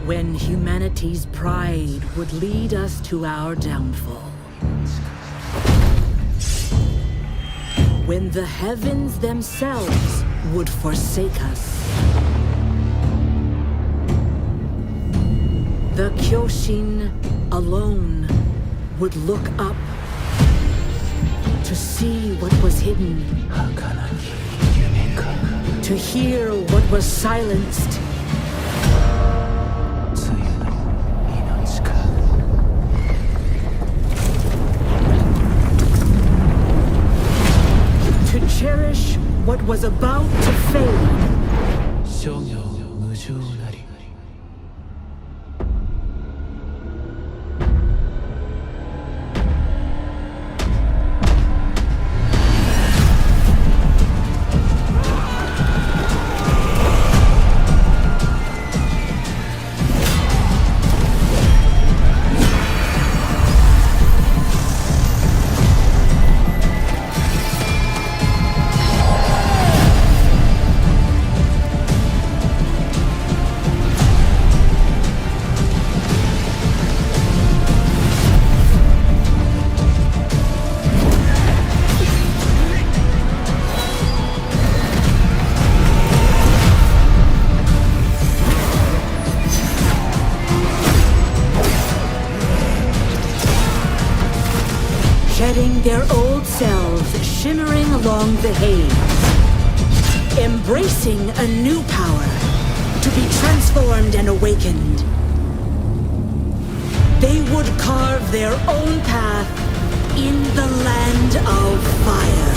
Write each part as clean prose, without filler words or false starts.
When humanity's pride would lead us to our downfall. When the heavens themselves would forsake us. The Kyoshin alone would look up to see what was hidden, to hear what was silenced. To cherish what was about to fade. Shedding their old selves, shimmering along the haze. Embracing a new power, to be transformed and awakened. They would carve their own path in the land of fire.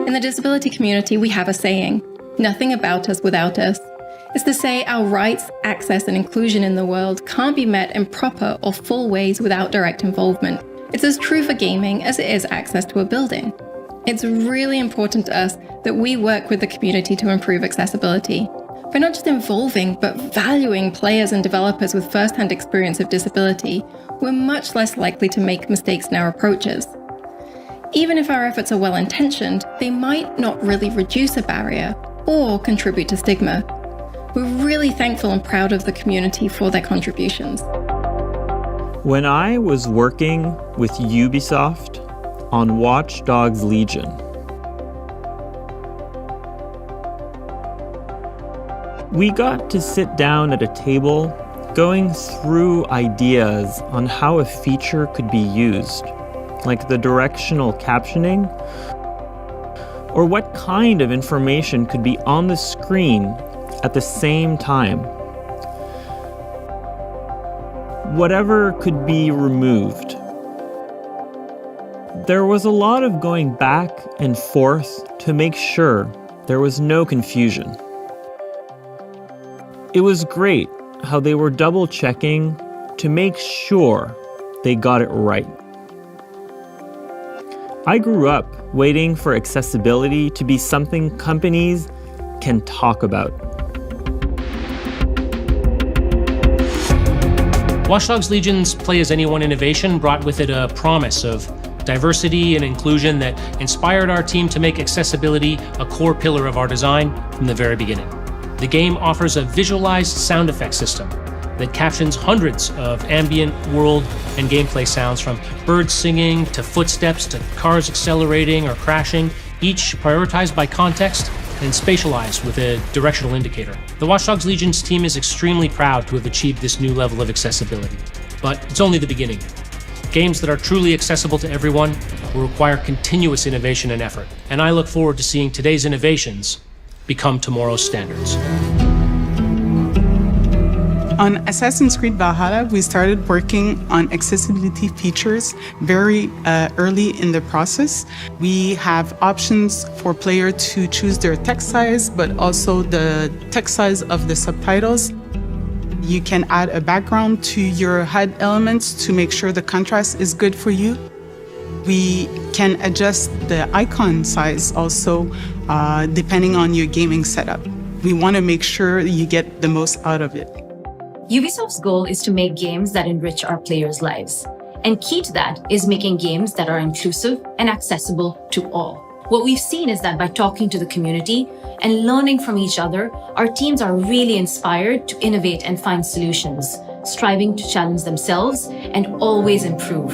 In the disability community, we have a saying, "Nothing about us without us." It's to say our rights, access, and inclusion in the world can't be met in proper or full ways without direct involvement. It's as true for gaming as it is access to a building. It's really important to us that we work with the community to improve accessibility. By not just involving, but valuing players and developers with first-hand experience of disability, we're much less likely to make mistakes in our approaches. Even if our efforts are well-intentioned, they might not really reduce a barrier or contribute to stigma. We're really thankful and proud of the community for their contributions. When I was working with Ubisoft on Watch Dogs Legion, we got to sit down at a table going through ideas on how a feature could be used, like the directional captioning, or what kind of information could be on the screen at the same time. Whatever could be removed. There was a lot of going back and forth to make sure there was no confusion. It was great how they were double-checking to make sure they got it right. I grew up waiting for accessibility to be something companies can talk about. Watch Dogs Legion's Play As Anyone innovation brought with it a promise of diversity and inclusion that inspired our team to make accessibility a core pillar of our design from the very beginning. The game offers a visualized sound effect system that captions hundreds of ambient world and gameplay sounds, from birds singing to footsteps to cars accelerating or crashing, each prioritized by context and spatialized with a directional indicator. The Watch Dogs Legion's team is extremely proud to have achieved this new level of accessibility, but it's only the beginning. Games that are truly accessible to everyone will require continuous innovation and effort, and I look forward to seeing today's innovations become tomorrow's standards. On Assassin's Creed Valhalla, we started working on accessibility features very early in the process. We have options for players to choose their text size, but also the text size of the subtitles. You can add a background to your HUD elements to make sure the contrast is good for you. We can adjust the icon size also depending on your gaming setup. We want to make sure you get the most out of it. Ubisoft's goal is to make games that enrich our players' lives. And key to that is making games that are inclusive and accessible to all. What we've seen is that by talking to the community and learning from each other, our teams are really inspired to innovate and find solutions, striving to challenge themselves and always improve.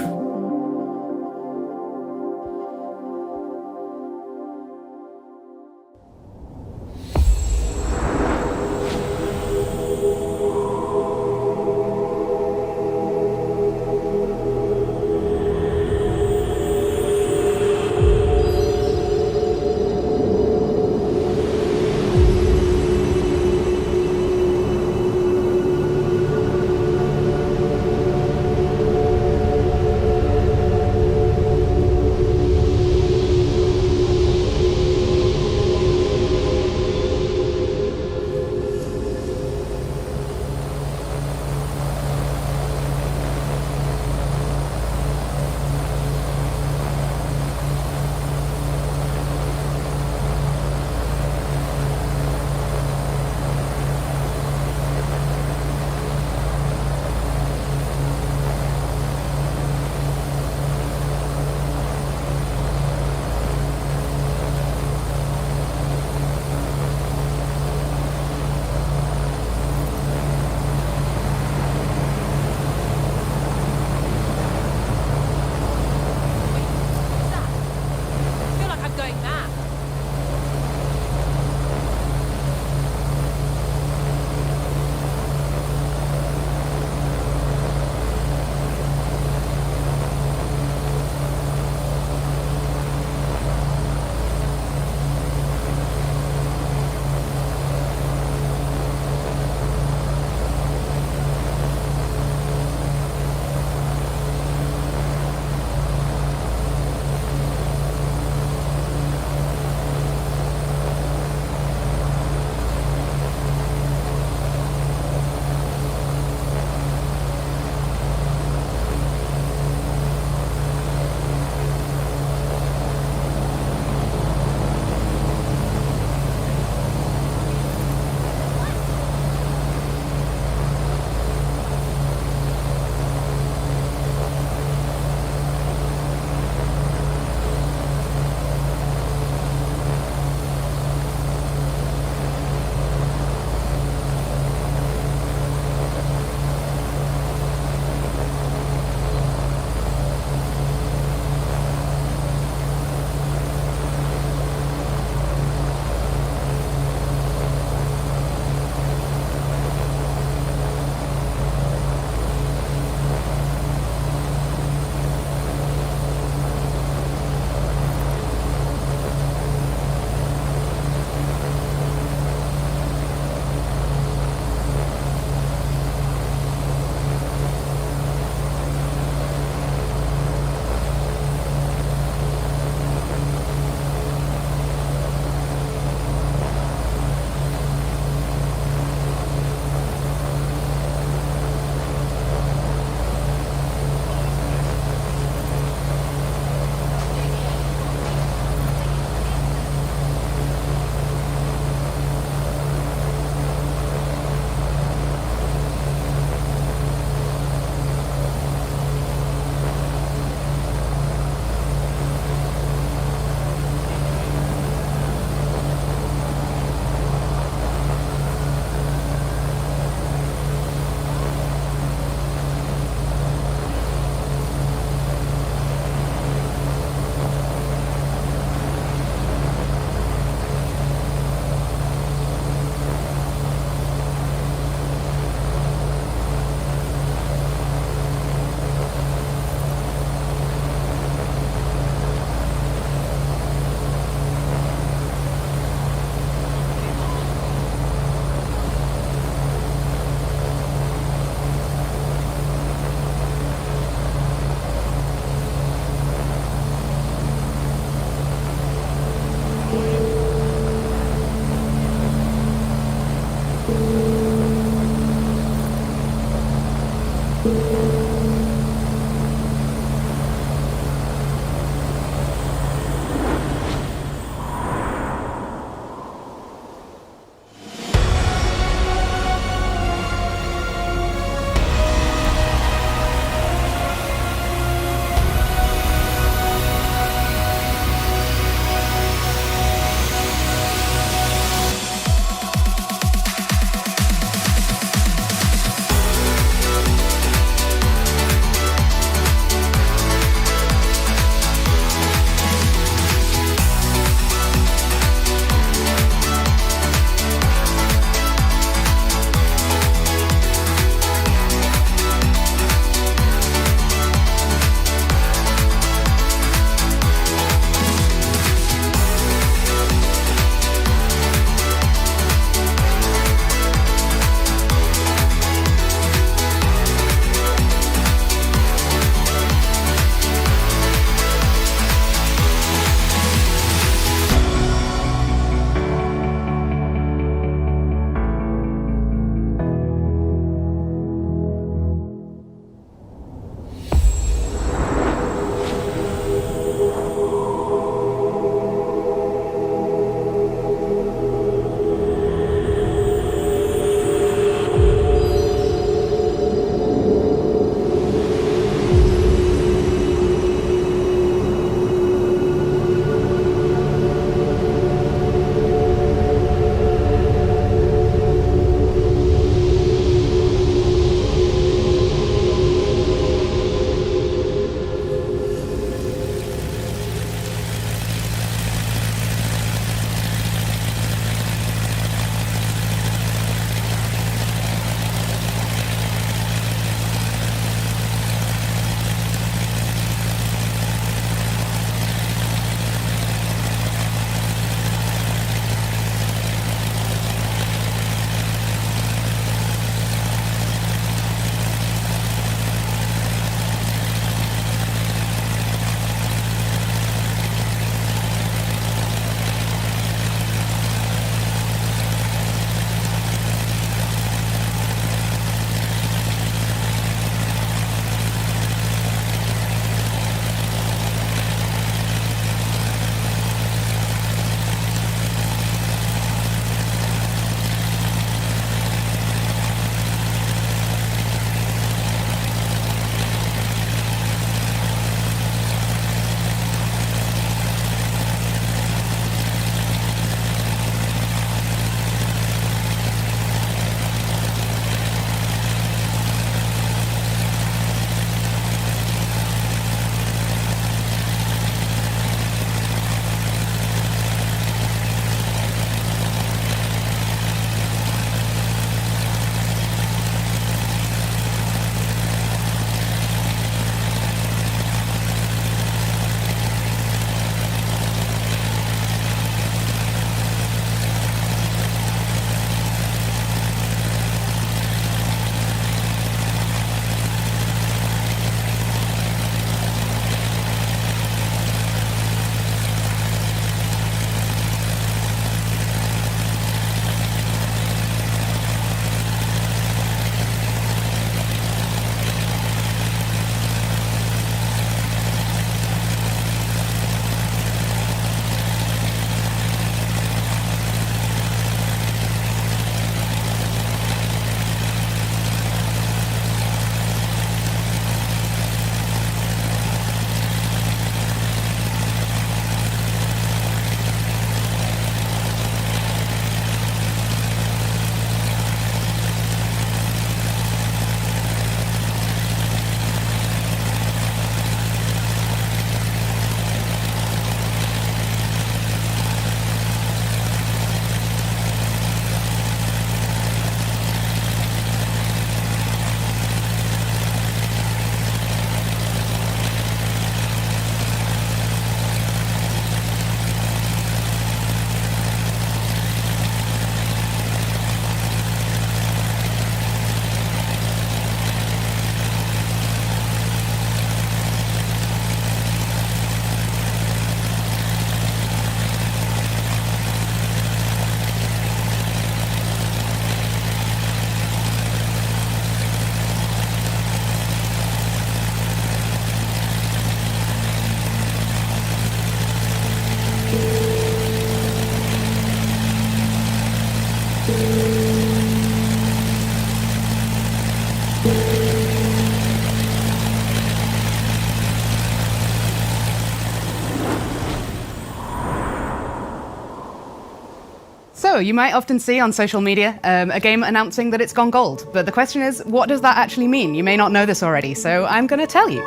So, you might often see on social media a game announcing that it's gone gold. But the question is, what does that actually mean? You may not know this already, so I'm going to tell you.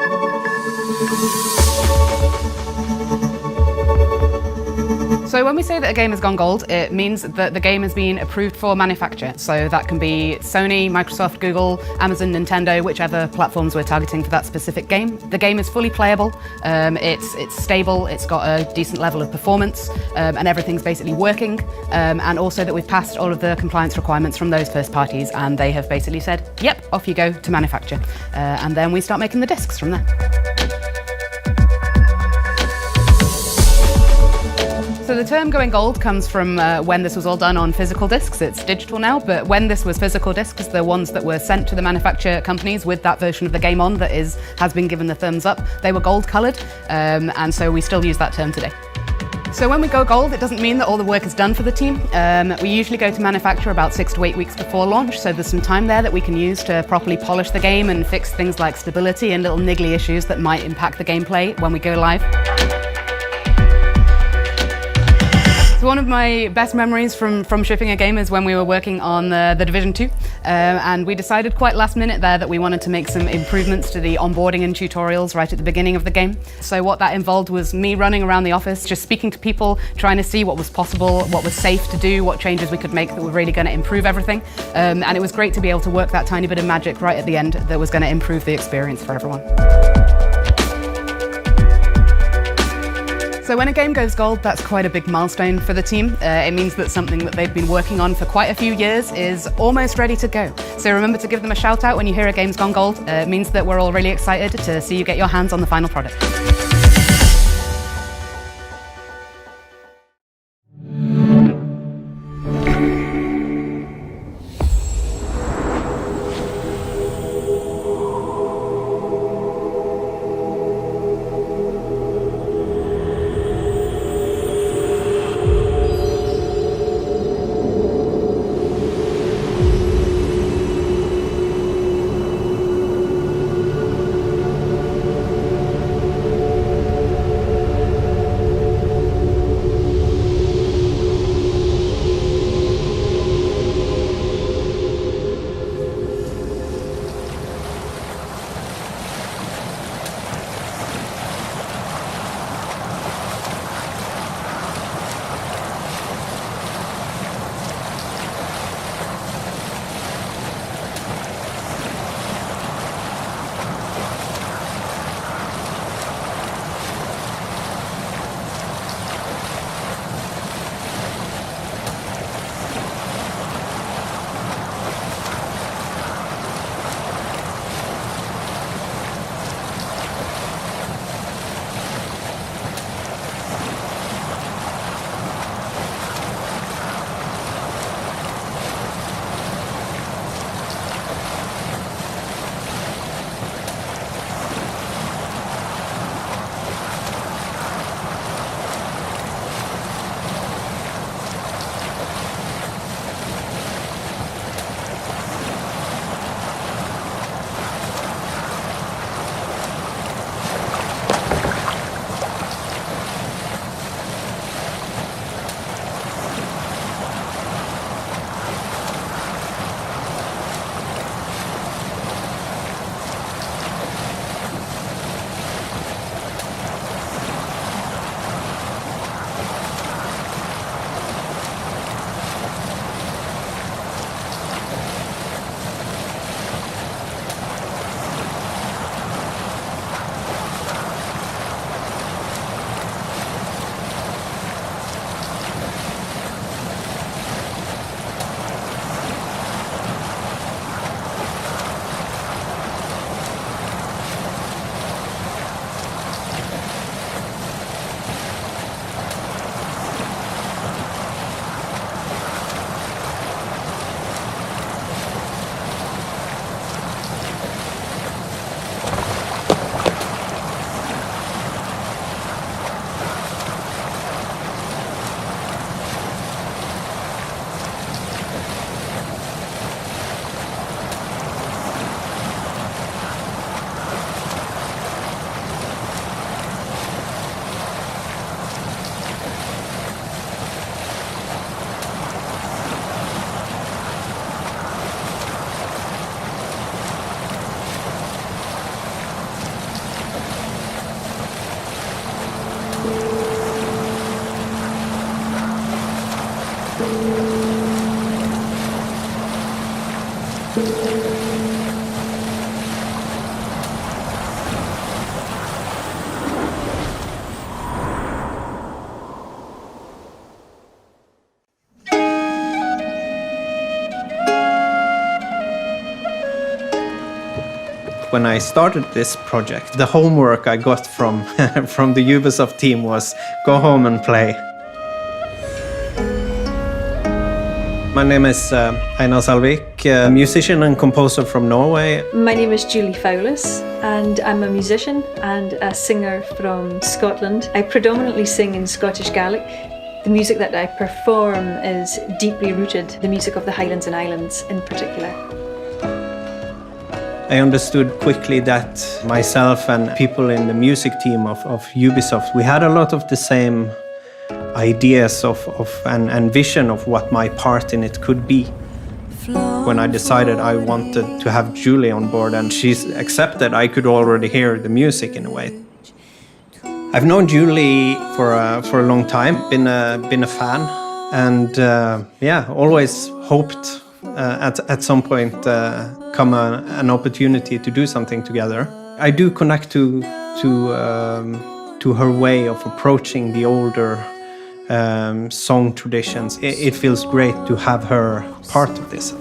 So when we say that a game has gone gold, it means that the game has been approved for manufacture. So that can be Sony, Microsoft, Google, Amazon, Nintendo, whichever platforms we're targeting for that specific game. The game is fully playable, it's stable, it's got a decent level of performance, and everything's basically working. And also that we've passed all of the compliance requirements from those first parties, and they have basically said, yep, off you go to manufacture. And then we start making the discs from there. So the term going gold comes from when this was all done on physical discs. It's digital now, but when this was physical discs, the ones that were sent to the manufacturer companies with that version of the game on that has been given the thumbs up, they were gold coloured, and so we still use that term today. So when we go gold, it doesn't mean that all the work is done for the team. We usually go to manufacture about 6 to 8 weeks before launch, so there's some time there that we can use to properly polish the game and fix things like stability and little niggly issues that might impact the gameplay when we go live. So one of my best memories from shipping a game is when we were working on the Division 2, and we decided quite last minute there that we wanted to make some improvements to the onboarding and tutorials right at the beginning of the game. So what that involved was me running around the office, just speaking to people, trying to see what was possible, what was safe to do, what changes we could make that were really going to improve everything. And it was great to be able to work that tiny bit of magic right at the end that was going to improve the experience for everyone. So when a game goes gold, that's quite a big milestone for the team. It means that something that they've been working on for quite a few years is almost ready to go. So remember to give them a shout out when you hear a game's gone gold. It means that we're all really excited to see you get your hands on the final product. When I started this project, the homework I got from, from the Ubisoft team was go home and play. My name is Einar Salvik, a musician and composer from Norway. My name is Julie Fowlis and I'm a musician and a singer from Scotland. I predominantly sing in Scottish Gaelic. The music that I perform is deeply rooted, the music of the Highlands and Islands in particular. I understood quickly that myself and people in the music team of Ubisoft, we had a lot of the same ideas and vision of what my part in it could be. When I decided I wanted to have Julie on board and she's accepted, I could already hear the music in a way. I've known Julie for a long time, been a fan, and always hoped at some point come an opportunity to do something together. I do connect to her way of approaching the older song traditions. It feels great to have her part of this.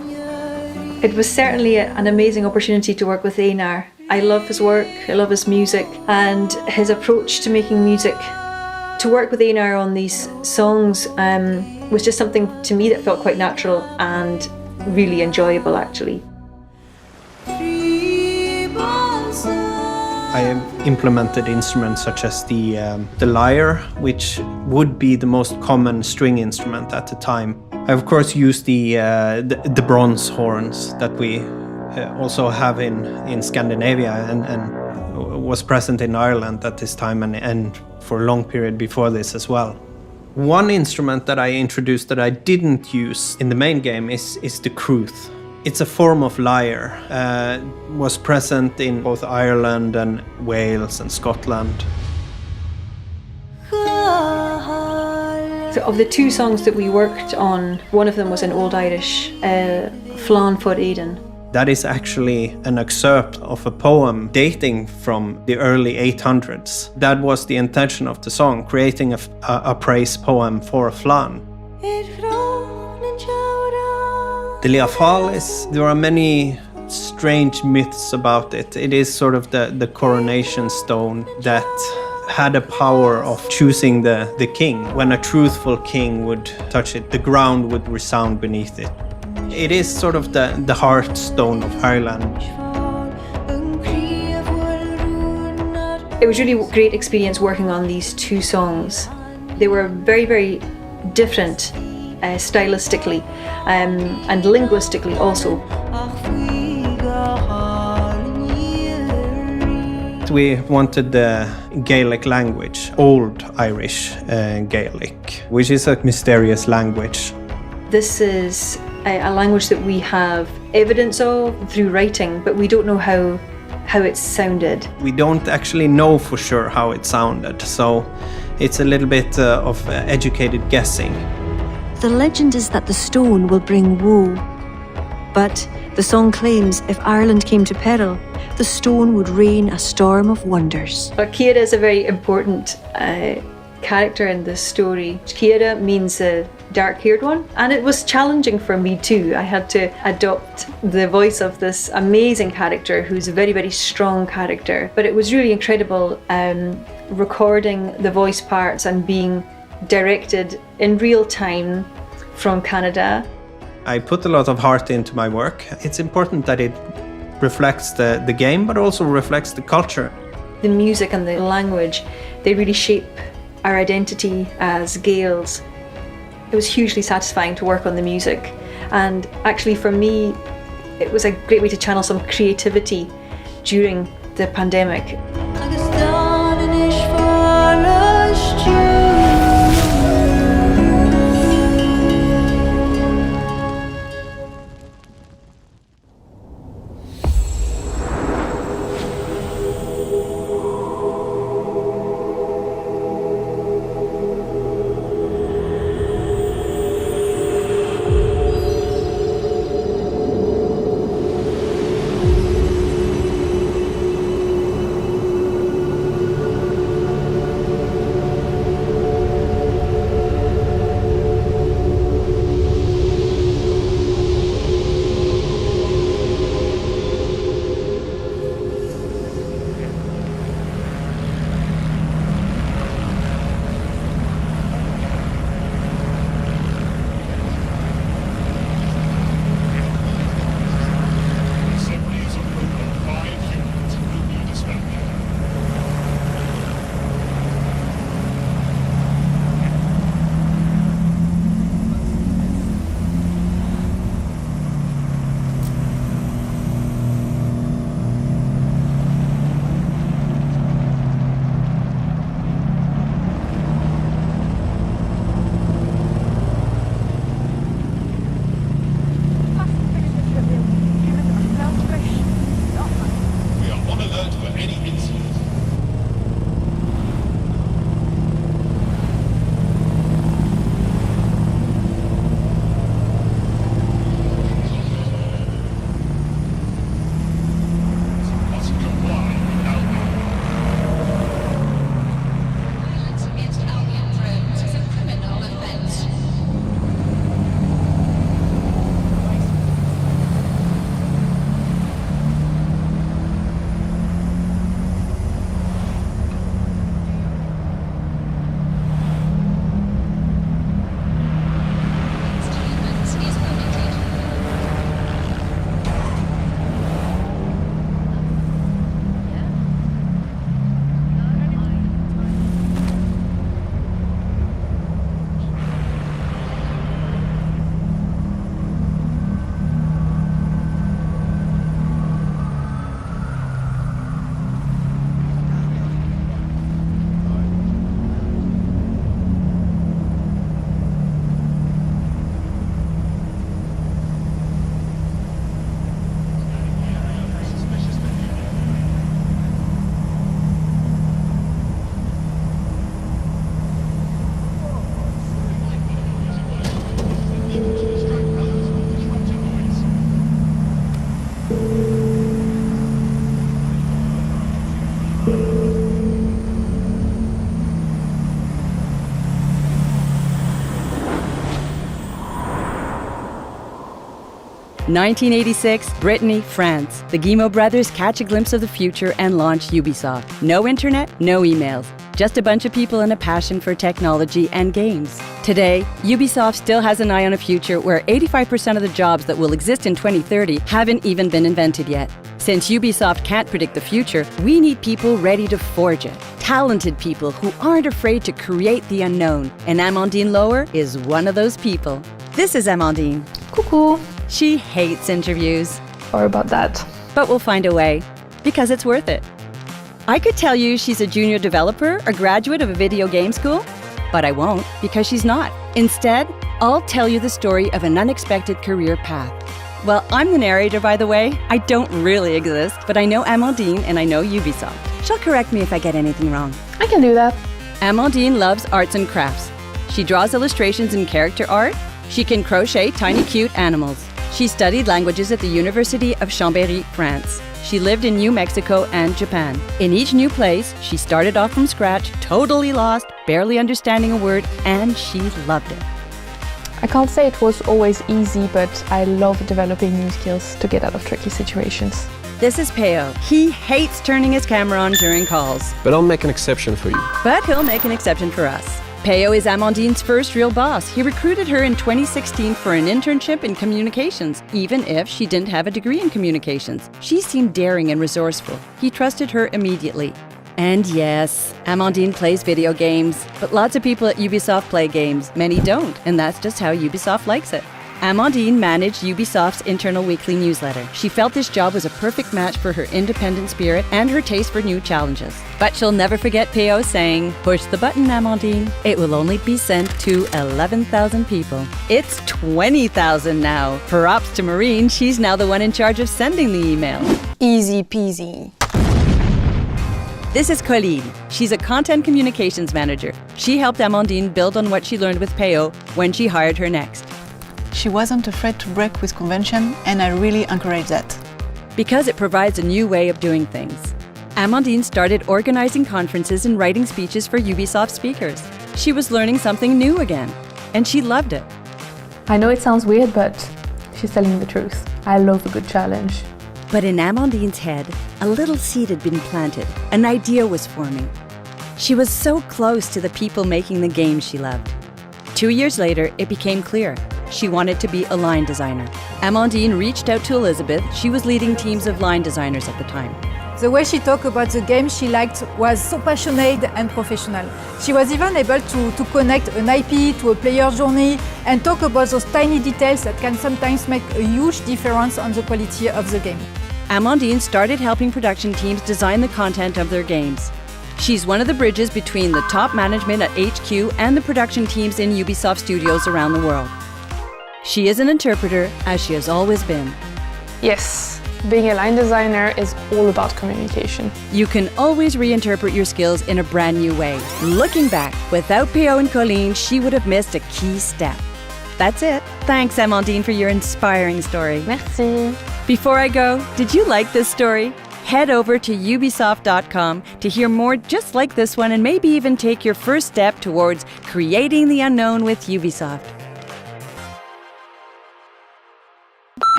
It was certainly an amazing opportunity to work with Einar. I love his work, I love his music, and his approach to making music. To work with Einar on these songs was just something to me that felt quite natural and really enjoyable, actually. I implemented instruments such as the lyre, which would be the most common string instrument at the time. I of course used the bronze horns that we also have in Scandinavia and was present in Ireland at this time and for a long period before this as well. One instrument that I introduced that I didn't use in the main game is the crwth. It's a form of lyre, was present in both Ireland and Wales and Scotland. So of the two songs that we worked on, one of them was an Old Irish, Flan for Eden. That is actually an excerpt of a poem dating from the early 800s. That was the intention of the song, creating a praise poem for a flan. The Liafalis, there are many strange myths about it. It is sort of the coronation stone that had a power of choosing the king. When a truthful king would touch it, the ground would resound beneath it. It is sort of the heartstone of Ireland. It was really a great experience working on these two songs. They were very, very different stylistically and linguistically also. We wanted the Gaelic language, Old Irish Gaelic, which is a mysterious language. This is a language that we have evidence of through writing, but we don't know how it sounded. We don't actually know for sure how it sounded, so it's a little bit of educated guessing. The legend is that the stone will bring woe, but the song claims if Ireland came to peril, the stone would rain a storm of wonders. Ciara is a very important character in this story. Ciara means the dark-haired one, and it was challenging for me too. I had to adopt the voice of this amazing character who's a very, very strong character. But it was really incredible recording the voice parts and being directed in real time from Canada. I put a lot of heart into my work. It's important that it reflects the game, but also reflects the culture. The music and the language, they really shape our identity as Gaels. It was hugely satisfying to work on the music, and actually for me it was a great way to channel some creativity during the pandemic. 1986, Brittany, France. The Giugno brothers catch a glimpse of the future and launch Ubisoft. No internet, no emails. Just a bunch of people and a passion for technology and games. Today, Ubisoft still has an eye on a future where 85% of the jobs that will exist in 2030 haven't even been invented yet. Since Ubisoft can't predict the future, we need people ready to forge it. Talented people who aren't afraid to create the unknown. And Amandine Lower is one of those people. This is Amandine. Coucou. She hates interviews. Or about that. But we'll find a way, because it's worth it. I could tell you she's a junior developer, a graduate of a video game school, but I won't, because she's not. Instead, I'll tell you the story of an unexpected career path. Well, I'm the narrator, by the way. I don't really exist, but I know Amandine and I know Ubisoft. She'll correct me if I get anything wrong. I can do that. Amandine loves arts and crafts. She draws illustrations and character art. She can crochet tiny cute animals. She studied languages at the University of Chambéry, France. She lived in New Mexico and Japan. In each new place, she started off from scratch, totally lost, barely understanding a word, and she loved it. I can't say it was always easy, but I love developing new skills to get out of tricky situations. This is Peo. He hates turning his camera on during calls. But I'll make an exception for you. But he'll make an exception for us. Peo is Amandine's first real boss. He recruited her in 2016 for an internship in communications, even if she didn't have a degree in communications. She seemed daring and resourceful. He trusted her immediately. And yes, Amandine plays video games, but lots of people at Ubisoft play games. Many don't, and that's just how Ubisoft likes it. Amandine managed Ubisoft's internal weekly newsletter. She felt this job was a perfect match for her independent spirit and her taste for new challenges. But she'll never forget Peo saying, "Push the button, Amandine. It will only be sent to 11,000 people." It's 20,000 now. Props to Maureen, she's now the one in charge of sending the email. Easy peasy. This is Colleen. She's a content communications manager. She helped Amandine build on what she learned with Peo when she hired her next. She wasn't afraid to break with convention, and I really encourage that. Because it provides a new way of doing things. Amandine started organizing conferences and writing speeches for Ubisoft speakers. She was learning something new again, and she loved it. I know it sounds weird, but she's telling the truth. I love a good challenge. But in Amandine's head, a little seed had been planted. An idea was forming. She was so close to the people making the games she loved. 2 years later, it became clear. She wanted to be a line designer. Amandine reached out to Elizabeth. She was leading teams of line designers at the time. The way she talked about the game she liked was so passionate and professional. She was even able to connect an IP to a player journey and talk about those tiny details that can sometimes make a huge difference on the quality of the game. Amandine started helping production teams design the content of their games. She's one of the bridges between the top management at HQ and the production teams in Ubisoft studios around the world. She is an interpreter, as she has always been. Yes, being a line designer is all about communication. You can always reinterpret your skills in a brand new way. Looking back, without Peo and Colleen, she would have missed a key step. That's it. Thanks, Amandine, for your inspiring story. Merci. Before I go, did you like this story? Head over to ubisoft.com to hear more just like this one and maybe even take your first step towards creating the unknown with Ubisoft.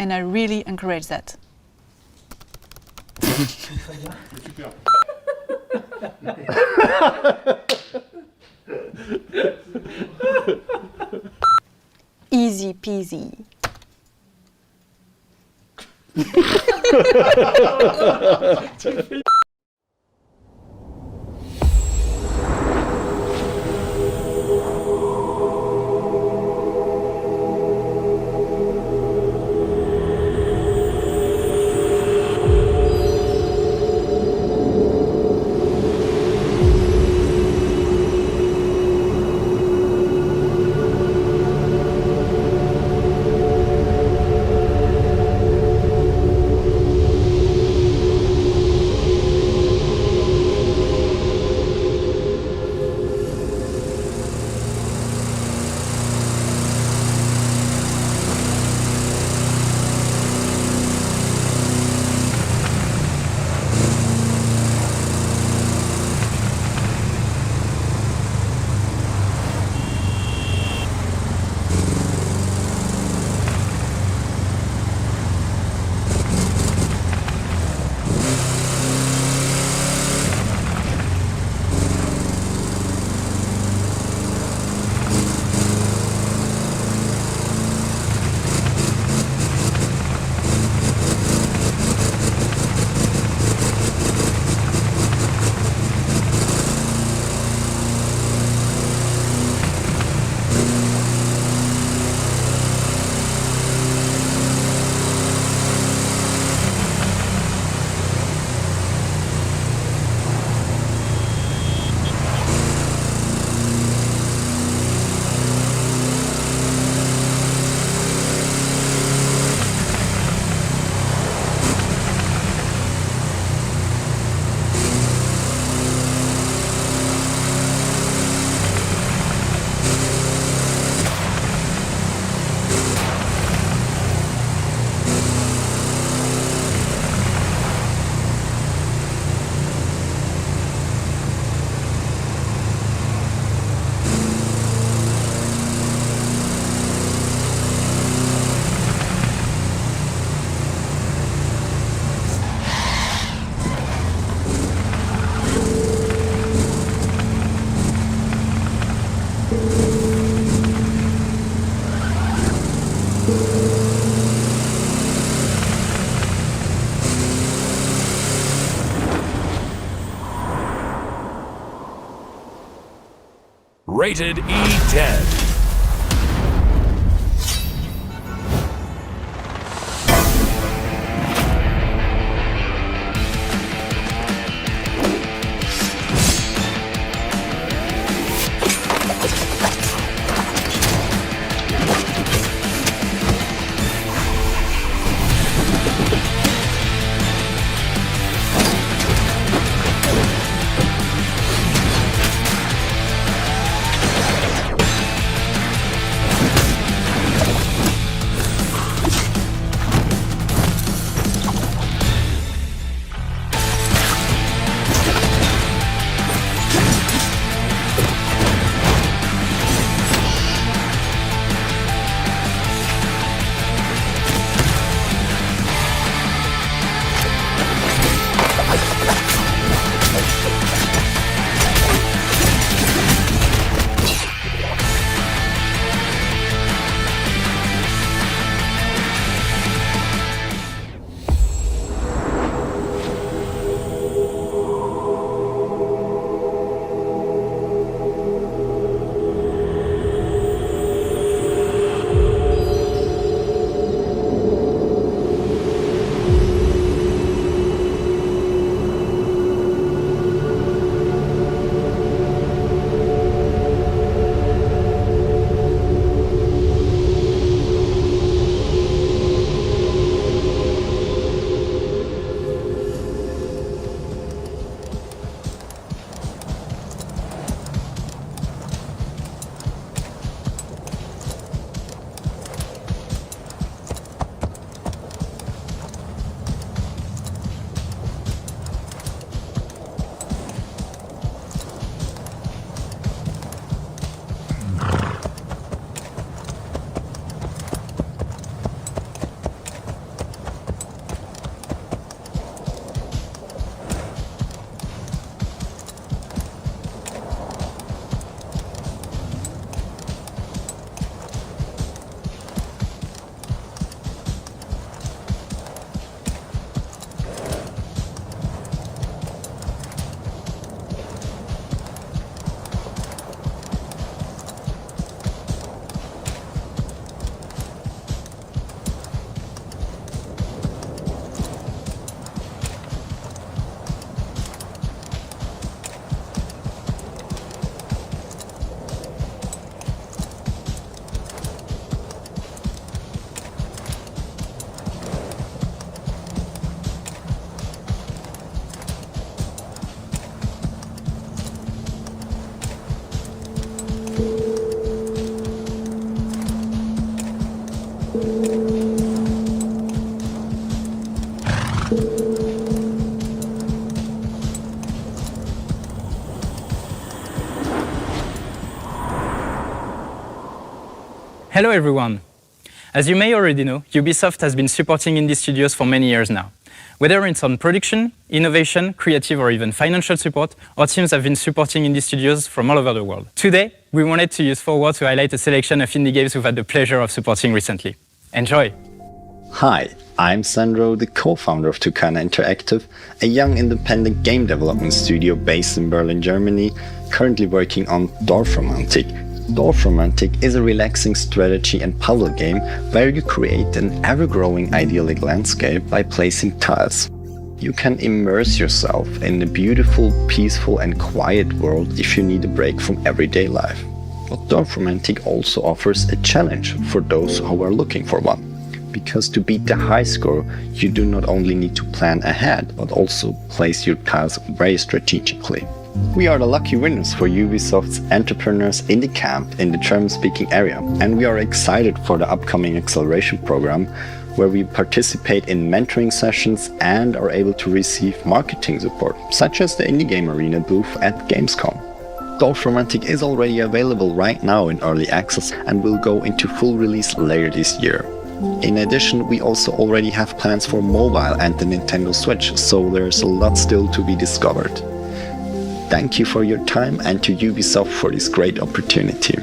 And I really encourage that. Easy peasy. Rated E10. Hello everyone! As you may already know, Ubisoft has been supporting indie studios for many years now. Whether it's on production, innovation, creative or even financial support, our teams have been supporting indie studios from all over the world. Today, we wanted to use Forward to highlight a selection of indie games we've had the pleasure of supporting recently. Enjoy! Hi, I'm Sandro, the co-founder of Tucana Interactive, a young independent game development studio based in Berlin, Germany, currently working on Dorfromantik. Dorfromantik is a relaxing strategy and puzzle game where you create an ever-growing idyllic landscape by placing tiles. You can immerse yourself in a beautiful, peaceful and quiet world if you need a break from everyday life. But Dorfromantik also offers a challenge for those who are looking for one. Because to beat the high score, you do not only need to plan ahead, but also place your tiles very strategically. We are the lucky winners for Ubisoft's Entrepreneurs Indie Camp in the German-speaking area, and we are excited for the upcoming acceleration program, where we participate in mentoring sessions and are able to receive marketing support, such as the Indie Game Arena booth at Gamescom. Dorfromantik is already available right now in early access and will go into full release later this year. In addition, we also already have plans for mobile and the Nintendo Switch, so there's a lot still to be discovered. Thank you for your time and to Ubisoft for this great opportunity.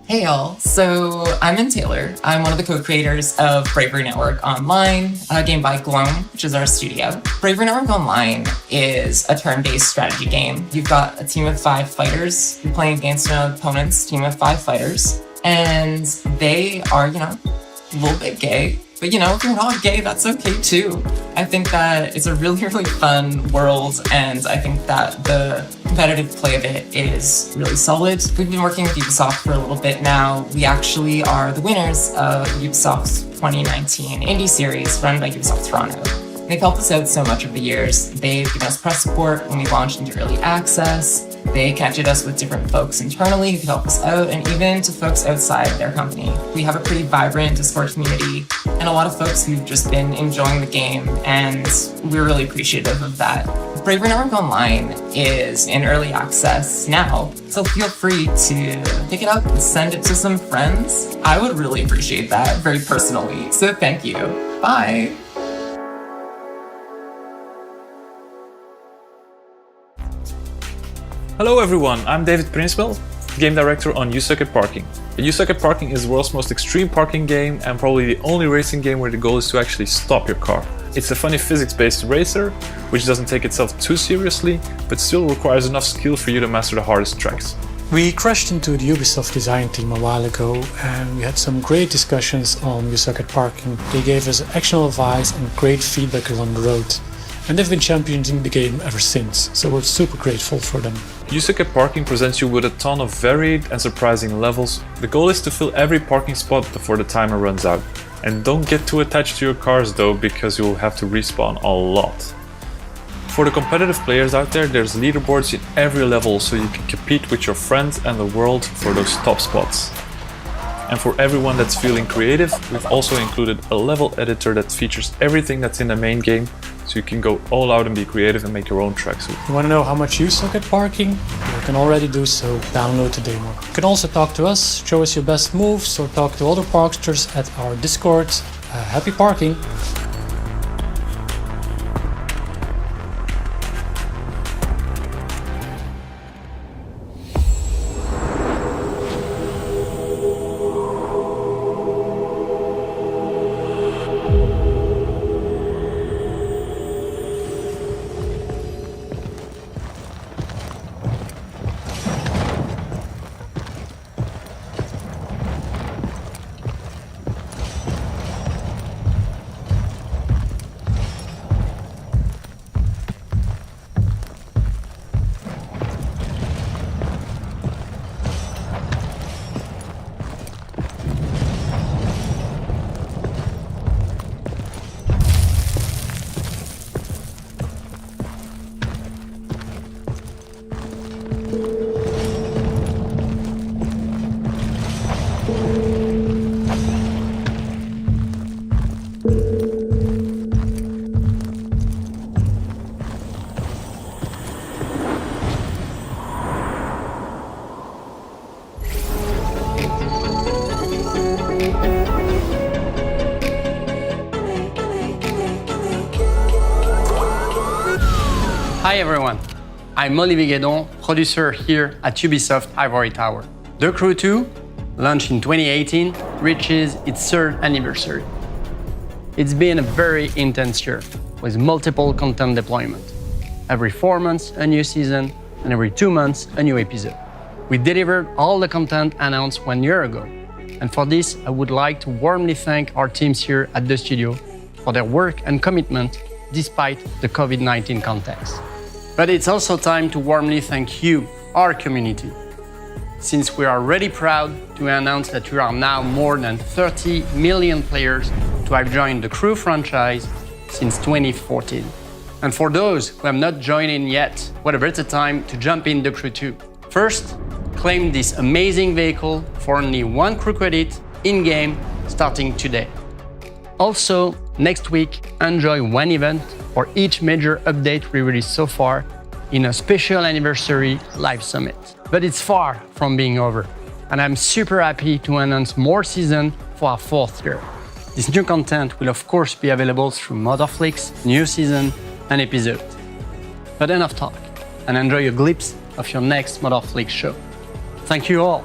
Hey y'all, so I'm in Taylor. I'm one of the co-creators of Bravery Network Online, a game by Gloam, which is our studio. Bravery Network Online is a turn-based strategy game. You've got a team of 5 fighters. You're playing against an opponent's team of 5 fighters. And they are, a little bit gay. But if you're not gay, that's okay too. I think that it's a really, really fun world, and I think that the competitive play of it is really solid. We've been working with Ubisoft for a little bit now. We actually are the winners of Ubisoft's 2019 indie series run by Ubisoft Toronto. They've helped us out so much over the years. They've given us press support when we launched into early access. They connected us with different folks internally who could help us out, and even to folks outside their company. We have a pretty vibrant Discord community and a lot of folks who've just been enjoying the game, and we're really appreciative of that. Bravery Network Online is in early access now, so feel free to pick it up and send it to some friends. I would really appreciate that very personally, so thank you. Bye. Hello everyone, I'm David Prinswell, game director on You Suck at Parking. You Suck at Parking is the world's most extreme parking game and probably the only racing game where the goal is to actually stop your car. It's a funny physics-based racer, which doesn't take itself too seriously, but still requires enough skill for you to master the hardest tracks. We crashed into the Ubisoft design team a while ago and we had some great discussions on You Suck at Parking. They gave us actionable advice and great feedback along the road. And they've been championing the game ever since, so we're super grateful for them. You Suck at Parking presents you with a ton of varied and surprising levels. The goal is to fill every parking spot before the timer runs out. And don't get too attached to your cars though, because you'll have to respawn a lot. For the competitive players out there, there's leaderboards in every level so you can compete with your friends and the world for those top spots. And for everyone that's feeling creative, we've also included a level editor that features everything that's in the main game, so you can go all out and be creative and make your own tracksuit. You want to know how much you suck at parking? You can already do so. Download the demo. You can also talk to us, show us your best moves, or talk to other parksters at our Discord. Happy parking! Hi everyone, I'm Olivier Guédon, producer here at Ubisoft Ivory Tower. The Crew 2, launched in 2018, reaches its 3rd anniversary. It's been a very intense year, with multiple content deployment. Every 4 months, a new season, and every 2 months, a new episode. We delivered all the content announced 1 year ago. And for this, I would like to warmly thank our teams here at the studio for their work and commitment despite the COVID-19 context. But it's also time to warmly thank you, our community, since we are really proud to announce that we are now more than 30 million players to have joined the Crew franchise since 2014. And for those who have not joined in yet, what a better time to jump in the Crew 2. First, claim this amazing vehicle for only 1 Crew credit in-game starting today. Also, next week, enjoy 1 event for each major update we released so far in a special anniversary live summit. But it's far from being over, and I'm super happy to announce more seasons for our 4th year. This new content will of course be available through Motherflix, new season, and episode. But enough talk, and enjoy a glimpse of your next Motherflix show. Thank you all!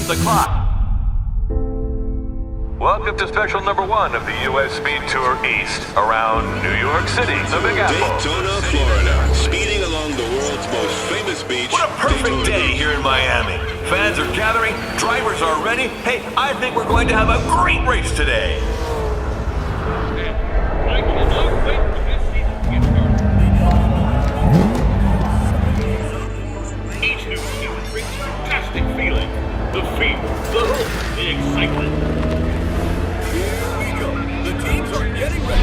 the clock. Welcome to special number 1 of the U.S. Speed Tour East, around New York City, the Big Apple. Daytona, Florida, speeding along the world's most famous beach. What a perfect day here in Miami. Fans are gathering, drivers are ready. Hey, I think we're going to have a great race today. I cannot wait for this season to get started. Each new season brings fantastic feeling. The fever, the hope, the excitement. The teams are getting ready.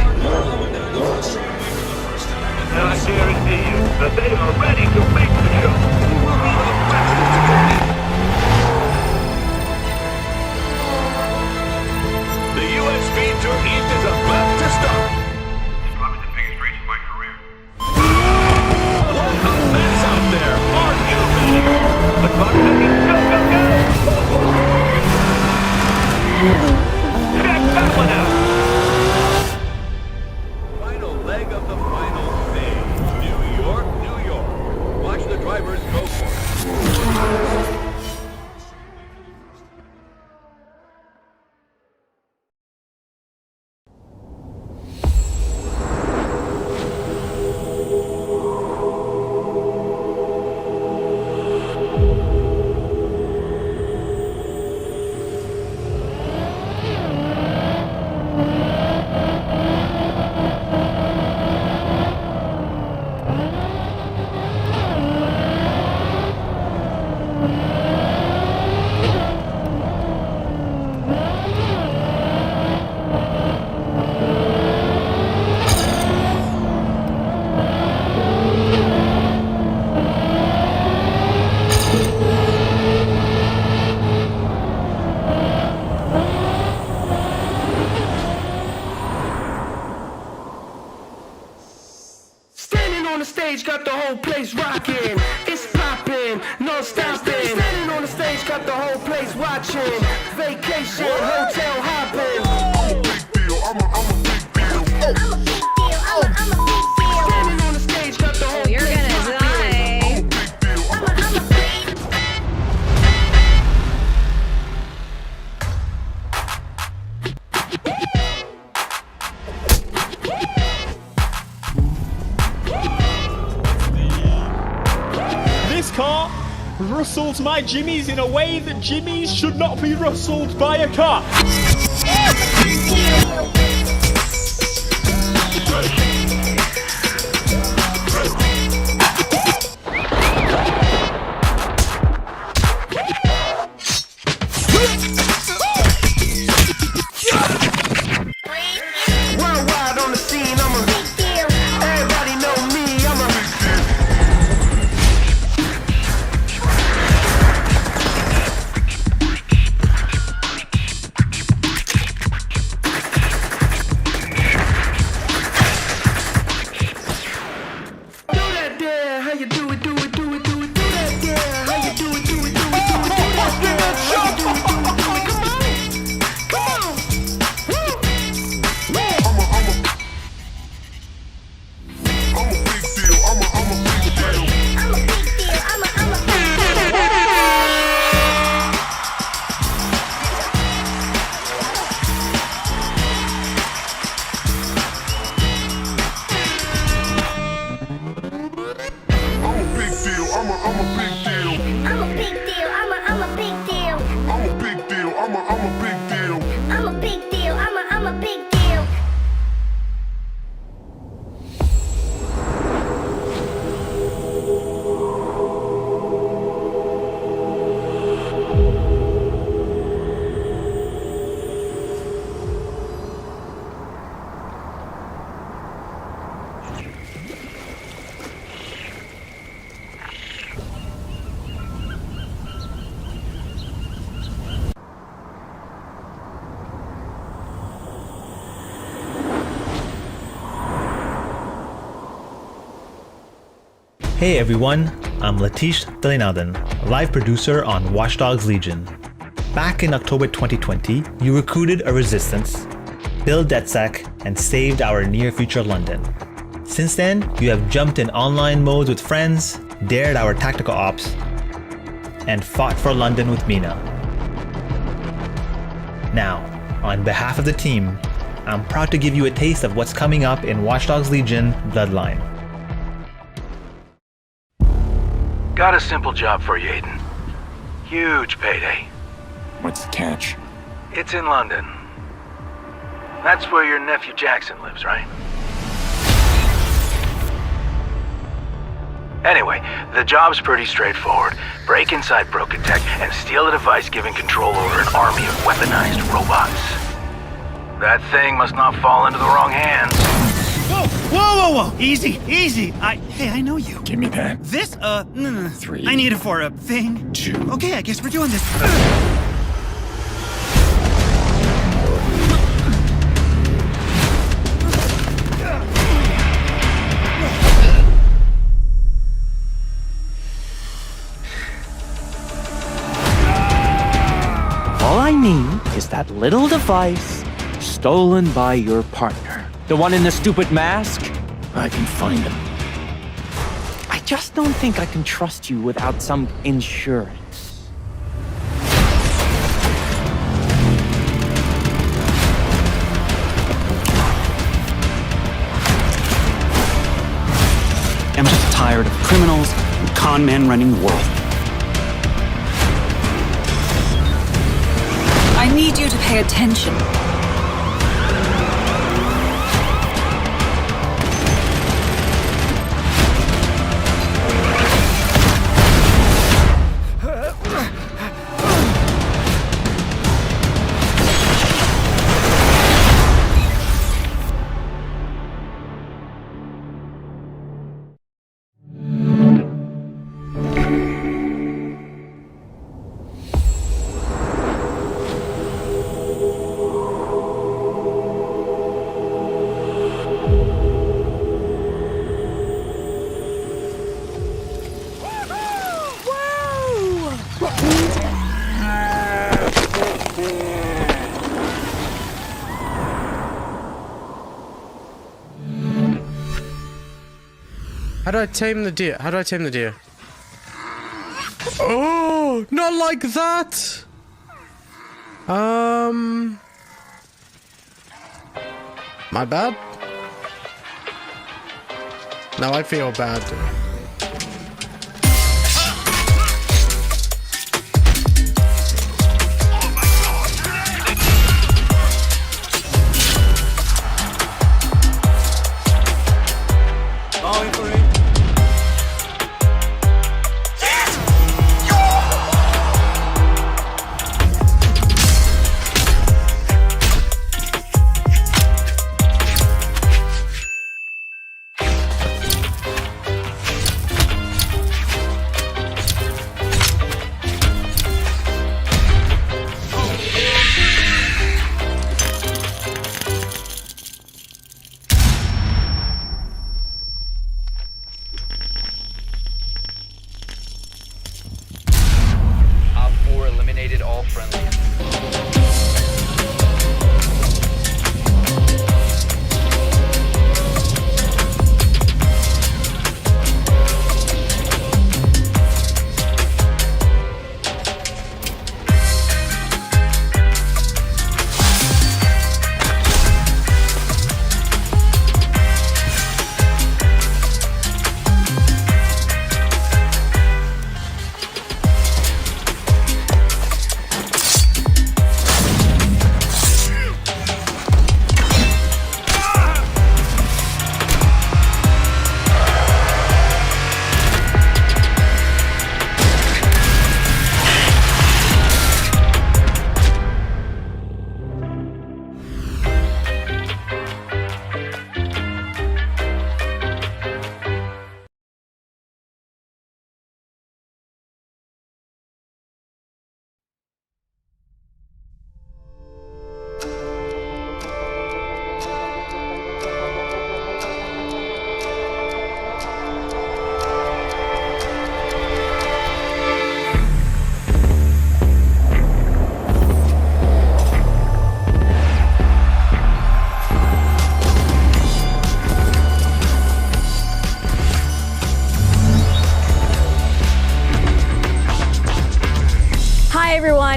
And I guarantee you that they are ready to make the show. Who will be the fastest to compete? The U.S. Speed Tour East is about to start. It's probably the biggest race of my career. What a mess out there! Are you ready? The clock is ticking. Go, go, go! Check that one out! Final leg of the final stage. New York, New York. Watch the drivers go for it. Got the whole place rocking, it's popping, no stopping. Standing on the stage, got the whole place watching. Vacation, hotel hopping. I'm a big deal, I'm a big deal. I'm a big deal, I'm a big deal. Standing on the stage, got the whole place rocking. I'm a big deal, I'm a big This car rustles my jimmies in a way that jimmies should not be rustled by a car. Worldwide on the scene, I'm a big deal. Everybody know me, I'm a big deal. Do that there, how you do it, do it, do it, do it, do that there, how you do it, do it, do it, do it, do that there, how you do it, do it, do it, come on, woo, I'm a big deal, I'm a big deal. I'm a big deal, I'm a big deal. I'm a big deal, I'm a big deal. I'm a big deal, I'm a big deal. I'm a big deal, I'm a big deal. I'm a big deal, I'm a big deal. Hey everyone, I'm Latish Dalinadan, live producer on Watch Dogs Legion. Back in October 2020, you recruited a resistance, built DedSec, and saved our near-future London. Since then, you have jumped in online modes with friends, dared our tactical ops, and fought for London with Mina. Now, on behalf of the team, I'm proud to give you a taste of what's coming up in Watch Dogs Legion Bloodline. Got a simple job for you, Aiden. Huge payday. What's the catch? It's in London. That's where your nephew Jackson lives, right? Anyway, the job's pretty straightforward. Break inside Broken Tech and steal a device giving control over an army of weaponized robots. That thing must not fall into the wrong hands. Whoa, whoa, whoa, whoa! Easy, easy! Hey, I know you. Give me that. This, no. 3. I need it for a thing. 2. Okay, I guess we're doing this. All I need is that little device stolen by your partner. The one in the stupid mask? I can find him. I just don't think I can trust you without some insurance. I'm just tired of criminals and con men running the world. I need you to pay attention. How do I tame the deer? How do I tame the deer? Oh, not like that! My bad? Now I feel bad.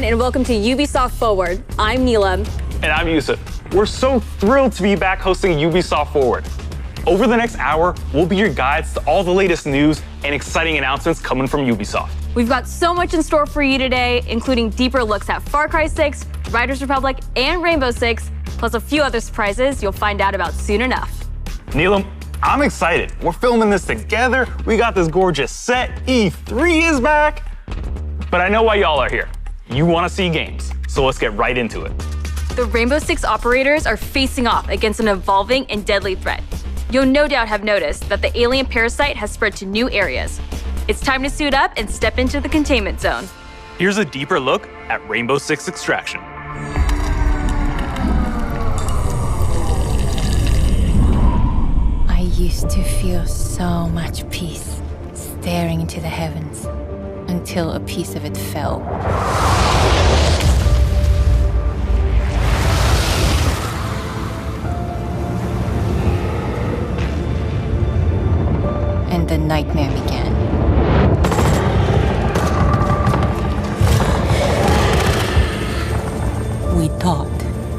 and welcome to Ubisoft Forward. I'm Neelam. And I'm Yusuf. We're so thrilled to be back hosting Ubisoft Forward. Over the next hour, we'll be your guides to all the latest news and exciting announcements coming from Ubisoft. We've got so much in store for you today, including deeper looks at Far Cry 6, Riders Republic, and Rainbow Six, plus a few other surprises you'll find out about soon enough. Neelam, I'm excited. We're filming this together. We got this gorgeous set. E3 is back. But I know why y'all are here. You want to see games, so let's get right into it. The Rainbow Six operators are facing off against an evolving and deadly threat. You'll no doubt have noticed that the alien parasite has spread to new areas. It's time to suit up and step into the containment zone. Here's a deeper look at Rainbow Six Extraction. I used to feel so much peace staring into the heavens until a piece of it fell. And the nightmare began. We thought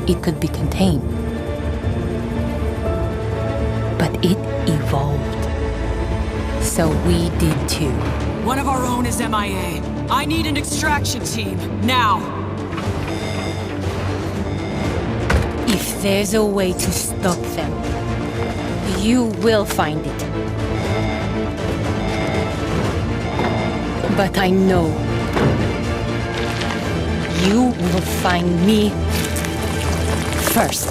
it could be contained, but it evolved. So we did too. One of our own is MIA. I need an extraction team, now! If there's a way to stop them, you will find it. But I know you will find me first.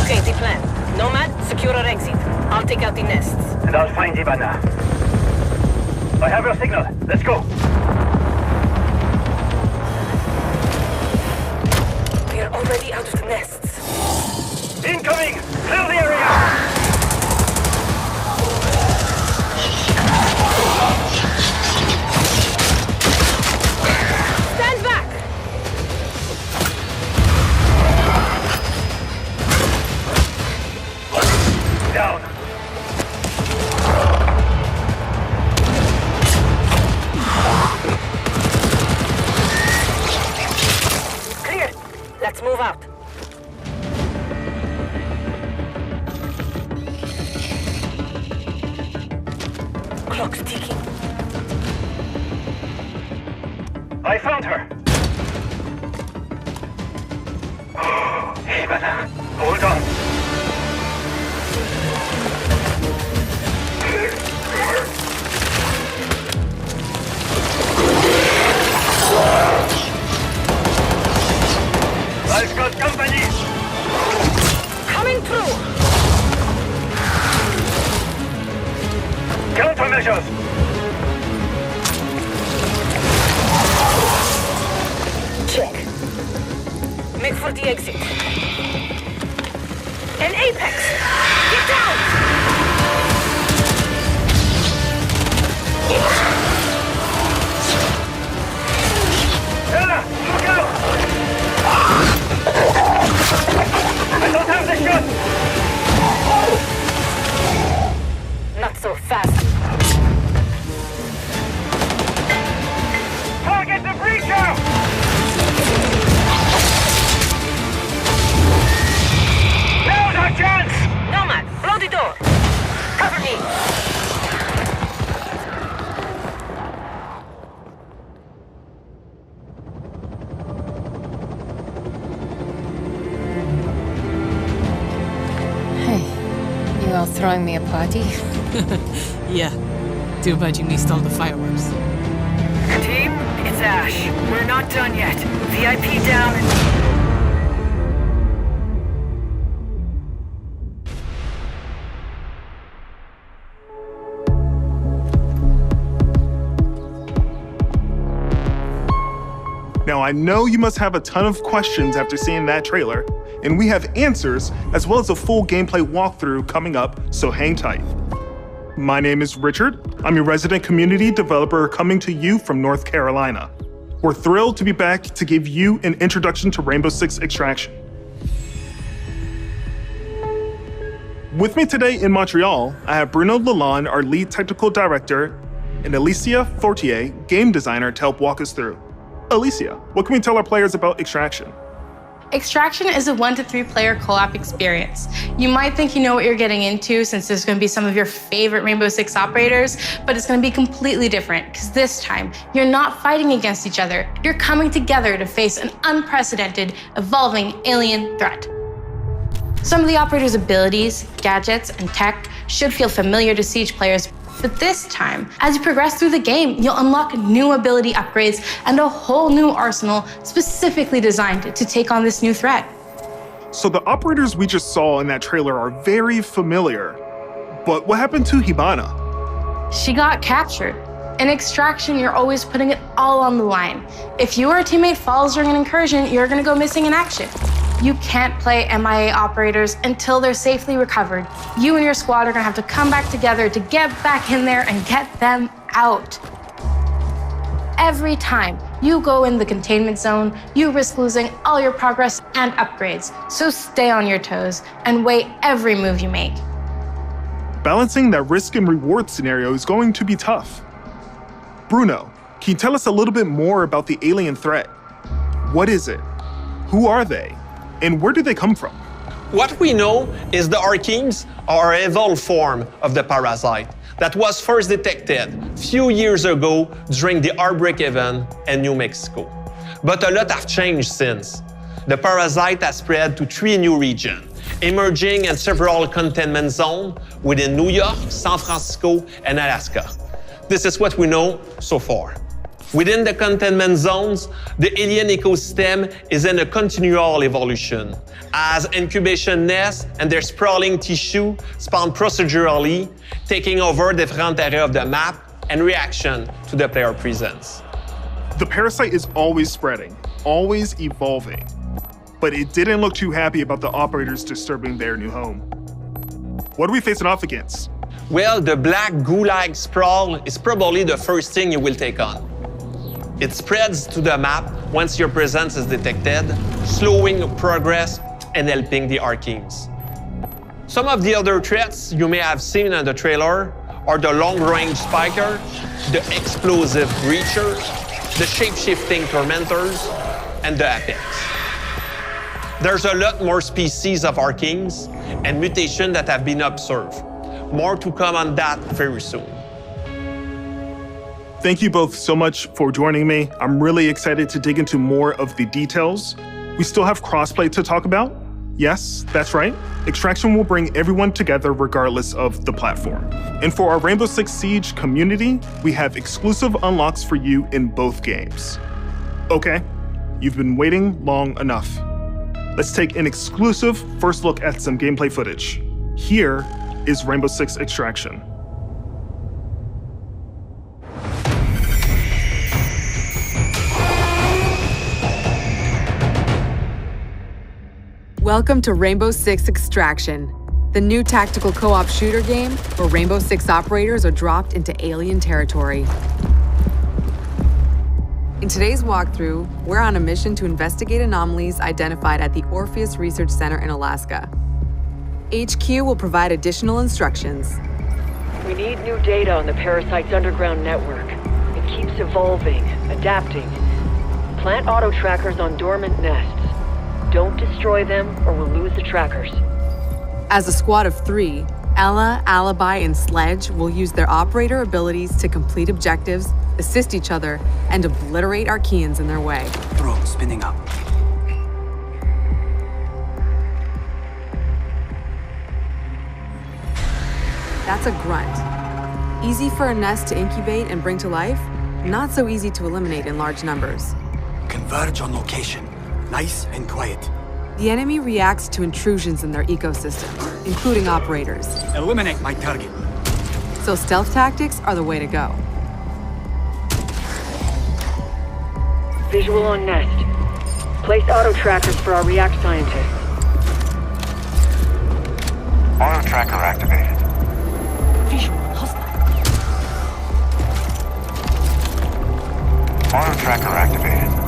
Okay, the plan. Nomad, secure our exit. I'll take out the nests. And I'll find Ivana. I have your signal. Let's go. We are already out of the nests. Incoming! Clear the area! Stand back! Down. Clear. Let's move out. Clock's ticking. I found her. Hey, Ivana. Hold on. I've got company! Coming through! Countermeasures! Check. Make for the exit. An apex! Get down! Ella, look out! I don't have the shot! Not so fast. Target the breacher! Now's our chance! Nomad, blow the door! Cover me! You all throwing me a party? Yeah. Too bad you missed all the fireworks. Team, it's Ash. We're not done yet. VIP down and... Now, I know you must have a ton of questions after seeing that trailer, and we have answers as well as a full gameplay walkthrough coming up, so hang tight. My name is Richard. I'm your resident community developer coming to you from North Carolina. We're thrilled to be back to give you an introduction to Rainbow Six Extraction. With me today in Montreal, I have Bruno Lalonde, our lead technical director, and Alicia Fortier, game designer, to help walk us through. Alicia, what can we tell our players about Extraction? Extraction is a 1 to 3 player co-op experience. You might think you know what you're getting into since there's going to be some of your favorite Rainbow Six operators, but it's going to be completely different because this time you're not fighting against each other. You're coming together to face an unprecedented, evolving alien threat. Some of the operators' abilities, gadgets, and tech should feel familiar to Siege players, but this time, as you progress through the game, you'll unlock new ability upgrades and a whole new arsenal specifically designed to take on this new threat. So the operators we just saw in that trailer are very familiar, but what happened to Hibana? She got captured. In Extraction, you're always putting it all on the line. If you or a teammate falls during an incursion, you're gonna go missing in action. You can't play MIA operators until they're safely recovered. You and your squad are gonna have to come back together to get back in there and get them out. Every time you go in the containment zone, you risk losing all your progress and upgrades. So stay on your toes and weigh every move you make. Balancing that risk and reward scenario is going to be tough. Bruno, can you tell us a little bit more about the alien threat? What is it? Who are they? And where do they come from? What we know is the Archeans are an evolved form of the parasite that was first detected a few years ago during the outbreak event in New Mexico. But a lot have changed since. The parasite has spread to 3 new regions, emerging in several containment zones within New York, San Francisco, and Alaska. This is what we know so far. Within the containment zones, the alien ecosystem is in a continual evolution, as incubation nests and their sprawling tissue spawn procedurally, taking over different areas of the map and reaction to the player presence. The parasite is always spreading, always evolving, but it didn't look too happy about the operators disturbing their new home. What are we facing off against? Well, the black goo-like sprawl is probably the first thing you will take on. It spreads to the map once your presence is detected, slowing your progress and helping the Archeans. Some of the other threats you may have seen in the trailer are the long-range spiker, the explosive breacher, the shape-shifting tormentors, and the apex. There's a lot more species of Archeans and mutations that have been observed. More to come on that very soon. Thank you both so much for joining me. I'm really excited to dig into more of the details. We still have crossplay to talk about. Yes, that's right. Extraction will bring everyone together regardless of the platform. And for our Rainbow Six Siege community, we have exclusive unlocks for you in both games. Okay, you've been waiting long enough. Let's take an exclusive first look at some gameplay footage. Here is Rainbow Six Extraction. Welcome to Rainbow Six Extraction, the new tactical co-op shooter game where Rainbow Six operators are dropped into alien territory. In today's walkthrough, we're on a mission to investigate anomalies identified at the Orpheus Research Center in Alaska. HQ will provide additional instructions. We need new data on the parasite's underground network. It keeps evolving, adapting. Plant auto trackers on dormant nests. Don't destroy them or we'll lose the trackers. As a squad of 3, Ella, Alibi, and Sledge will use their operator abilities to complete objectives, assist each other, and obliterate Archeans in their way. Drone spinning up. That's a grunt. Easy for a nest to incubate and bring to life, not so easy to eliminate in large numbers. Converge on location. Nice and quiet. The enemy reacts to intrusions in their ecosystem, including operators. Eliminate my target. So stealth tactics are the way to go. Visual on nest. Place auto trackers for our React scientists. Auto tracker activated. Visual hostile. Auto tracker activated.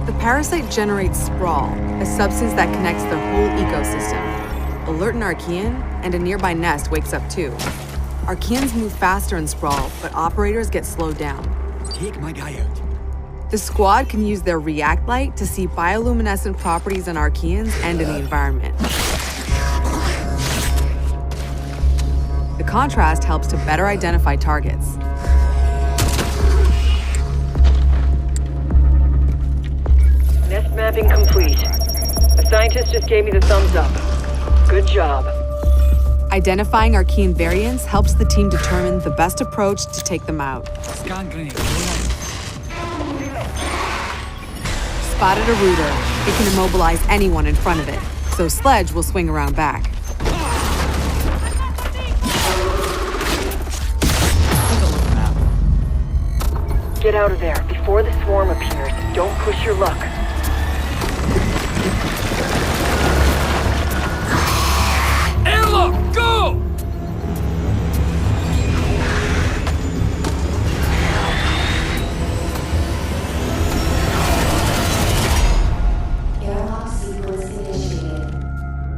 The parasite generates sprawl, a substance that connects their whole ecosystem. Alert an Archean, and a nearby nest wakes up too. Archeans move faster in Sprawl, but operators get slowed down. Take my guy out. The squad can use their React Light to see bioluminescent properties in Archeans and in the environment. The contrast helps to better identify targets. Nest mapping complete. A scientist just gave me the thumbs up. Good job. Identifying Archean variants helps the team determine the best approach to take them out. Scan grenade. Spotted a rooter. It can immobilize anyone in front of it, so Sledge will swing around back. Get out of there before the swarm appears. Don't push your luck. Airlock, go!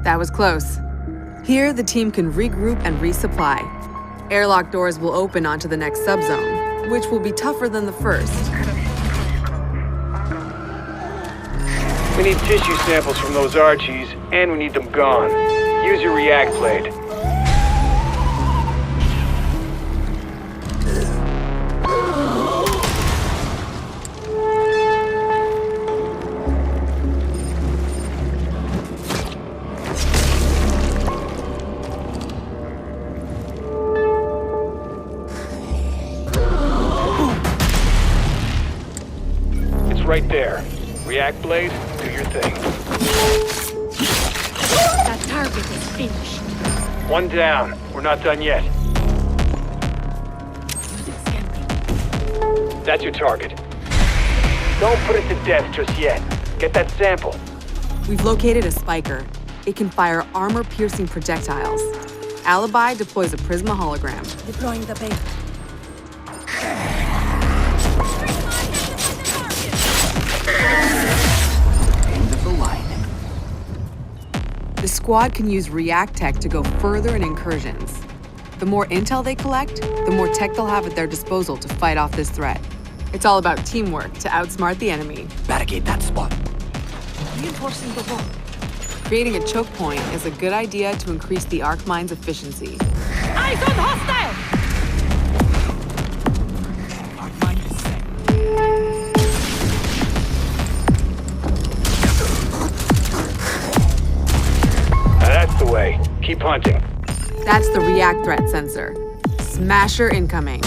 That was close. Here, the team can regroup and resupply. Airlock doors will open onto the next subzone, which will be tougher than the first. We need tissue samples from those Archies, and we need them gone. Use your React blade. It's right there. React blade, do your thing. That target is finished. One down. We're not done yet. That's your target. Don't put it to death just yet. Get that sample. We've located a spiker. It can fire armor-piercing projectiles. Alibi deploys a Prisma hologram. Deploying the bait. End of the line. The squad can use React tech to go further in incursions. The more intel they collect, the more tech they'll have at their disposal to fight off this threat. It's all about teamwork to outsmart the enemy. Barricade that spot. Reinforcing the wall. Creating a choke point is a good idea to increase the arc mine's efficiency. Eyes on hostile! Arc mine is set. That's the way. Keep hunting. That's the React threat sensor. Smasher incoming.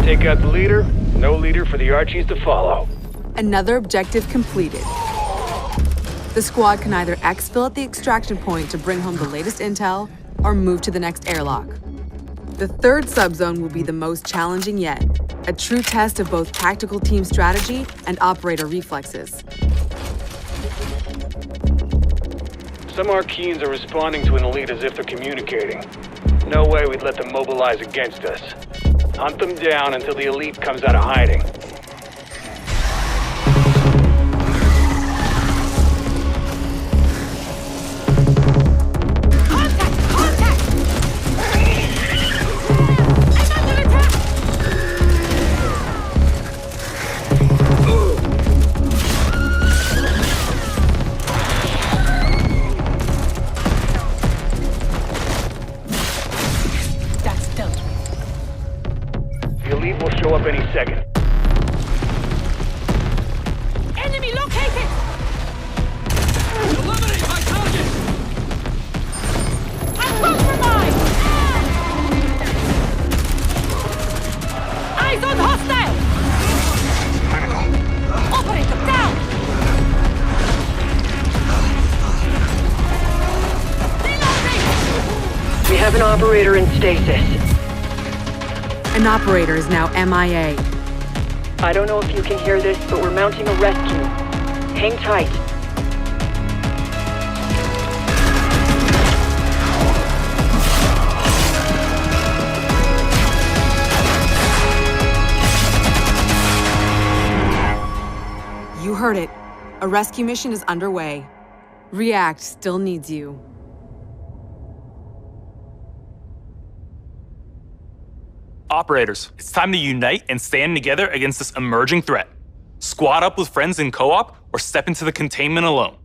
Take out the leader, no leader for the Archies to follow. Another objective completed. The squad can either exfil at the extraction point to bring home the latest intel, or move to the next airlock. The third subzone will be the most challenging yet, a true test of both tactical team strategy and operator reflexes. Some Archeans are responding to an elite as if they're communicating. No way we'd let them mobilize against us. Hunt them down until the elite comes out of hiding. Contact! Contact! I'm under attack! That's dealt with. The elite will show up any second. Enemy located! Eliminate my target! I'm compromised! Eyes on hostile! Operator down! Reloading! We have an operator in stasis. An operator is now MIA. I don't know if you can hear this, but we're mounting a rescue. Hang tight. heard it. A rescue mission is underway. React still needs you. Operators, it's time to unite and stand together against this emerging threat. Squad up with friends in co-op or step into the containment alone.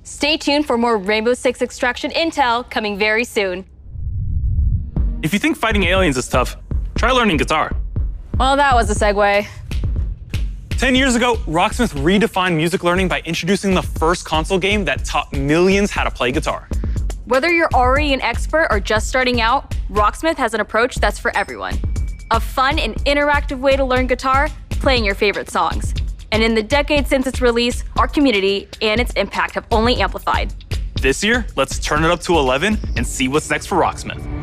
Stay tuned for more Rainbow Six Extraction intel coming very soon. If you think fighting aliens is tough, try learning guitar. Well, that was a segue. 10 years ago, Rocksmith redefined music learning by introducing the first console game that taught millions how to play guitar. Whether you're already an expert or just starting out, Rocksmith has an approach that's for everyone. A fun and interactive way to learn guitar, playing your favorite songs. And in the decade since its release, our community and its impact have only amplified. This year, let's turn it up to 11 and see what's next for Rocksmith.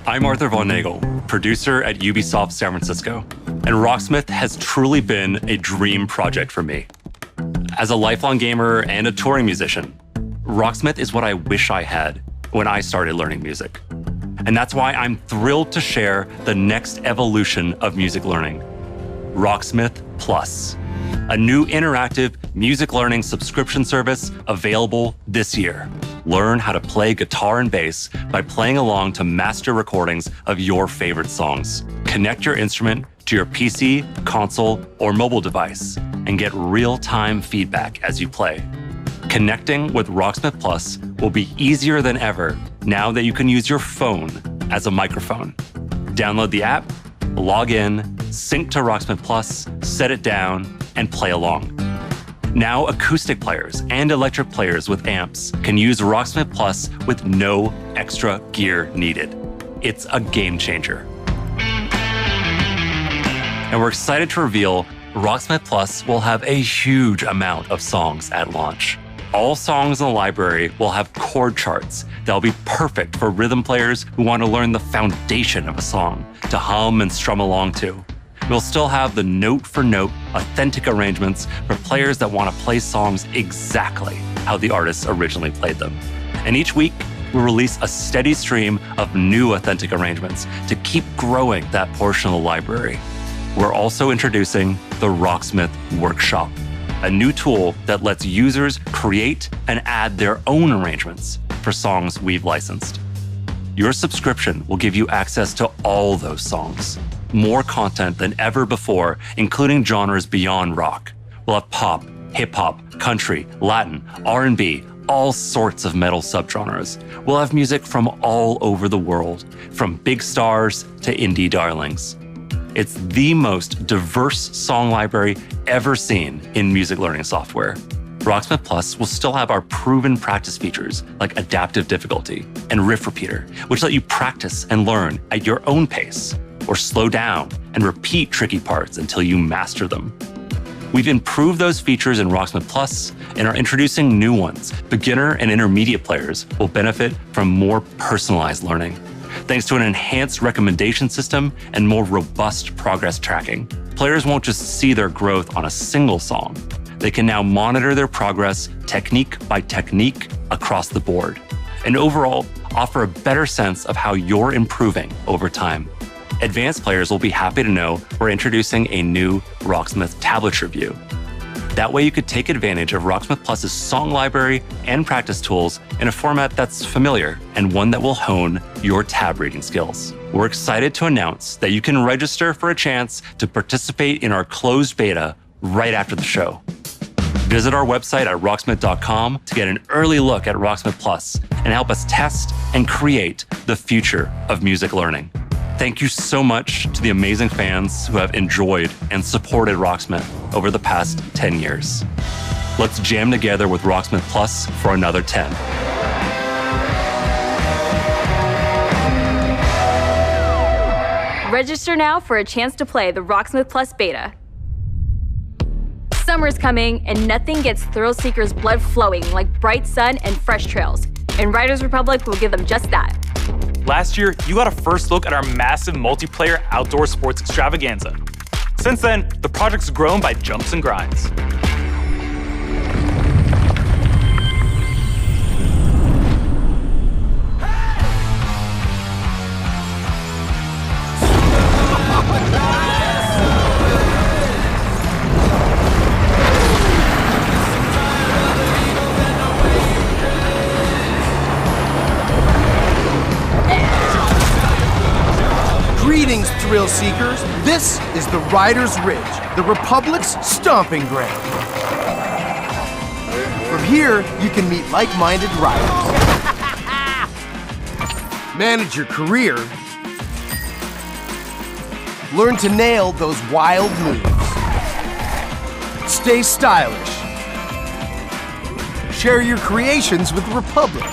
I'm Arthur Von Nagel, producer at Ubisoft San Francisco, and Rocksmith has truly been a dream project for me. As a lifelong gamer and a touring musician, Rocksmith is what I wish I had when I started learning music. And that's why I'm thrilled to share the next evolution of music learning, Rocksmith Plus, a new interactive music learning subscription service available this year. Learn how to play guitar and bass by playing along to master recordings of your favorite songs. Connect your instrument to your PC, console, or mobile device and get real-time feedback as you play. Connecting with Rocksmith Plus will be easier than ever now that you can use your phone as a microphone. Download the app, log in, sync to Rocksmith Plus, set it down, and play along. Now, acoustic players and electric players with amps can use Rocksmith Plus with no extra gear needed. It's a game changer. And we're excited to reveal Rocksmith Plus will have a huge amount of songs at launch. All songs in the library will have chord charts that'll be perfect for rhythm players who want to learn the foundation of a song to hum and strum along to. We'll still have the note-for-note, authentic arrangements for players that want to play songs exactly how the artists originally played them. And each week, we'll release a steady stream of new authentic arrangements to keep growing that portion of the library. We're also introducing the Rocksmith Workshop, a new tool that lets users create and add their own arrangements for songs we've licensed. Your subscription will give you access to all those songs, more content than ever before, including genres beyond rock, We'll have pop, hip-hop, country, Latin, R&B, all sorts of metal subgenres. We'll have music from all over the world, from big stars to indie darlings. It's the most diverse song library ever seen in music learning software. Rocksmith Plus will still have our proven practice features like adaptive difficulty and riff repeater, which let you practice and learn at your own pace, or slow down and repeat tricky parts until you master them. We've improved those features in Rocksmith Plus and are introducing new ones. Beginner and intermediate players will benefit from more personalized learning, thanks to an enhanced recommendation system and more robust progress tracking. Players won't just see their growth on a single song. They can now monitor their progress technique by technique across the board, and overall offer a better sense of how you're improving over time. Advanced players will be happy to know we're introducing a new Rocksmith tablature view. That way you could take advantage of Rocksmith Plus's song library and practice tools in a format that's familiar and one that will hone your tab reading skills. We're excited to announce that you can register for a chance to participate in our closed beta right after the show. Visit our website at rocksmith.com to get an early look at Rocksmith Plus and help us test and create the future of music learning. Thank you so much to the amazing fans who have enjoyed and supported Rocksmith over the past 10 years. Let's jam together with Rocksmith Plus for another 10. Register now for a chance to play the Rocksmith Plus beta. Summer's coming, and nothing gets thrill seekers' blood flowing like bright sun and fresh trails. And Riders Republic will give them just that. Last year, you got a first look at our massive multiplayer outdoor sports extravaganza. Since then, the project's grown by jumps and grinds. Greetings, thrill seekers. This is the Riders Ridge, the Republic's stomping ground. From here, you can meet like-minded riders, manage your career, learn to nail those wild moves, stay stylish, share your creations with the Republic,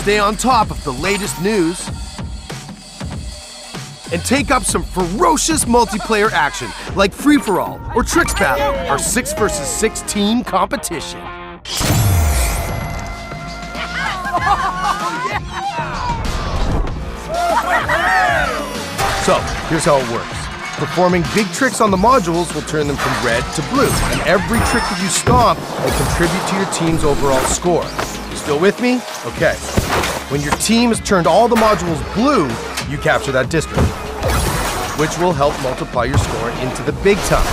stay on top of the latest news, and take up some ferocious multiplayer action like Free-for-All or Tricks Battle, our 6 vs 6 team competition. So, here's how it works. Performing big tricks on the modules will turn them from red to blue, and every trick that you stomp will contribute to your team's overall score. You still with me? Okay. When your team has turned all the modules blue, you capture that district, which will help multiply your score into the big time.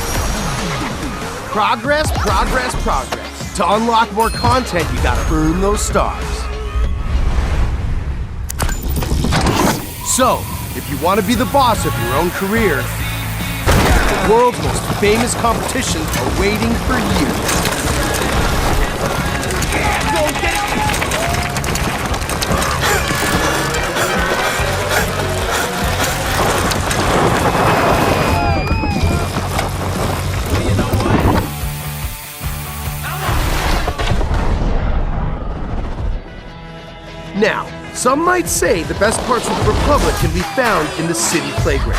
Progress, progress, progress. To unlock more content, you gotta earn those stars. So, if you want to be the boss of your own career, the world's most famous competitions are waiting for you. Now, some might say the best parts of the Republic can be found in the city playground.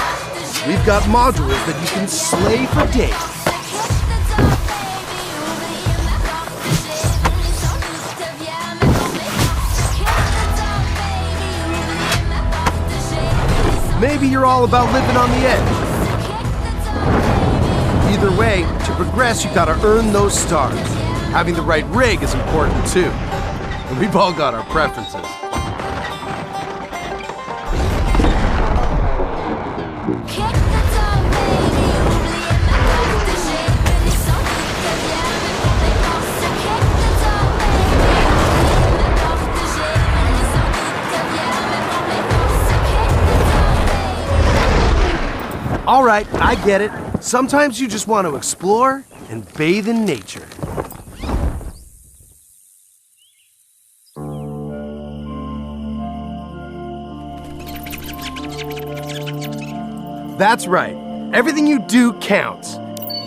We've got modules that you can slay for days. Maybe you're all about living on the edge. Either way, to progress, you gotta earn those stars. Having the right rig is important too. And we've all got our preferences. All right, I get it. Sometimes you just want to explore and bathe in nature. That's right. Everything you do counts.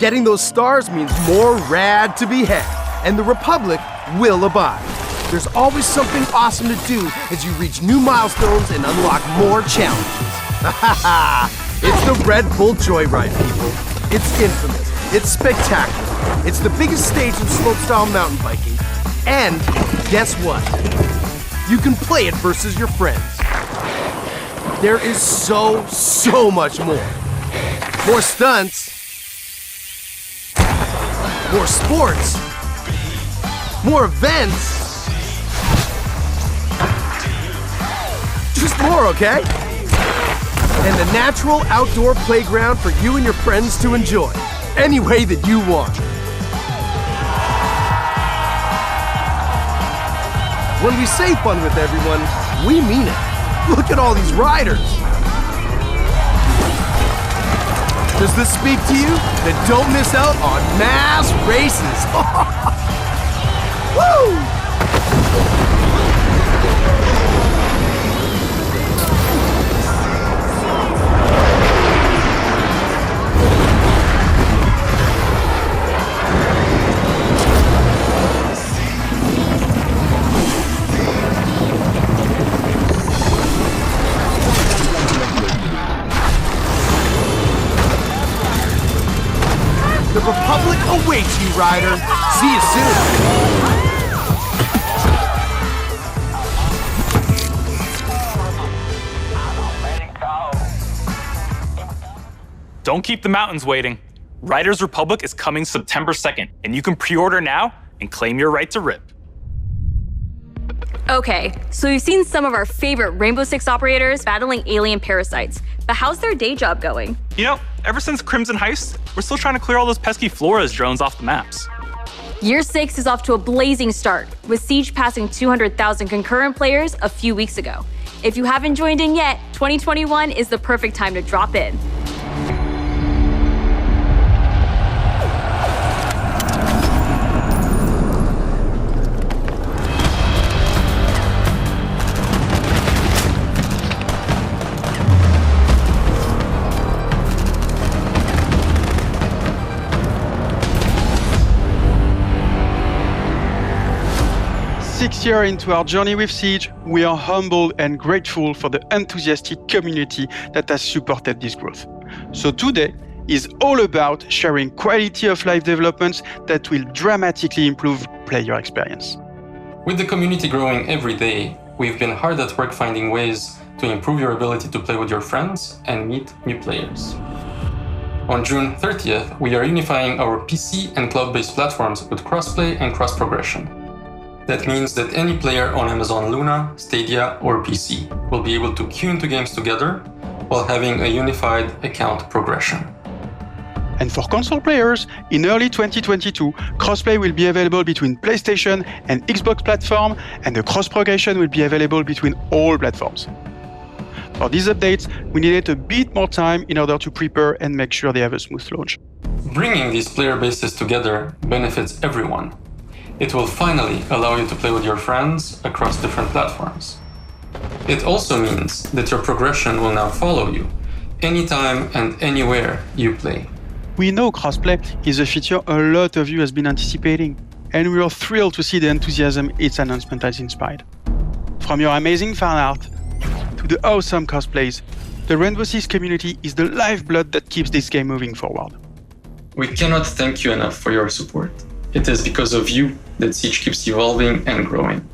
Getting those stars means more rad to be had, and the Republic will abide. There's always something awesome to do as you reach new milestones and unlock more challenges. Ha ha ha! It's the Red Bull Joyride, people. It's infamous. It's spectacular. It's the biggest stage of slopestyle mountain biking. And guess what? You can play it versus your friends. There is so much more. More stunts. More sports. More events. Just more, okay? And a natural outdoor playground for you and your friends to enjoy, any way that you want. When we say fun with everyone, we mean it. Look at all these riders. Does this speak to you? Then don't miss out on mass races. Woo! The Republic awaits you, Ryder. See you soon. Don't keep the mountains waiting. Riders Republic is coming September 2nd, and you can pre-order now and claim your right to rip. Okay, so we've seen some of our favorite Rainbow Six operators battling alien parasites, but how's their day job going? You know, ever since Crimson Heist, we're still trying to clear all those pesky Flores drones off the maps. Year 6 is off to a blazing start, with Siege passing 200,000 concurrent players a few weeks ago. If you haven't joined in yet, 2021 is the perfect time to drop in. Six years into our journey with Siege, we are humbled and grateful for the enthusiastic community that has supported this growth. So today is all about sharing quality of life developments that will dramatically improve player experience. With the community growing every day, we've been hard at work finding ways to improve your ability to play with your friends and meet new players. On June 30th, we are unifying our PC and cloud-based platforms with crossplay and cross-progression. That means that any player on Amazon Luna, Stadia, or PC will be able to queue into games together while having a unified account progression. And for console players, in early 2022, crossplay will be available between PlayStation and Xbox platform, and the cross-progression will be available between all platforms. For these updates, we needed a bit more time in order to prepare and make sure they have a smooth launch. Bringing these player bases together benefits everyone. It will finally allow you to play with your friends across different platforms. It also means that your progression will now follow you, anytime and anywhere you play. We know crossplay is a feature a lot of you has been anticipating, and we are thrilled to see the enthusiasm its announcement has inspired. From your amazing fan art to the awesome cosplays, the Rainbow Six community is the lifeblood that keeps this game moving forward. We cannot thank you enough for your support. It is because of you that Siege keeps evolving and growing.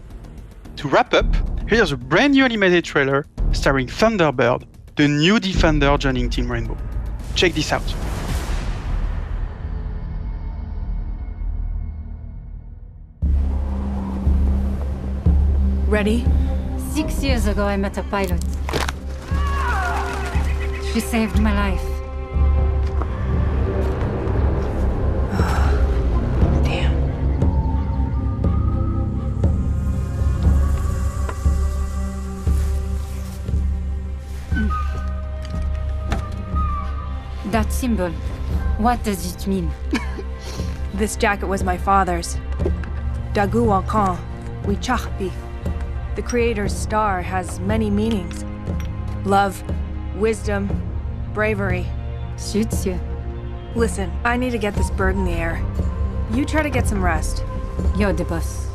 To wrap up, here's a brand new animated trailer starring Thunderbird, the new Defender joining Team Rainbow. Check this out. Ready? 6 years ago, I met a pilot. She saved my life. That symbol, what does it mean? This jacket was my father's. Dagu Wankan, Wichahpi. The creator's star has many meanings. Love, wisdom, bravery. Suits you. Listen, I need to get this bird in the air. You try to get some rest. You're the boss.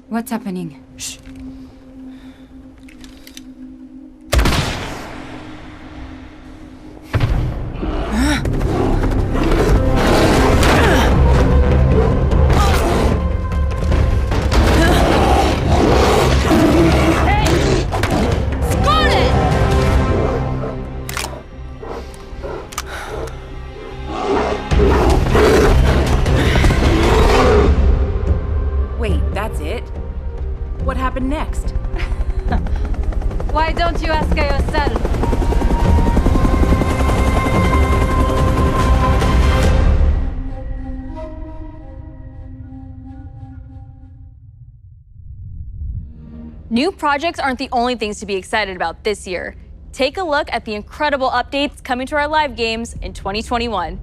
What's happening? Shh. Wait, that's it? What happened next? Why don't you ask her yourself? New projects aren't the only things to be excited about this year. Take a look at the incredible updates coming to our live games in 2021.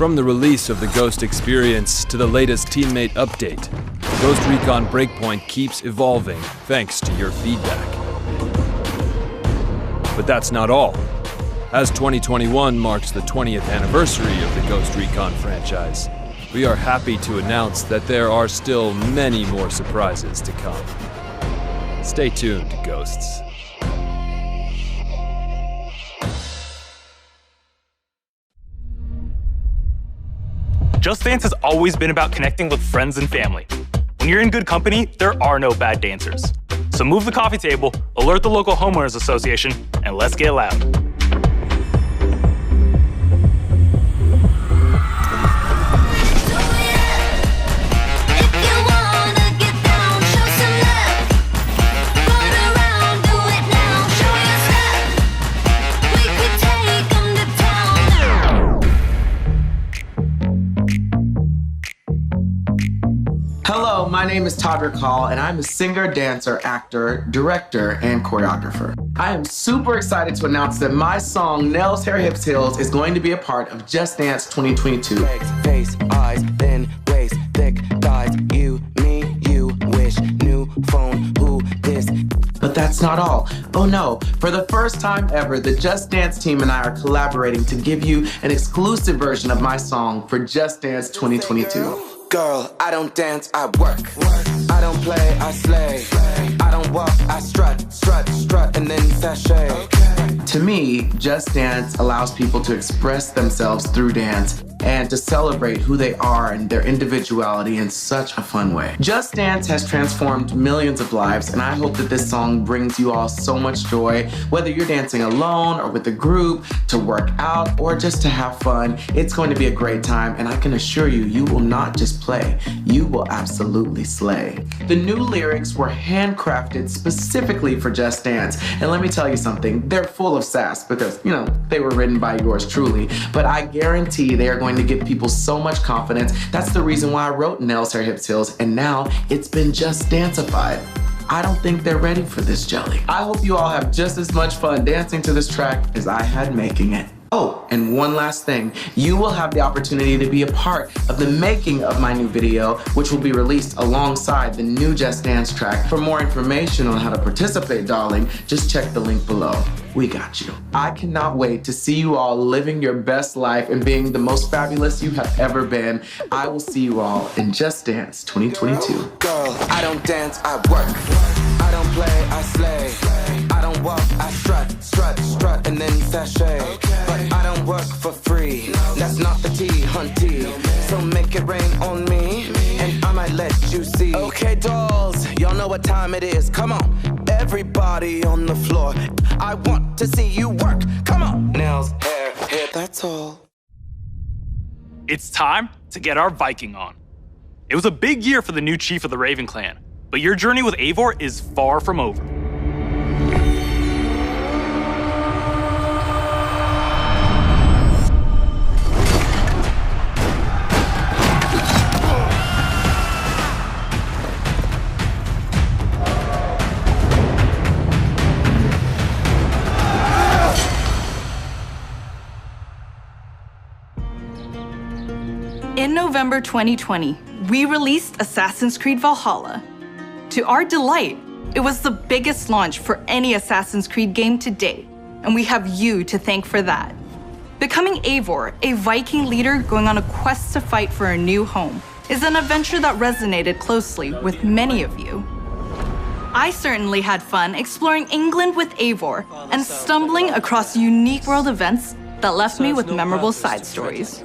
From the release of the Ghost experience to the latest teammate update, Ghost Recon Breakpoint keeps evolving thanks to your feedback. But that's not all. As 2021 marks the 20th anniversary of the Ghost Recon franchise, we are happy to announce that there are still many more surprises to come. Stay tuned, Ghosts. Just Dance has always been about connecting with friends and family. When you're in good company, there are no bad dancers. So move the coffee table, alert the local homeowners association, and let's get loud. Hello, my name is Todd Rickall, and I'm a singer, dancer, actor, director, and choreographer. I am super excited to announce that my song, Nails, Hair, Hips, Heels, is going to be a part of Just Dance 2022. Legs, face, eyes, thin waist, thick thighs, you, me, you, wish, new phone, who, this. But that's not all. Oh no, for the first time ever, the Just Dance team and I are collaborating to give you an exclusive version of my song for Just Dance 2022. Girl, I don't dance, I work. I don't play, I slay. I don't walk, I strut, strut, strut, and then sashay. To me, Just Dance allows people to express themselves through dance and to celebrate who they are and their individuality in such a fun way. Just Dance has transformed millions of lives, and I hope that this song brings you all so much joy, whether you're dancing alone or with a group, to work out, or just to have fun. It's going to be a great time, and I can assure you, you will not just play, you will absolutely slay. The new lyrics were handcrafted specifically for Just Dance, and let me tell you something, they're full of sass because, you know, they were written by yours truly, but I guarantee they are going to give people so much confidence. That's the reason why I wrote Nails, Hair, Hips, Heels, and now it's been Just Danceified. I don't think they're ready for this jelly. I hope you all have just as much fun dancing to this track as I had making it. Oh, and one last thing. You will have the opportunity to be a part of the making of my new video, which will be released alongside the new Just Dance track. For more information on how to participate, darling, just check the link below. We got you. I cannot wait to see you all living your best life and being the most fabulous you have ever been. I will see you all in Just Dance 2022. Girl, I don't dance, I work. I don't play, I slay. I don't walk, I strut, strut, strut, and then sashay. But I don't work for free. That's not the tea, hunty. So make it rain on me, and I might let you see. Okay, dolls, y'all know what time it is. Come on, everybody on the floor. I want to see you work. Come on, nails, hair, hip. That's all. It's time to get our Viking on. It was a big year for the new chief of the Raven clan, but your journey with Eivor is far from over. In November 2020, we released Assassin's Creed Valhalla. To our delight, it was the biggest launch for any Assassin's Creed game to date, and we have you to thank for that. Becoming Eivor, a Viking leader going on a quest to fight for a new home, is an adventure that resonated closely with many of you. I certainly had fun exploring England with Eivor and stumbling across unique world events that left me with memorable side stories.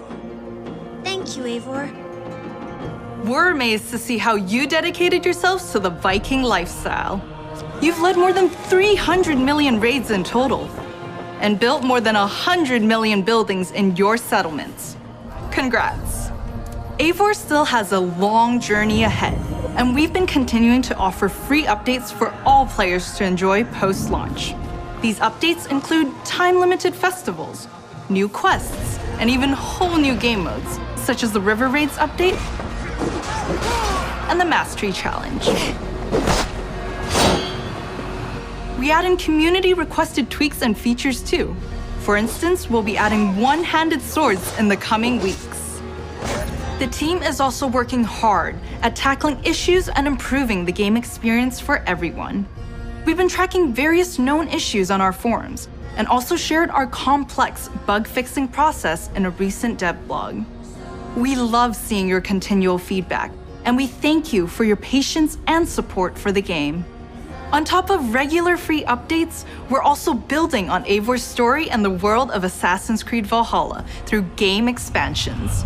Thank you, Eivor. We're amazed to see how you dedicated yourselves to the Viking lifestyle. You've led more than 300 million raids in total, and built more than 100 million buildings in your settlements. Congrats. Eivor still has a long journey ahead, and we've been continuing to offer free updates for all players to enjoy post-launch. These updates include time-limited festivals, new quests, and even whole new game modes, such as the River Raids update and the Mastery Challenge. We add in community-requested tweaks and features too. For instance, we'll be adding one-handed swords in the coming weeks. The team is also working hard at tackling issues and improving the game experience for everyone. We've been tracking various known issues on our forums, and also shared our complex bug-fixing process in a recent dev blog. We love seeing your continual feedback, and we thank you for your patience and support for the game. On top of regular free updates, we're also building on Eivor's story and the world of Assassin's Creed Valhalla through game expansions.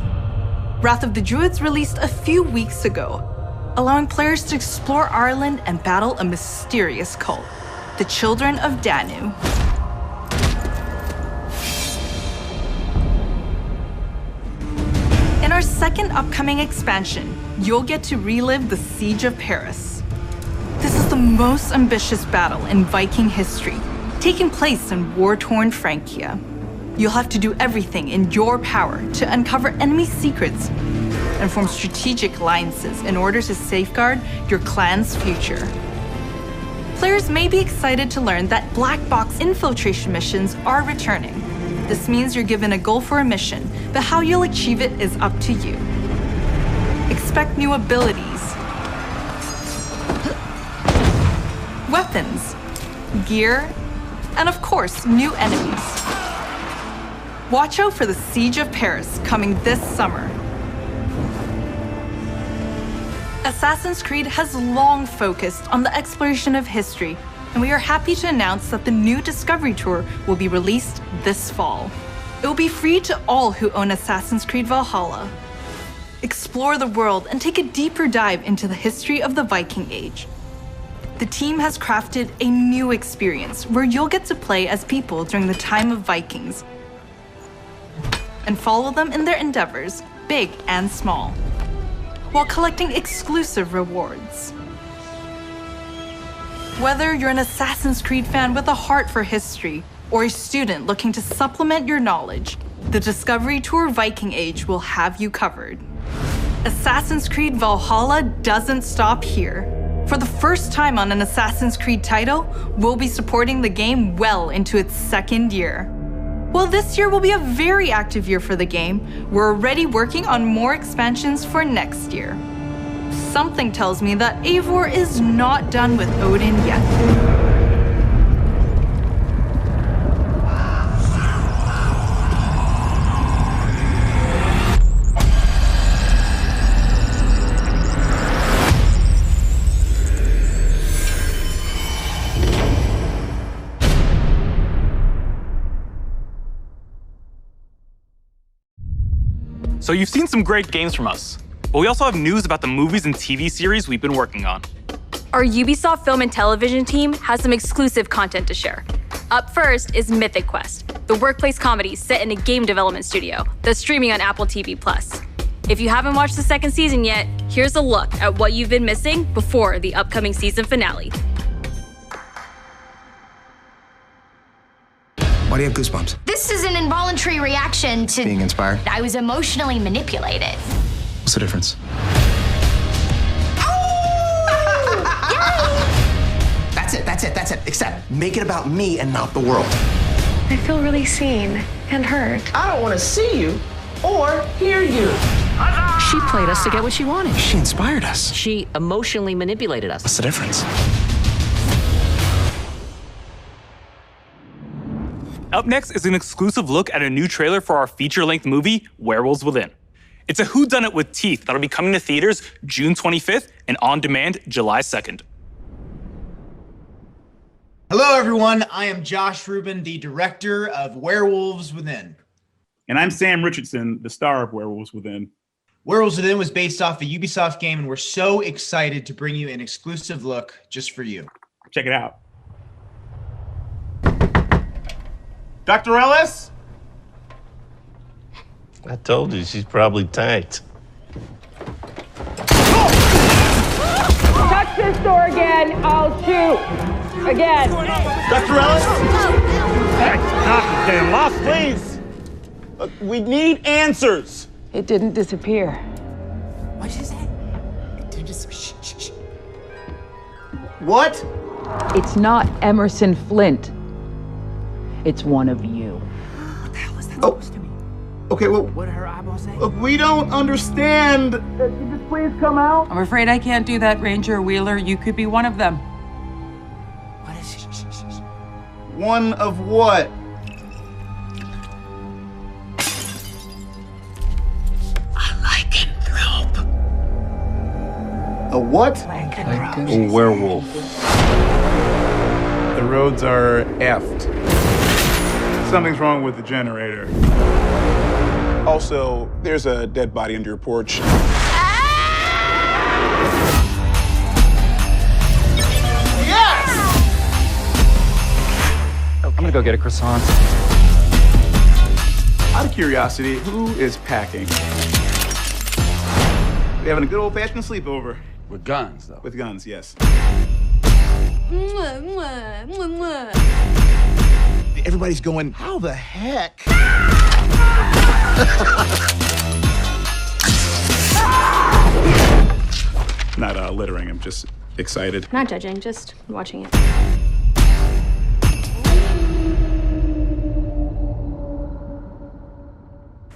Wrath of the Druids released a few weeks ago, allowing players to explore Ireland and battle a mysterious cult, the Children of Danu. In our second upcoming expansion, you'll get to relive the Siege of Paris. This is the most ambitious battle in Viking history, taking place in war-torn Francia. You'll have to do everything in your power to uncover enemy secrets and form strategic alliances in order to safeguard your clan's future. Players may be excited to learn that black box infiltration missions are returning. This means you're given a goal for a mission, but how you'll achieve it is up to you. Expect new abilities, weapons, gear, and of course, new enemies. Watch out for the Siege of Paris coming this summer. Assassin's Creed has long focused on the exploration of history, and we are happy to announce that the new Discovery Tour will be released this fall. It will be free to all who own Assassin's Creed Valhalla. Explore the world and take a deeper dive into the history of the Viking Age. The team has crafted a new experience where you'll get to play as people during the time of Vikings and follow them in their endeavors, big and small, while collecting exclusive rewards. Whether you're an Assassin's Creed fan with a heart for history or a student looking to supplement your knowledge, the Discovery Tour Viking Age will have you covered. Assassin's Creed Valhalla doesn't stop here. For the first time on an Assassin's Creed title, we'll be supporting the game well into its second year. While this year will be a very active year for the game, we're already working on more expansions for next year. Something tells me that Eivor is not done with Odin yet. So you've seen some great games from us, but we also have news about the movies and TV series we've been working on. Our Ubisoft Film and Television team has some exclusive content to share. Up first is Mythic Quest, the workplace comedy set in a game development studio that's streaming on Apple TV+. If you haven't watched the second season yet, here's a look at what you've been missing before the upcoming season finale. Why do you have goosebumps? This is an involuntary reaction to Being inspired? I was emotionally manipulated. What's the difference? That's it. Except make it about me and not the world. I feel really seen and heard. I don't want to see you or hear you. She played us to get what she wanted. She inspired us. She emotionally manipulated us. What's the difference? Up next is an exclusive look at a new trailer for our feature-length movie, Werewolves Within. It's a whodunit with teeth that'll be coming to theaters June 25th and on demand July 2nd. Hello, everyone. I am Josh Rubin, the director of Werewolves Within. And I'm Sam Richardson, the star of Werewolves Within. Werewolves Within was based off a Ubisoft game, and we're so excited to bring you an exclusive look just for you. Check it out. Dr. Ellis? I told you, she's probably tanked. Touch this door again, I'll shoot. Again. Dr. Ellis? Getting lost, please. Look, we need answers. It didn't disappear. What did you say? It didn't just... Shh. What? It's not Emerson Flint. It's one of you. What the hell is that supposed to mean? Okay, well... What did her eyeball say? Look, we don't understand. Can this please come out? I'm afraid I can't do that, Ranger Wheeler. You could be one of them. What is she? One of what? A lycanthrope. A what? A werewolf. The roads are effed. Something's wrong with the generator. Also, there's a dead body under your porch. Yes! I'm gonna go get a croissant. Out of curiosity, who is packing? We having a good old-fashioned sleepover. With guns, though. With guns, yes. Everybody's going, how the heck? Not littering, I'm just excited. Not judging, just watching it.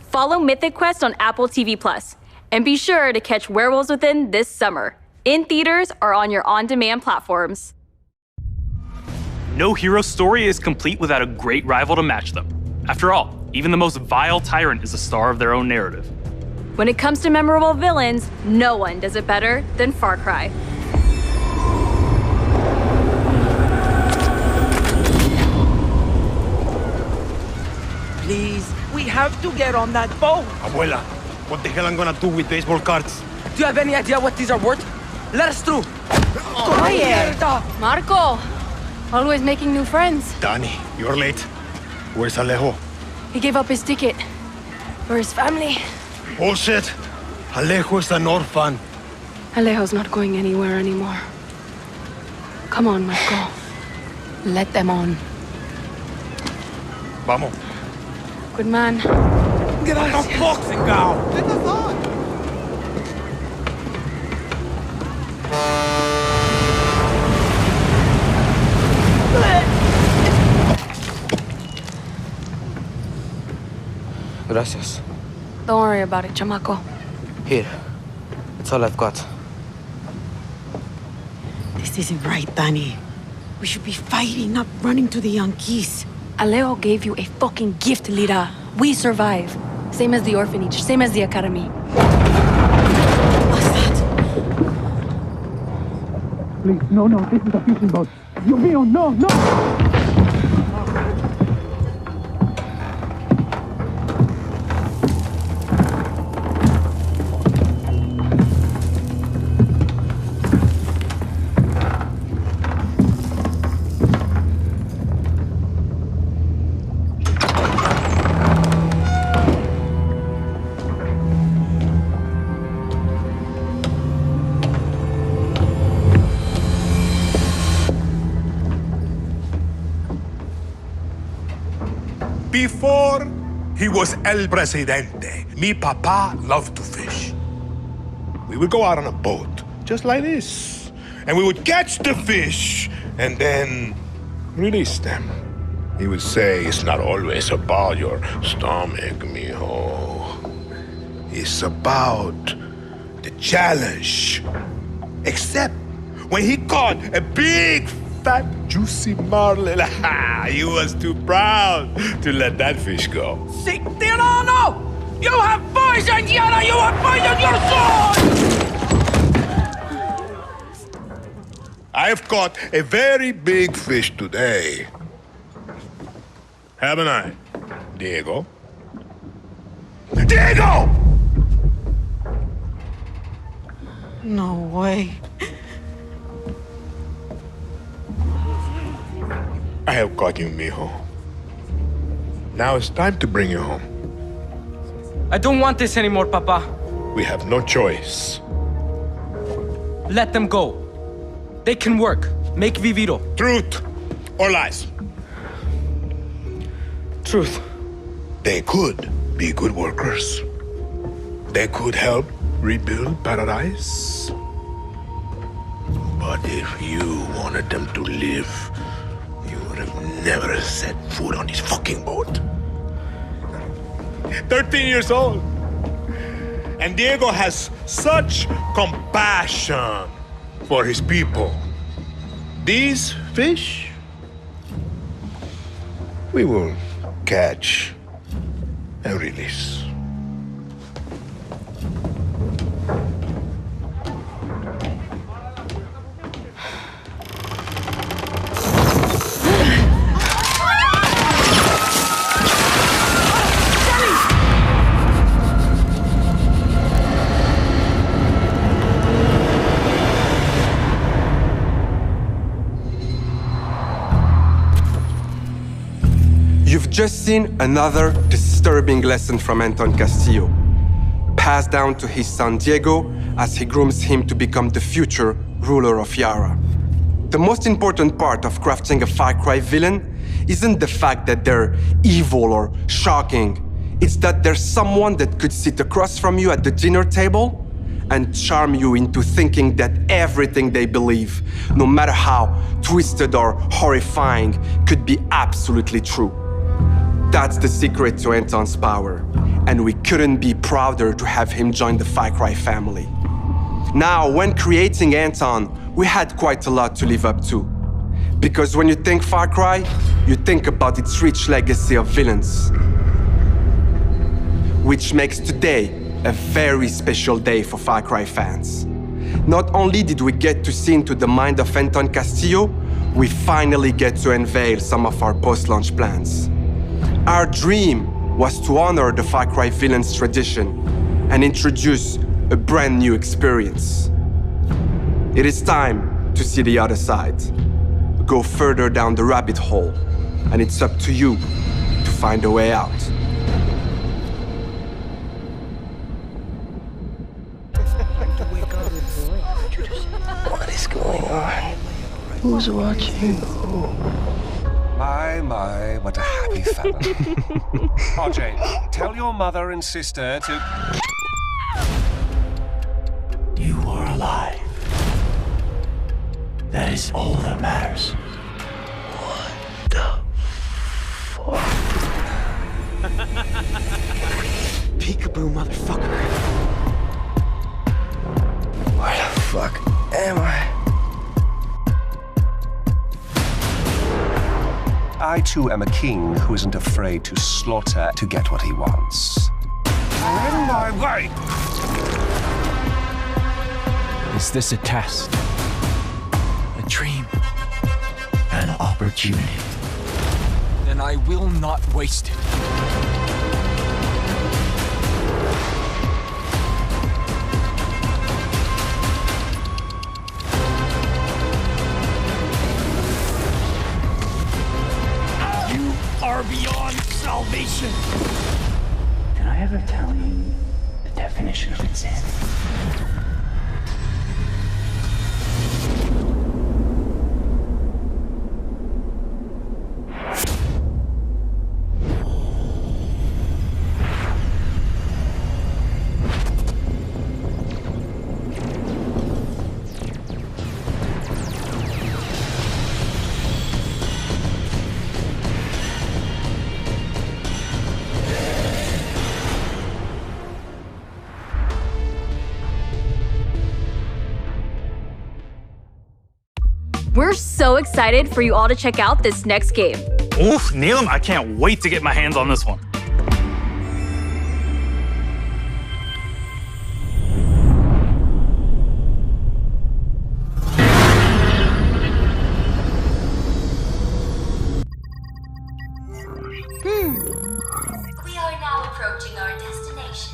Follow Mythic Quest on Apple TV+, and be sure to catch Werewolves Within this summer, in theaters or on your on-demand platforms. No hero story is complete without a great rival to match them. After all, even the most vile tyrant is a star of their own narrative. When it comes to memorable villains, no one does it better than Far Cry. Please, we have to get on that boat. Abuela, what the hell I'm gonna do with baseball cards? Do you have any idea what these are worth? Let us through. Quiet. Marco, always making new friends. Danny, you're late. Where's Alejo? He gave up his ticket for his family. Bullshit. Alejo is an orphan. Alejo's not going anywhere anymore. Come on, Marco. Let them on. Vamos. Good man. Gracias. The boxing cow. Let us on. Gracias. Don't worry about it, chamaco. Here. It's all I've got. This isn't right, Danny. We should be fighting, not running to the Yankees. Alejo gave you a fucking gift, Lira. We survive. Same as the orphanage, same as the academy. What's that? Please, no, this is a fishing boat. Dios mío, no! Before he was El Presidente, mi papa loved to fish. We would go out on a boat, just like this, and we would catch the fish and then release them. He would say, it's not always about your stomach, mijo. It's about the challenge. Except when he caught a big, fat, juicy marlin, he was too proud to let that fish go. See, Tirano! You have poisoned Yara! You have poisoned your sword! I have caught a very big fish today. Haven't I, Diego? Diego! No way. I have caught you, mijo. Now it's time to bring you home. I don't want this anymore, Papa. We have no choice. Let them go. They can work. Make Viviro. Truth or lies? Truth. They could be good workers. They could help rebuild paradise. But if you wanted them to live, you would have never set foot on this fucking boat. 13 years old. And Diego has such compassion for his people. These fish, we will catch and release. You've just seen another disturbing lesson from Anton Castillo, passed down to his son Diego as he grooms him to become the future ruler of Yara. The most important part of crafting a Far Cry villain isn't the fact that they're evil or shocking. It's that there's someone that could sit across from you at the dinner table and charm you into thinking that everything they believe, no matter how twisted or horrifying, could be absolutely true. That's the secret to Anton's power, and we couldn't be prouder to have him join the Far Cry family. Now, when creating Anton, we had quite a lot to live up to. Because when you think Far Cry, you think about its rich legacy of villains. Which makes today a very special day for Far Cry fans. Not only did we get to see into the mind of Anton Castillo, we finally get to unveil some of our post-launch plans. Our dream was to honor the Far Cry villain's tradition and introduce a brand new experience. It is time to see the other side, go further down the rabbit hole, and it's up to you to find a way out. What is going on? Who's watching who? My, what a happy family. RJ, tell your mother and sister to... You are alive. That is all that matters. What the fuck? Peekaboo, motherfucker. Where the fuck am I? I too am a king who isn't afraid to slaughter to get what he wants. In my way! Is this a test? A dream? An opportunity? Then I will not waste it. Are beyond salvation. Did I ever tell you the definition of insanity? We're so excited for you all to check out this next game. Oof, Neelam, I can't wait to get my hands on this one. We are now approaching our destination.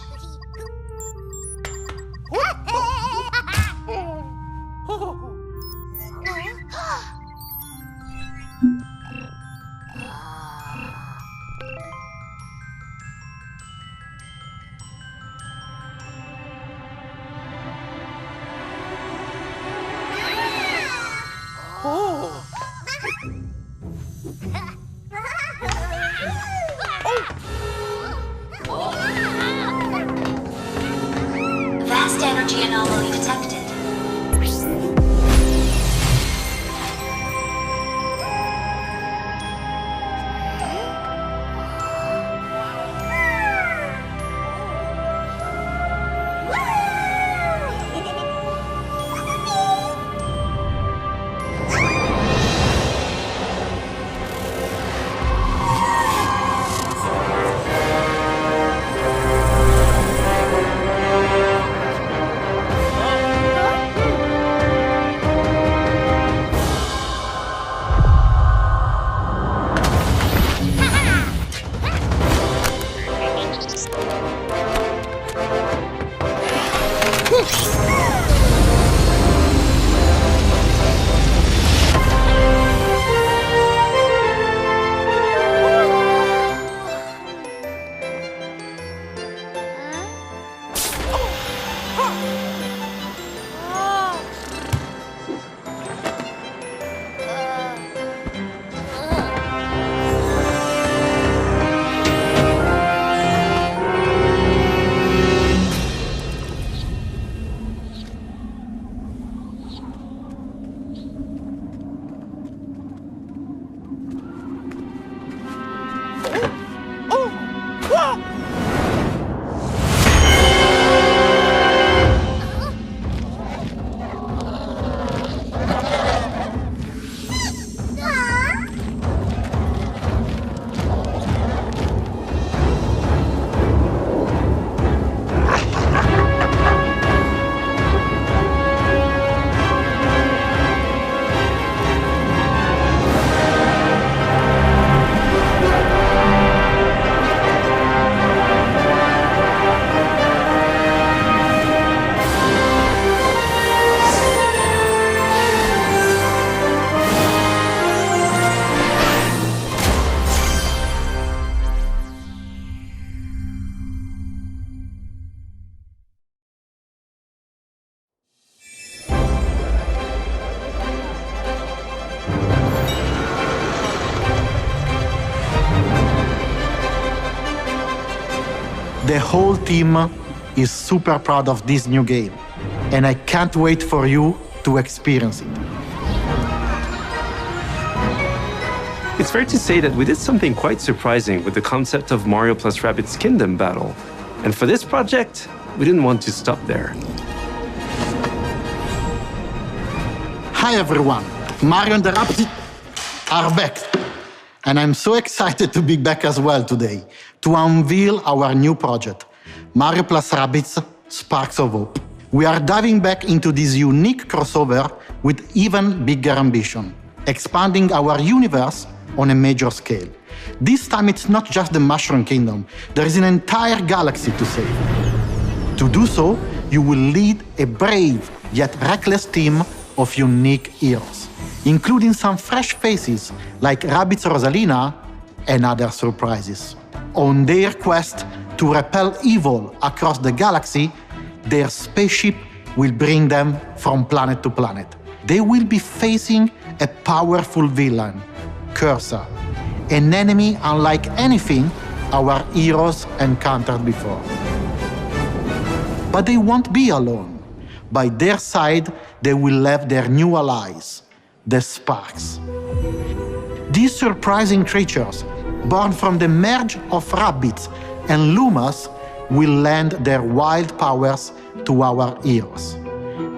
The whole team is super proud of this new game, and I can't wait for you to experience it. It's fair to say that we did something quite surprising with the concept of Mario plus Rabbids Kingdom Battle. And for this project, we didn't want to stop there. Hi everyone, Mario and the Rabbids are back. And I'm so excited to be back as well today to unveil our new project, Mario plus Rabbids Sparks of Hope. We are diving back into this unique crossover with even bigger ambition, expanding our universe on a major scale. This time it's not just the Mushroom Kingdom, there is an entire galaxy to save. To do so, you will lead a brave yet reckless team of unique heroes, including some fresh faces like Rabbids Rosalina and other surprises. On their quest to repel evil across the galaxy, their spaceship will bring them from planet to planet. They will be facing a powerful villain, Cursor, an enemy unlike anything our heroes encountered before. But they won't be alone. By their side, they will have their new allies, the Sparks. These surprising creatures, born from the merge of Rabbids and Lumas, will lend their wild powers to our heroes.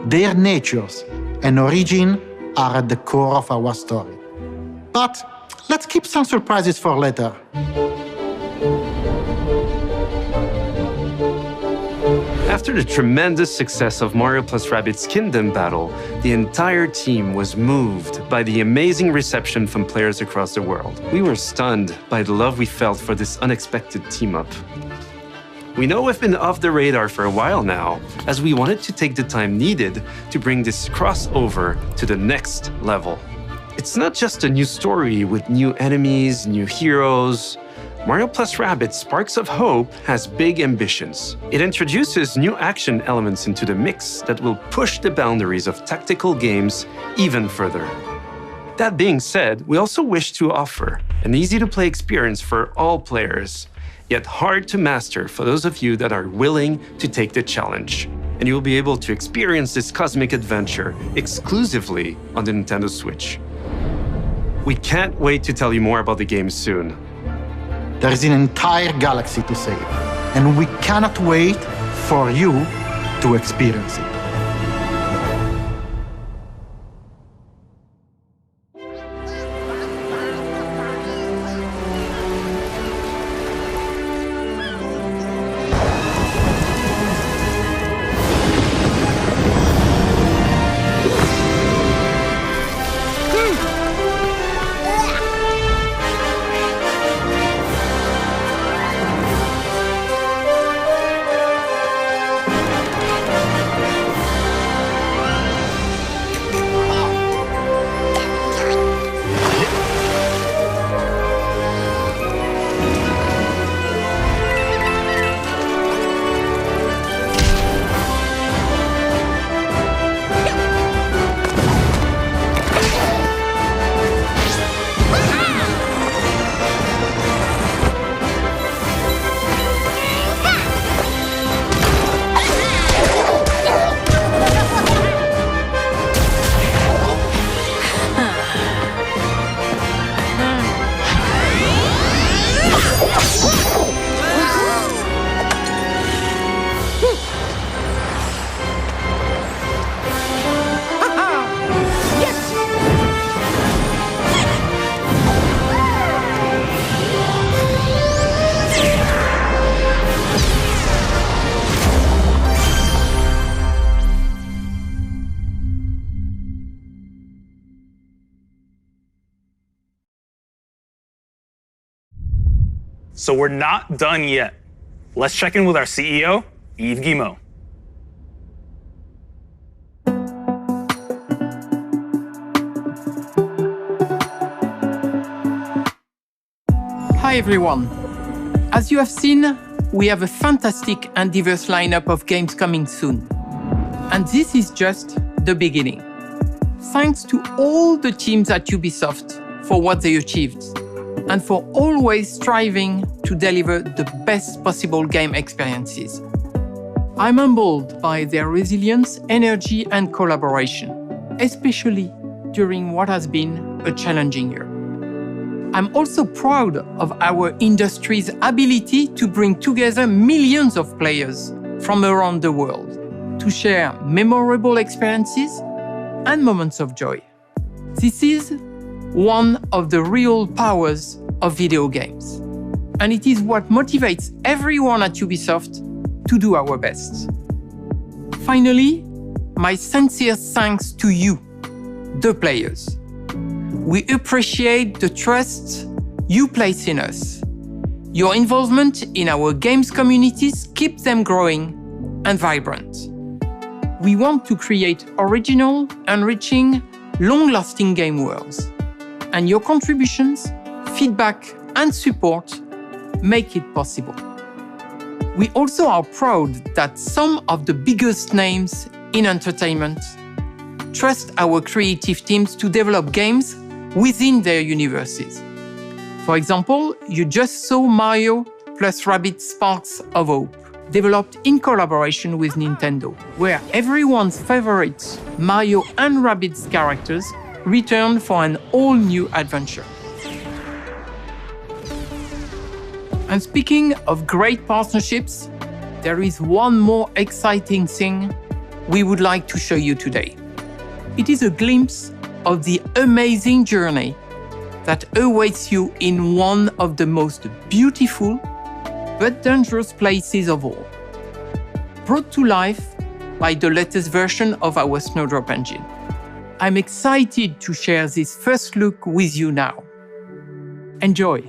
Their natures and origin are at the core of our story. But let's keep some surprises for later. After the tremendous success of Mario plus Rabbids Kingdom Battle, the entire team was moved by the amazing reception from players across the world. We were stunned by the love we felt for this unexpected team-up. We know we've been off the radar for a while now, as we wanted to take the time needed to bring this crossover to the next level. It's not just a new story with new enemies, new heroes. Mario plus Rabbids Sparks of Hope has big ambitions. It introduces new action elements into the mix that will push the boundaries of tactical games even further. That being said, we also wish to offer an easy-to-play experience for all players, yet hard to master for those of you that are willing to take the challenge. And you will be able to experience this cosmic adventure exclusively on the Nintendo Switch. We can't wait to tell you more about the game soon. There is an entire galaxy to save, and we cannot wait for you to experience it. So we're not done yet. Let's check in with our CEO, Yves Guillemot. Hi everyone. As you have seen, we have a fantastic and diverse lineup of games coming soon. And this is just the beginning. Thanks to all the teams at Ubisoft for what they achieved, and for always striving to to deliver the best possible game experiences. I'm humbled by their resilience, energy, and collaboration, especially during what has been a challenging year. I'm also proud of our industry's ability to bring together millions of players from around the world to share memorable experiences and moments of joy. This is one of the real powers of video games, and it is what motivates everyone at Ubisoft to do our best. Finally, my sincere thanks to you, the players. We appreciate the trust you place in us. Your involvement in our games communities keeps them growing and vibrant. We want to create original, enriching, long-lasting game worlds. And your contributions, feedback, and support make it possible. We also are proud that some of the biggest names in entertainment trust our creative teams to develop games within their universes. For example, you just saw Mario plus Rabbids Sparks of Hope, developed in collaboration with Nintendo, where everyone's favorite Mario and Rabbids characters return for an all-new adventure. And speaking of great partnerships, there is one more exciting thing we would like to show you today. It is a glimpse of the amazing journey that awaits you in one of the most beautiful but dangerous places of all, brought to life by the latest version of our Snowdrop engine. I'm excited to share this first look with you now. Enjoy!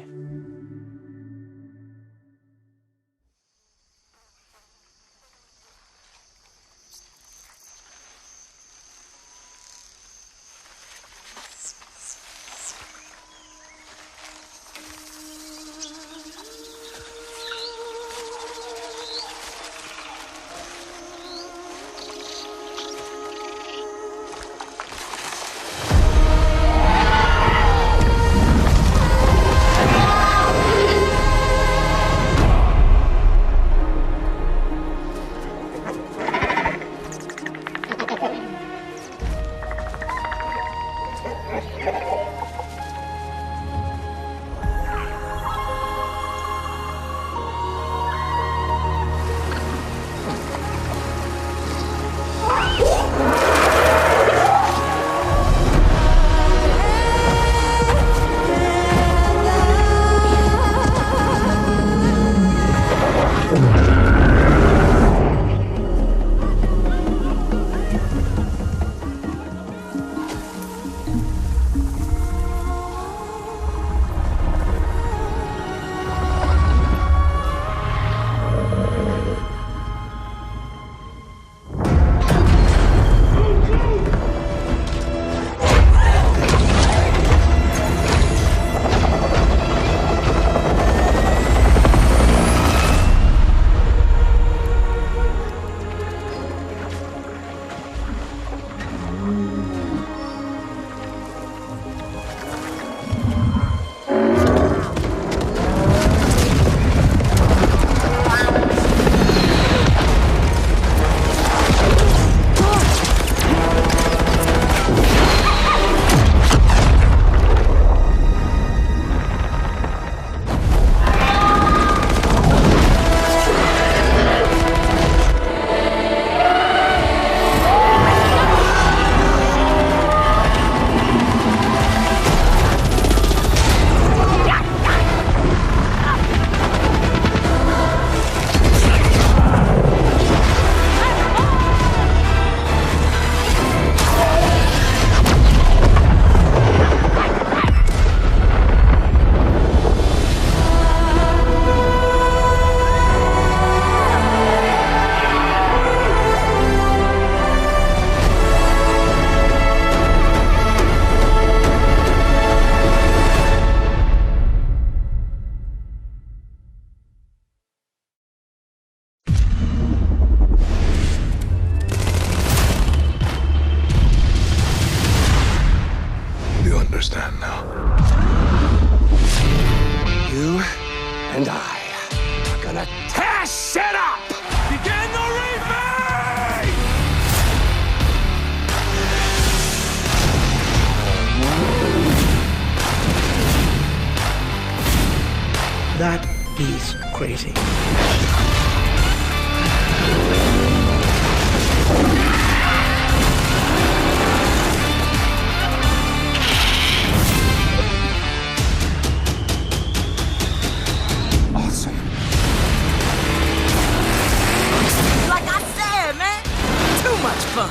and I are gonna tear shit up! Begin the remake! That is crazy. Awesome. Like I said, man, too much fun.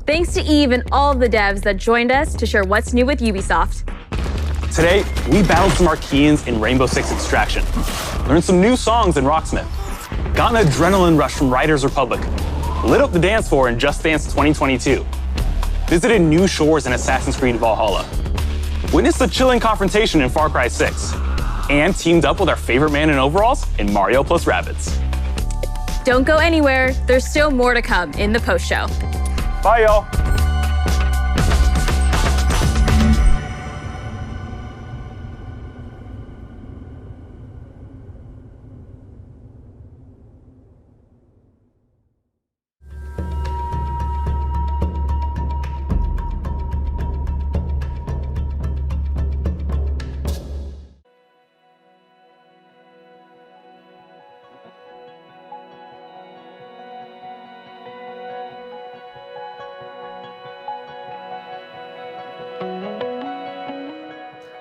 Thanks to Eve and all the devs that joined us to share what's new with Ubisoft. Today, we battled some Archeans in Rainbow Six Extraction, learned some new songs in Rocksmith, got an adrenaline rush from Riders Republic, lit up the dance floor in Just Dance 2022, visited new shores in Assassin's Creed Valhalla, witnessed a chilling confrontation in Far Cry 6, and teamed up with our favorite man in overalls in Mario plus Rabbids. Don't go anywhere, there's still more to come in the post-show. Bye, y'all.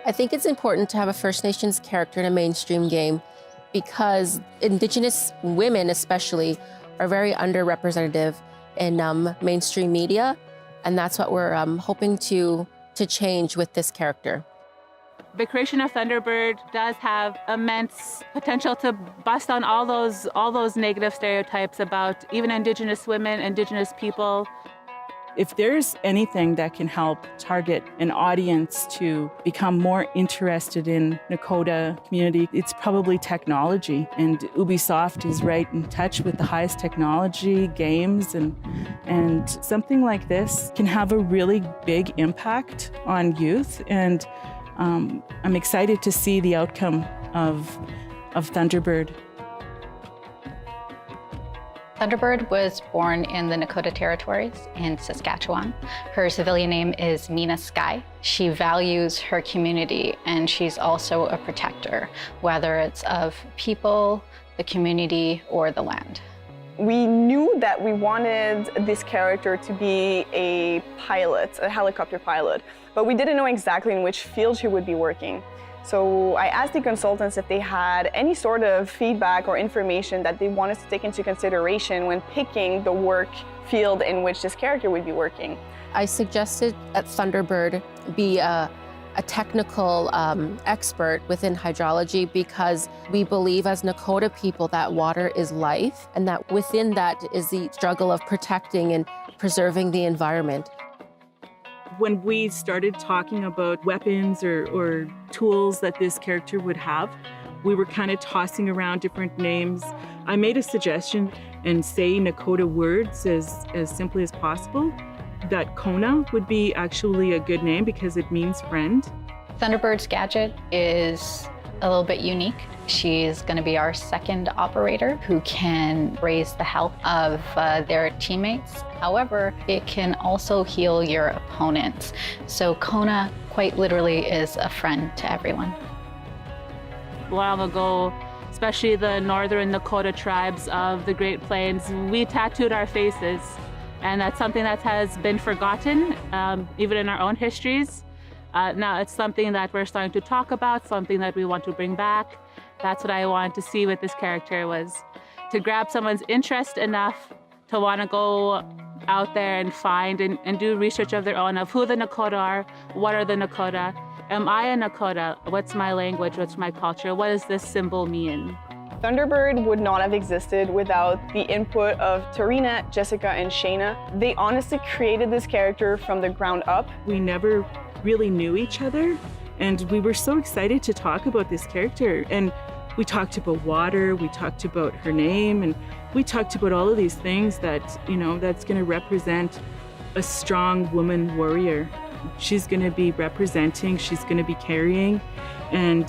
I think it's important to have a First Nations character in a mainstream game because Indigenous women especially are very underrepresented in mainstream media, and that's what we're hoping to change with this character. The creation of Thunderbird does have immense potential to bust on all those negative stereotypes about even Indigenous women, Indigenous people. If there's anything that can help target an audience to become more interested in Nakota community, it's probably technology. And Ubisoft is right in touch with the highest technology, games, and something like this can have a really big impact on youth. And I'm excited to see the outcome of Thunderbird. Thunderbird was born in the Nakota Territories in Saskatchewan. Her civilian name is Mina Sky. She values her community and she's also a protector, whether it's of people, the community, or the land. We knew that we wanted this character to be a pilot, a helicopter pilot, but we didn't know exactly in which field she would be working. So I asked the consultants if they had any sort of feedback or information that they wanted to take into consideration when picking the work field in which this character would be working. I suggested that Thunderbird be a technical expert within hydrology because we believe as Nakota people that water is life and that within that is the struggle of protecting and preserving the environment. When we started talking about weapons or tools that this character would have, we were kind of tossing around different names. I made a suggestion and say Nakota words as simply as possible, that Kona would be actually a good name because it means friend. Thunderbird's gadget is a little bit unique. She's going to be our second operator who can raise the health of their teammates. However, it can also heal your opponents. So Kona quite literally is a friend to everyone. Long ago, especially the northern Nakota tribes of the Great Plains, we tattooed our faces. And that's something that has been forgotten, even in our own histories. Now it's something that we're starting to talk about, something that we want to bring back. That's what I wanted to see with this character, was to grab someone's interest enough to want to go out there and find and do research of their own of who the Nakota are, what are the Nakota, am I a Nakota, what's my language, what's my culture, what does this symbol mean? Thunderbird would not have existed without the input of Tarina, Jessica, and Shayna. They honestly created this character from the ground up. We never really knew each other. And we were so excited to talk about this character. And we talked about water, we talked about her name, and we talked about all of these things that, that's going to represent a strong woman warrior. She's going to be representing, she's going to be carrying. And,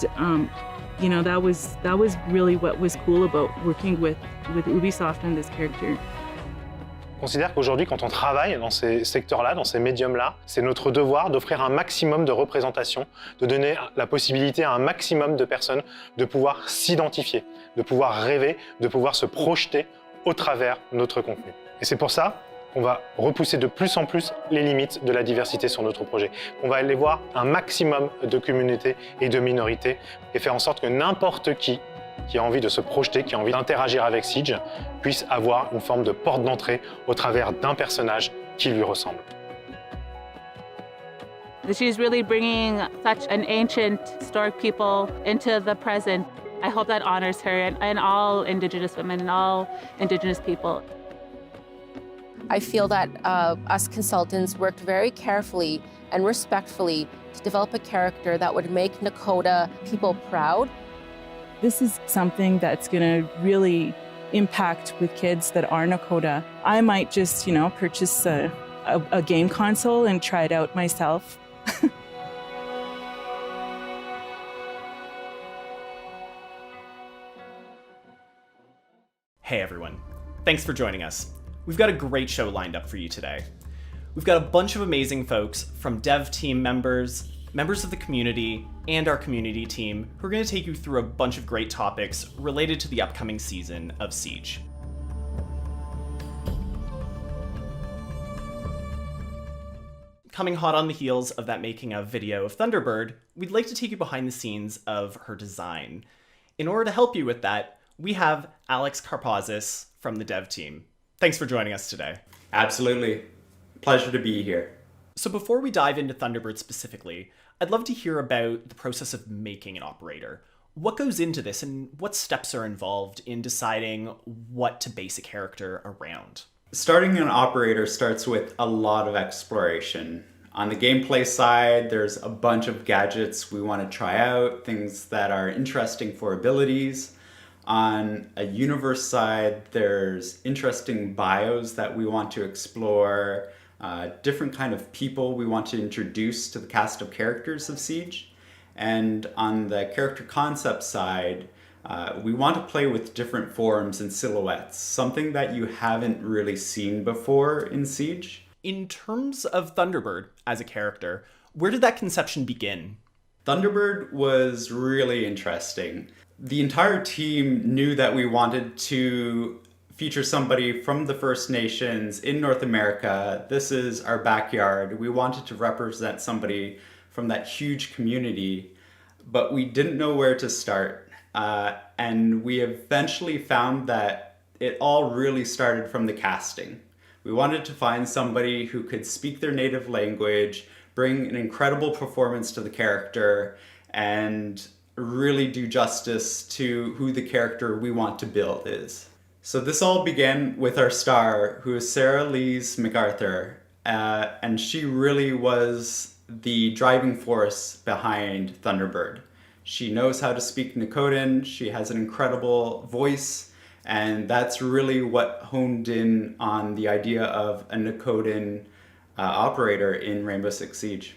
that was really what was cool about working with Ubisoft on this character. Je considère qu'aujourd'hui, quand on travaille dans ces secteurs-là, dans ces médiums-là, c'est notre devoir d'offrir un maximum de représentation, de donner la possibilité à un maximum de personnes de pouvoir s'identifier, de pouvoir rêver, de pouvoir se projeter au travers de notre contenu. Et c'est pour ça qu'on va repousser de plus en plus les limites de la diversité sur notre projet. On va aller voir un maximum de communautés et de minorités et faire en sorte que n'importe qui a envie de se projeter, qui a envie d'interagir avec Siege, puisse avoir une forme de porte d'entrée au travers d'un personnage qui lui ressemble. She's really bringing such an ancient, historic people into the present. I hope that honors her and all Indigenous women and all Indigenous people. I feel that us consultants worked very carefully and respectfully to develop a character that would make Nakota people proud. This is something that's going to really impact with kids that are Nakota. I might just, purchase a game console and try it out myself. Hey everyone, thanks for joining us. We've got a great show lined up for you today. We've got a bunch of amazing folks from dev team members of the community, and our community team who are going to take you through a bunch of great topics related to the upcoming season of Siege. Coming hot on the heels of that making of video of Thunderbird, we'd like to take you behind the scenes of her design. In order to help you with that, we have Alex Karpazis from the dev team. Thanks for joining us today. Absolutely. Pleasure to be here. So before we dive into Thunderbird specifically, I'd love to hear about the process of making an operator. What goes into this and what steps are involved in deciding what to base a character around? Starting an operator starts with a lot of exploration. On the gameplay side, there's a bunch of gadgets we want to try out, things that are interesting for abilities. On a universe side, there's interesting bios that we want to explore, different kind of people we want to introduce to the cast of characters of Siege. And on the character concept side, we want to play with different forms and silhouettes, something that you haven't really seen before in Siege. In terms of Thunderbird as a character, where did that conception begin? Thunderbird was really interesting. The entire team knew that we wanted to feature somebody from the First Nations in North America. This is our backyard. We wanted to represent somebody from that huge community, but we didn't know where to start. And we eventually found that it all really started from the casting. We wanted to find somebody who could speak their native language, bring an incredible performance to the character, and really do justice to who the character we want to build is. So this all began with our star, who is Sarah Lise MacArthur, and she really was the driving force behind Thunderbird. She knows how to speak Nakotan, she has an incredible voice, and that's really what honed in on the idea of a Nakotan operator in Rainbow Six Siege.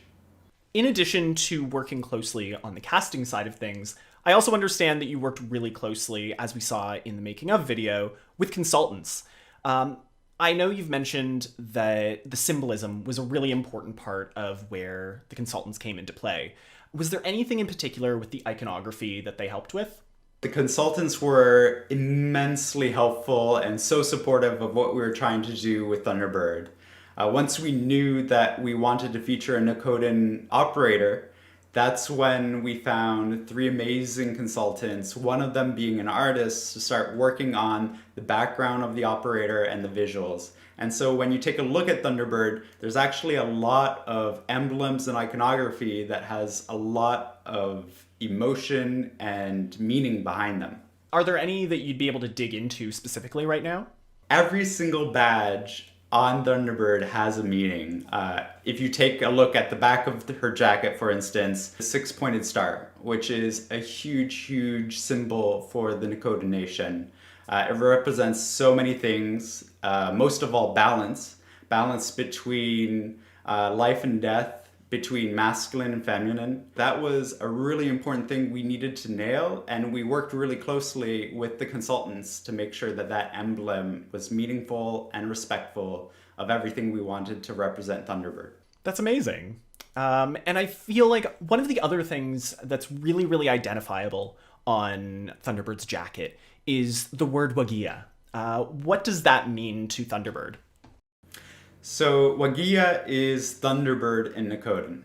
In addition to working closely on the casting side of things, I also understand that you worked really closely, as we saw in the making of video, with consultants. I know you've mentioned that the symbolism was a really important part of where the consultants came into play. Was there anything in particular with the iconography that they helped with? The consultants were immensely helpful and so supportive of what we were trying to do with Thunderbird. Once we knew that we wanted to feature a Nakotan operator, that's when we found 3 amazing consultants, one of them being an artist, to start working on the background of the operator and the visuals. And so when you take a look at Thunderbird, there's actually a lot of emblems and iconography that has a lot of emotion and meaning behind them. Are there any that you'd be able to dig into specifically right now? Every single badge on Thunderbird has a meaning. If you take a look at the back of her jacket, for instance, the six-pointed star, which is a huge, huge symbol for the Nakota Nation. It represents so many things, most of all balance between life and death, between masculine and feminine. That was a really important thing we needed to nail, and we worked really closely with the consultants to make sure that that emblem was meaningful and respectful of everything we wanted to represent Thunderbird. That's amazing. And I feel like one of the other things that's really, really identifiable on Thunderbird's jacket is the word Wagia. What does that mean to Thunderbird? So Wagia is Thunderbird in Nakotan.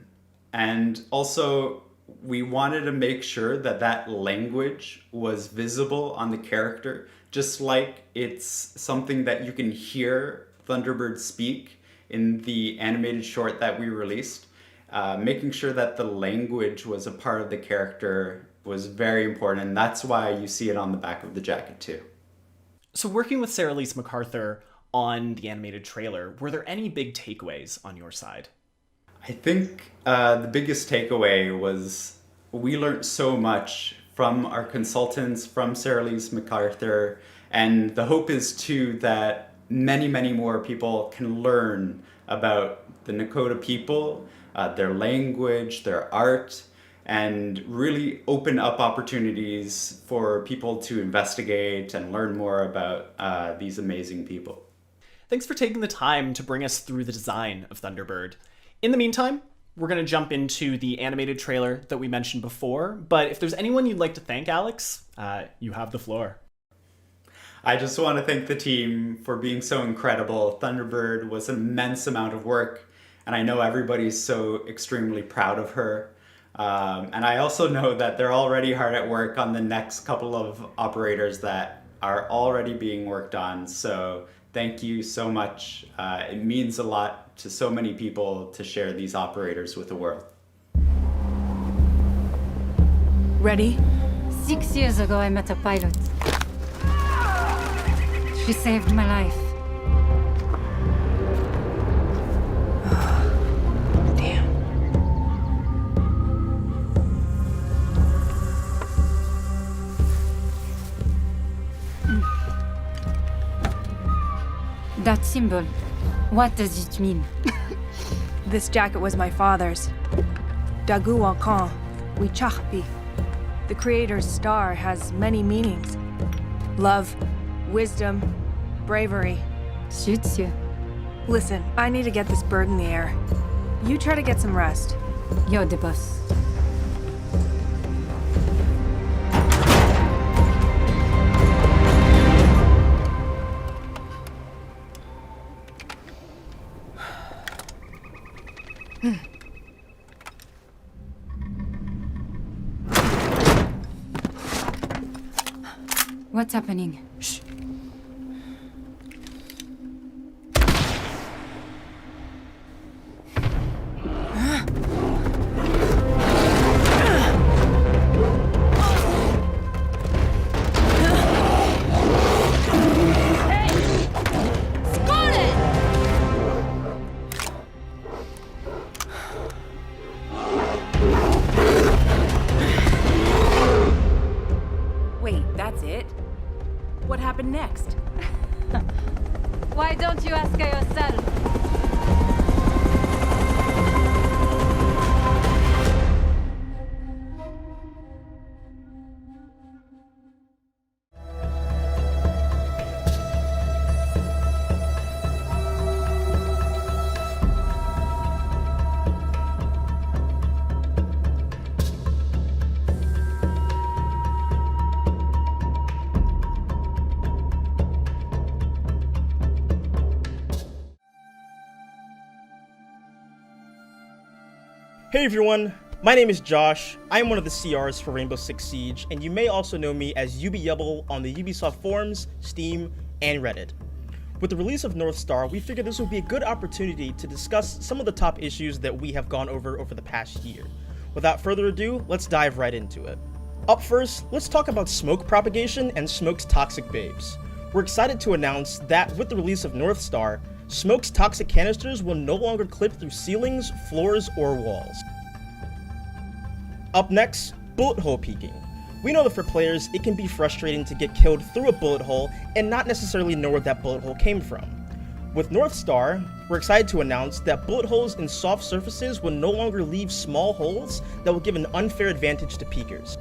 And also we wanted to make sure that that language was visible on the character, just like it's something that you can hear Thunderbird speak in the animated short that we released. Making sure that the language was a part of the character was very important, and that's why you see it on the back of the jacket too. So working with Sarah Lise MacArthur on the animated trailer, were there any big takeaways on your side? I think the biggest takeaway was we learned so much from our consultants, from Sarah Lise MacArthur, and the hope is too that many, many more people can learn about the Nakota people, their language, their art, and really open up opportunities for people to investigate and learn more about these amazing people. Thanks for taking the time to bring us through the design of Thunderbird. In the meantime, we're going to jump into the animated trailer that we mentioned before, but if there's anyone you'd like to thank, Alex, you have the floor. I just want to thank the team for being so incredible. Thunderbird was an immense amount of work, and I know everybody's so extremely proud of her. And I also know that they're already hard at work on the next couple of operators that are already being worked on. So thank you so much. It means a lot to so many people to share these operators with the world. Ready? 6 years ago, I met a pilot. She saved my life. Damn. That symbol, what does it mean? This jacket was my father's. Dagu Wakan, Wichachpi. The creator's star has many meanings. Love, wisdom, bravery. Suits you. Listen, I need to get this bird in the air. You try to get some rest. You're the boss. What's happening? Shh. Wait, that's it? What happened next? Why don't you ask her yourself? Hey everyone, my name is Josh. I am one of the CRs for Rainbow Six Siege, and you may also know me as UbiYubble on the Ubisoft forums, Steam, and Reddit. With the release of North Star, we figured this would be a good opportunity to discuss some of the top issues that we have gone over the past year. Without further ado, let's dive right into it. Up first, let's talk about smoke propagation and Smoke's toxic babes. We're excited to announce that with the release of North Star, Smoke's toxic canisters will no longer clip through ceilings, floors, or walls. Up next, bullet hole peeking. We know that for players, it can be frustrating to get killed through a bullet hole and not necessarily know where that bullet hole came from. With North Star, we're excited to announce that bullet holes in soft surfaces will no longer leave small holes that will give an unfair advantage to peekers.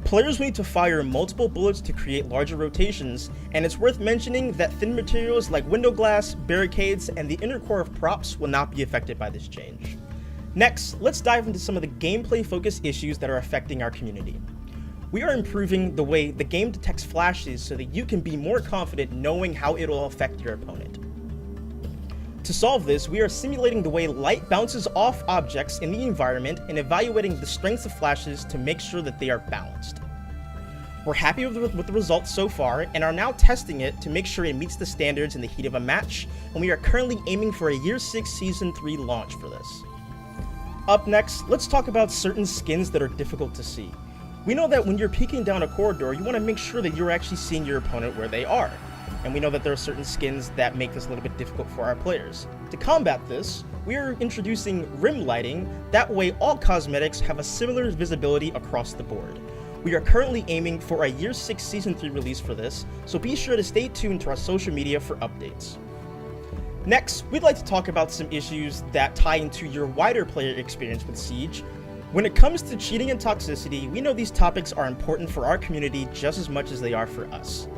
Players will need to fire multiple bullets to create larger rotations, and it's worth mentioning that thin materials like window glass, barricades, and the inner core of props will not be affected by this change. Next, let's dive into some of the gameplay-focused issues that are affecting our community. We are improving the way the game detects flashes so that you can be more confident knowing how it will affect your opponent. To solve this, we are simulating the way light bounces off objects in the environment and evaluating the strengths of flashes to make sure that they are balanced. We're happy with the results so far and are now testing it to make sure it meets the standards in the heat of a match, and we are currently aiming for a Year 6 Season 3 launch for this. Up next, let's talk about certain skins that are difficult to see. We know that when you're peeking down a corridor, you want to make sure that you're actually seeing your opponent where they are. And we know that there are certain skins that make this a little bit difficult for our players. To combat this, we are introducing rim lighting, that way all cosmetics have a similar visibility across the board. We are currently aiming for a Year 6 Season 3 release for this, so be sure to stay tuned to our social media for updates. Next, we'd like to talk about some issues that tie into your wider player experience with Siege. When it comes to cheating and toxicity, we know these topics are important for our community just as much as they are for us.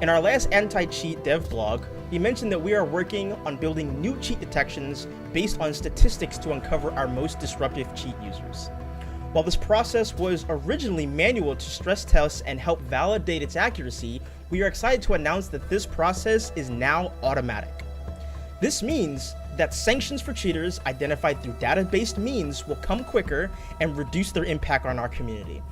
In our last anti-cheat dev blog, we mentioned that we are working on building new cheat detections based on statistics to uncover our most disruptive cheat users. While this process was originally manual to stress test and help validate its accuracy, we are excited to announce that this process is now automatic. This means that sanctions for cheaters identified through data-based means will come quicker and reduce their impact on our community.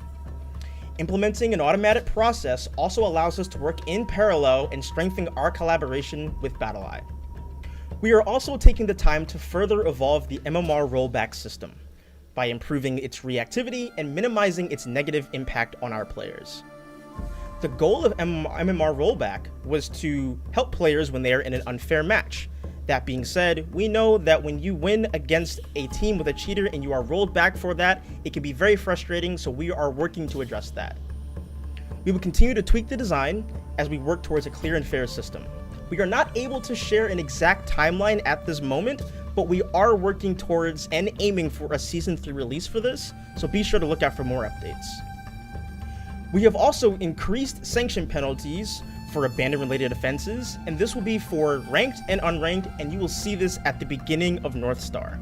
Implementing an automatic process also allows us to work in parallel and strengthen our collaboration with BattleEye. We are also taking the time to further evolve the MMR rollback system by improving its reactivity and minimizing its negative impact on our players. The goal of MMR rollback was to help players when they are in an unfair match. That being said, we know that when you win against a team with a cheater and you are rolled back for that, it can be very frustrating, so we are working to address that. We will continue to tweak the design as we work towards a clear and fair system. We are not able to share an exact timeline at this moment, but we are working towards and aiming for a Season 3 release for this, so be sure to look out for more updates. We have also increased sanction penalties for abandon-related offenses, and this will be for ranked and unranked, and you will see this at the beginning of North Star.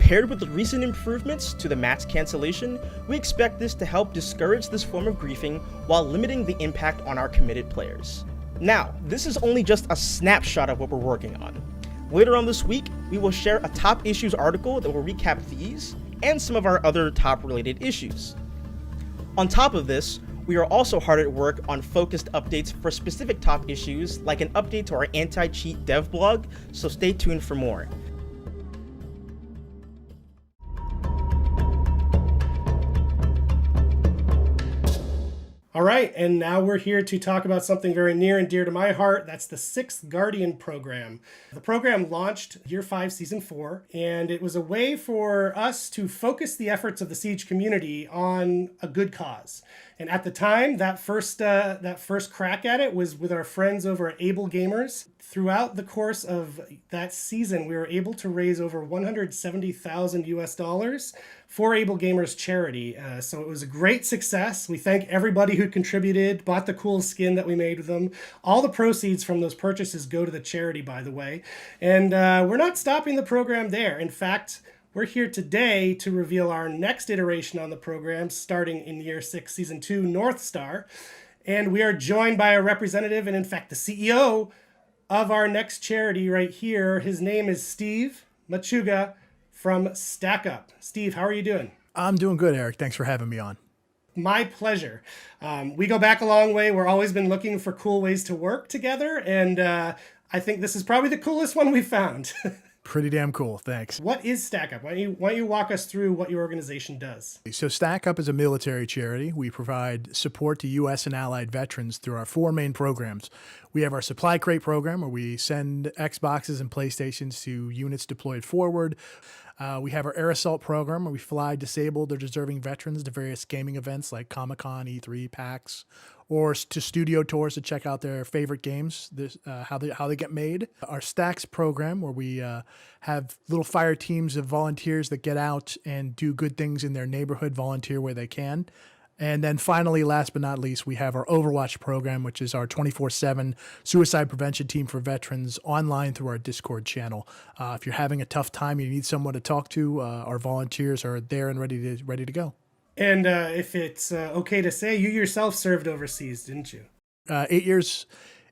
Paired with the recent improvements to the match cancellation, we expect this to help discourage this form of griefing while limiting the impact on our committed players. Now, this is only just a snapshot of what we're working on. Later on this week, we will share a top issues article that will recap these and some of our other top related issues. On top of this, we are also hard at work on focused updates for specific top issues, like an update to our anti-cheat dev blog, so stay tuned for more. All right, and now we're here to talk about something very near and dear to my heart. That's the 6th Guardian program. The program launched Year 5, Season 4, and it was a way for us to focus the efforts of the Siege community on a good cause. And at the time, that first crack at it was with our friends over at Able Gamers. Throughout the course of that season, we were able to raise over $170,000 US for Able Gamers charity. So it was a great success. We thank everybody who contributed, bought the cool skin that we made with them. All the proceeds from those purchases go to the charity, by the way. And we're not stopping the program there. In fact, we're here today to reveal our next iteration on the program, starting in Year 6, Season 2, North Star. And we are joined by a representative, and in fact, the CEO of our next charity right here. His name is Steve Machuga from StackUp. Steve, how are you doing? I'm doing good, Eric. Thanks for having me on. My pleasure. We go back a long way. We're always been looking for cool ways to work together, and I think this is probably the coolest one we found. Pretty damn cool. Thanks. What is Stack Up? Why don't you walk us through what your organization does? So Stack Up is a military charity. We provide support to U.S. and allied veterans through our 4 main programs. We have our Supply Crate program, where we send Xboxes and PlayStations to units deployed forward. We have our Air Assault program, where we fly disabled or deserving veterans to various gaming events like Comic-Con, E3, PAX, or to studio tours to check out their favorite games, how they get made. Our Stacks program, where we have little fire teams of volunteers that get out and do good things in their neighborhood, volunteer where they can. And then finally, last but not least, we have our Overwatch program, which is our 24/7 suicide prevention team for veterans online through our Discord channel. If you're having a tough time, you need someone to talk to, our volunteers are there and ready to go. And if it's okay to say, you yourself served overseas, didn't you? 8 years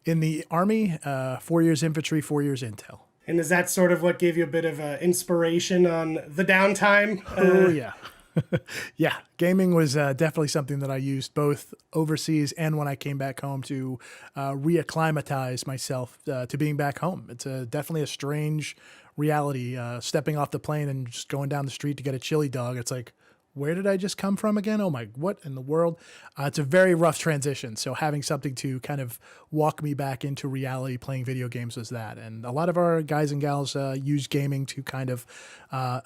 in the Army, 4 years infantry, 4 years intel. And is that sort of what gave you a bit of inspiration on the downtime? Oh, yeah. Yeah, gaming was definitely something that I used both overseas and when I came back home to reacclimatize myself to being back home. It's definitely a strange reality, stepping off the plane and just going down the street to get a chili dog. It's like, where did I just come from again? Oh my, what in the world? It's a very rough transition. So having something to kind of walk me back into reality playing video games was that. And a lot of our guys and gals use gaming to kind of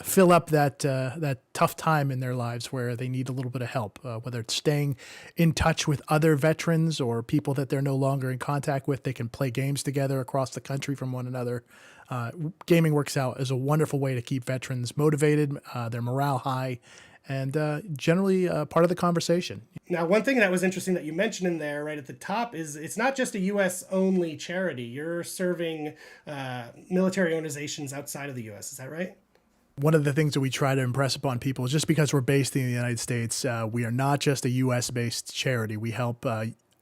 fill up that tough time in their lives where they need a little bit of help, whether it's staying in touch with other veterans or people that they're no longer in contact with. They can play games together across the country from one another. Gaming works out as a wonderful way to keep veterans motivated, their morale high, and generally part of the conversation. Now, one thing that was interesting that you mentioned in there right at the top is it's not just a U.S. only charity. You're serving military organizations outside of the U.S. Is that right? One of the things that we try to impress upon people is just because we're based in the United States, we are not just a U.S.-based charity. We help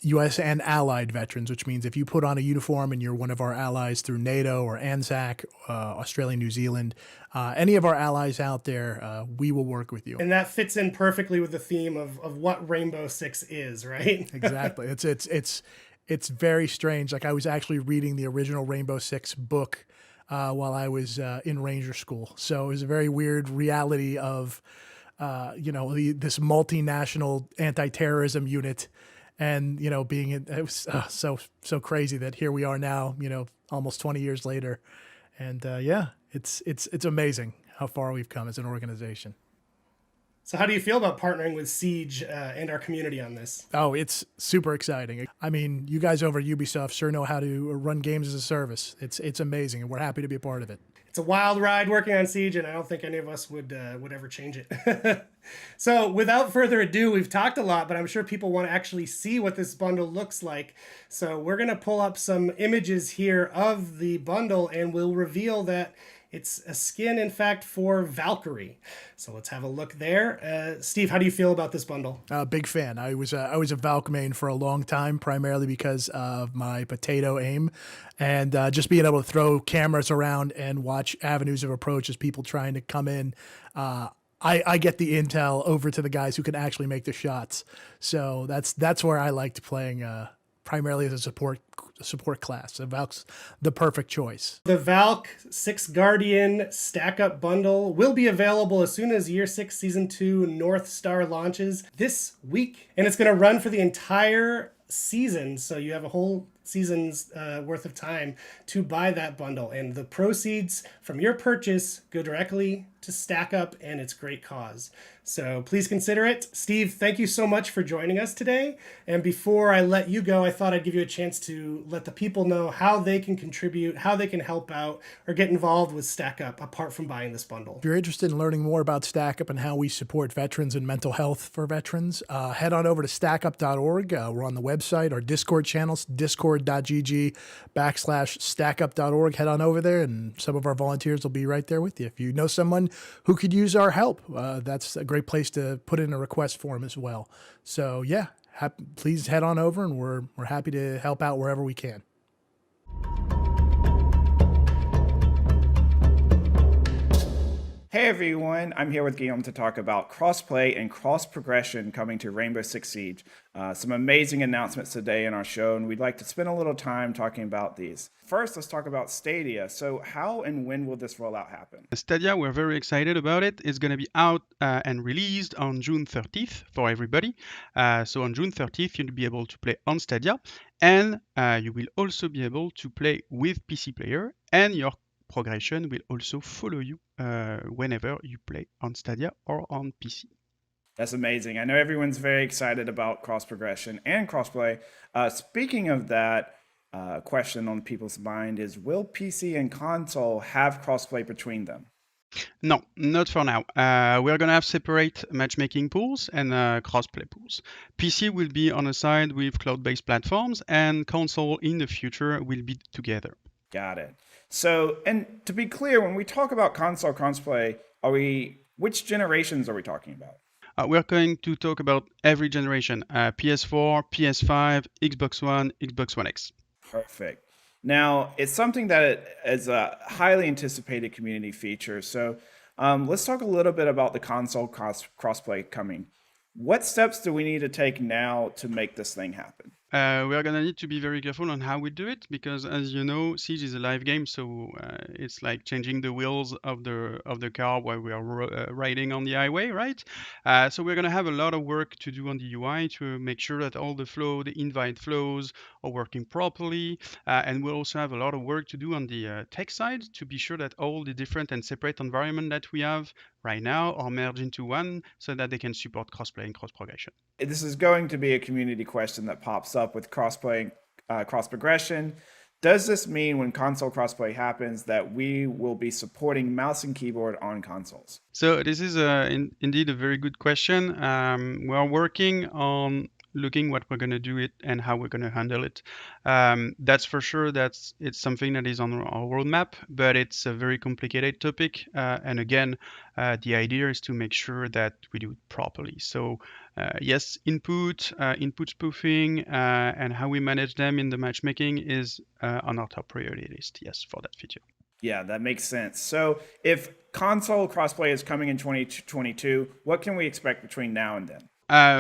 U.S. and allied veterans, which means if you put on a uniform and you're one of our allies through NATO or ANZAC, Australia, New Zealand, any of our allies out there, we will work with you. And that fits in perfectly with the theme of what Rainbow Six is, right? Exactly. It's very strange. Like I was actually reading the original Rainbow Six book while I was in Ranger School. So it was a very weird reality of, this multinational anti-terrorism unit. And, it was so crazy that here we are now, almost 20 years later. And it's amazing how far we've come as an organization. So how do you feel about partnering with Siege and our community on this? Oh, it's super exciting. I mean, you guys over at Ubisoft sure know how to run games as a service. It's amazing, and we're happy to be a part of it. It's a wild ride working on Siege, and I don't think any of us would ever change it. So without further ado, we've talked a lot, but I'm sure people want to actually see what this bundle looks like. So we're going to pull up some images here of the bundle, and we'll reveal that it's a skin, in fact, for Valkyrie. So let's have a look there. Steve, how do you feel about this bundle? Big fan. I was a Valk main for a long time, primarily because of my potato aim, and just being able to throw cameras around and watch avenues of approach as people trying to come in. I get the intel over to the guys who can actually make the shots. So that's where I liked playing primarily as a support class. So Valk's the perfect choice. The Valk 6 Guardian Stack Up Bundle will be available as soon as Year 6 Season 2 North Star launches this week. And it's going to run for the entire season. So you have a whole season's worth of time to buy that bundle. And the proceeds from your purchase go directly to Stack Up and its great cause. So please consider it. Steve, thank you so much for joining us today. And before I let you go, I thought I'd give you a chance to let the people know how they can contribute, how they can help out, or get involved with Stack Up apart from buying this bundle. If you're interested in learning more about Stack Up and how we support veterans and mental health for veterans, head on over to stackup.org. We're on the website, our Discord channels, discord.gg/stackup.org. Head on over there, and some of our volunteers will be right there with you. If you know someone who could use our help, that's a great place to put in a request form as well. So yeah, please head on over, and we're happy to help out wherever we can. Hey Hey everyone, I'm here with Guillaume to talk about crossplay and cross progression coming to Rainbow Six Siege. Some amazing announcements today in our show, and we'd like to spend a little time talking about these. First, let's talk about Stadia. So how and when will this rollout happen? Stadia, we're very excited about it. It's going to be out and released on June 30th for everybody. So on June 30th, you'll be able to play on Stadia, and you will also be able to play with PC player, and your progression will also follow you whenever you play on Stadia or on PC. That's amazing. I know everyone's very excited about cross progression and crossplay. Speaking of that, question on people's mind is, will PC and console have crossplay between them? No, not for now. We're going to have separate matchmaking pools and crossplay pools. PC will be on a side with cloud-based platforms, and console in the future will be together. Got it. So, and to be clear, when we talk about console crossplay, which generations are we talking about? We're going to talk about every generation, PS4, PS5, Xbox One, Xbox One X. Perfect. Now, it's something that is a highly anticipated community feature. So let's talk a little bit about the console crossplay coming. What steps do we need to take now to make this thing happen? We're going to need to be very careful on how we do it, because as you know, Siege is a live game, so it's like changing the wheels of the car while we are riding on the highway, right? So we're going to have a lot of work to do on the UI to make sure that all the invite flows are working properly, and we'll also have a lot of work to do on the tech side to be sure that all the different and separate environment that we have right now are merged into one so that they can support crossplay and cross progression. This is going to be a community question that pops up with crossplay, cross progression. Does this mean when console crossplay happens that we will be supporting mouse and keyboard on consoles? So this is indeed a very good question. We are working on looking what we're going to do it and how we're going to handle it. That's for sure. It's something that is on our roadmap, but it's a very complicated topic. And again, the idea is to make sure that we do it properly. So yes, input spoofing, and how we manage them in the matchmaking is on our top priority list. Yes, for that feature. Yeah, that makes sense. So if console crossplay is coming in 2022, what can we expect between now and then?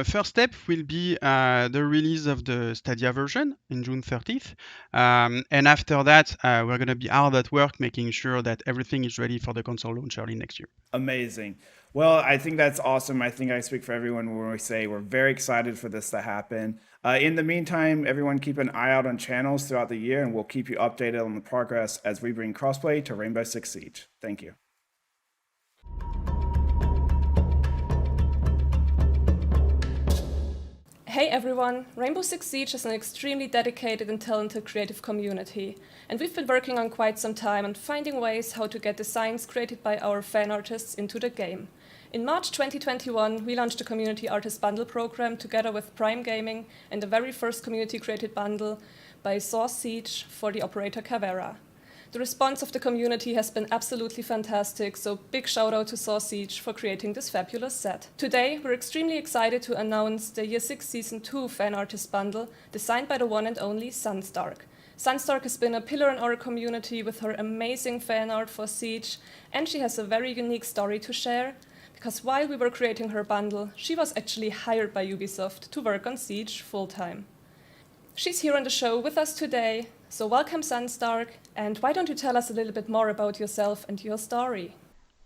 First step will be the release of the Stadia version in June 30th. And after that, we're going to be hard at work making sure that everything is ready for the console launch early next year. Amazing. Well, I think that's awesome. I think I speak for everyone when we say we're very excited for this to happen. In the meantime, everyone keep an eye out on channels throughout the year, and we'll keep you updated on the progress as we bring crossplay to Rainbow Six Siege. Thank you. Hey everyone, Rainbow Six Siege is an extremely dedicated and talented creative community, and we've been working on quite some time on finding ways how to get designs created by our fan artists into the game. In March 2021, we launched the Community Artist Bundle program together with Prime Gaming and the very first community-created bundle by Source Siege for the operator Cavera. The response of the community has been absolutely fantastic, so big shout out to Source Siege for creating this fabulous set. Today, we're extremely excited to announce the Year 6 Season 2 Fan Artist Bundle, designed by the one and only Sunstark. Sunstark has been a pillar in our community with her amazing fan art for Siege, and she has a very unique story to share, because while we were creating her bundle, she was actually hired by Ubisoft to work on Siege full-time. She's here on the show with us today, so welcome Sunstark, and why don't you tell us a little bit more about yourself and your story?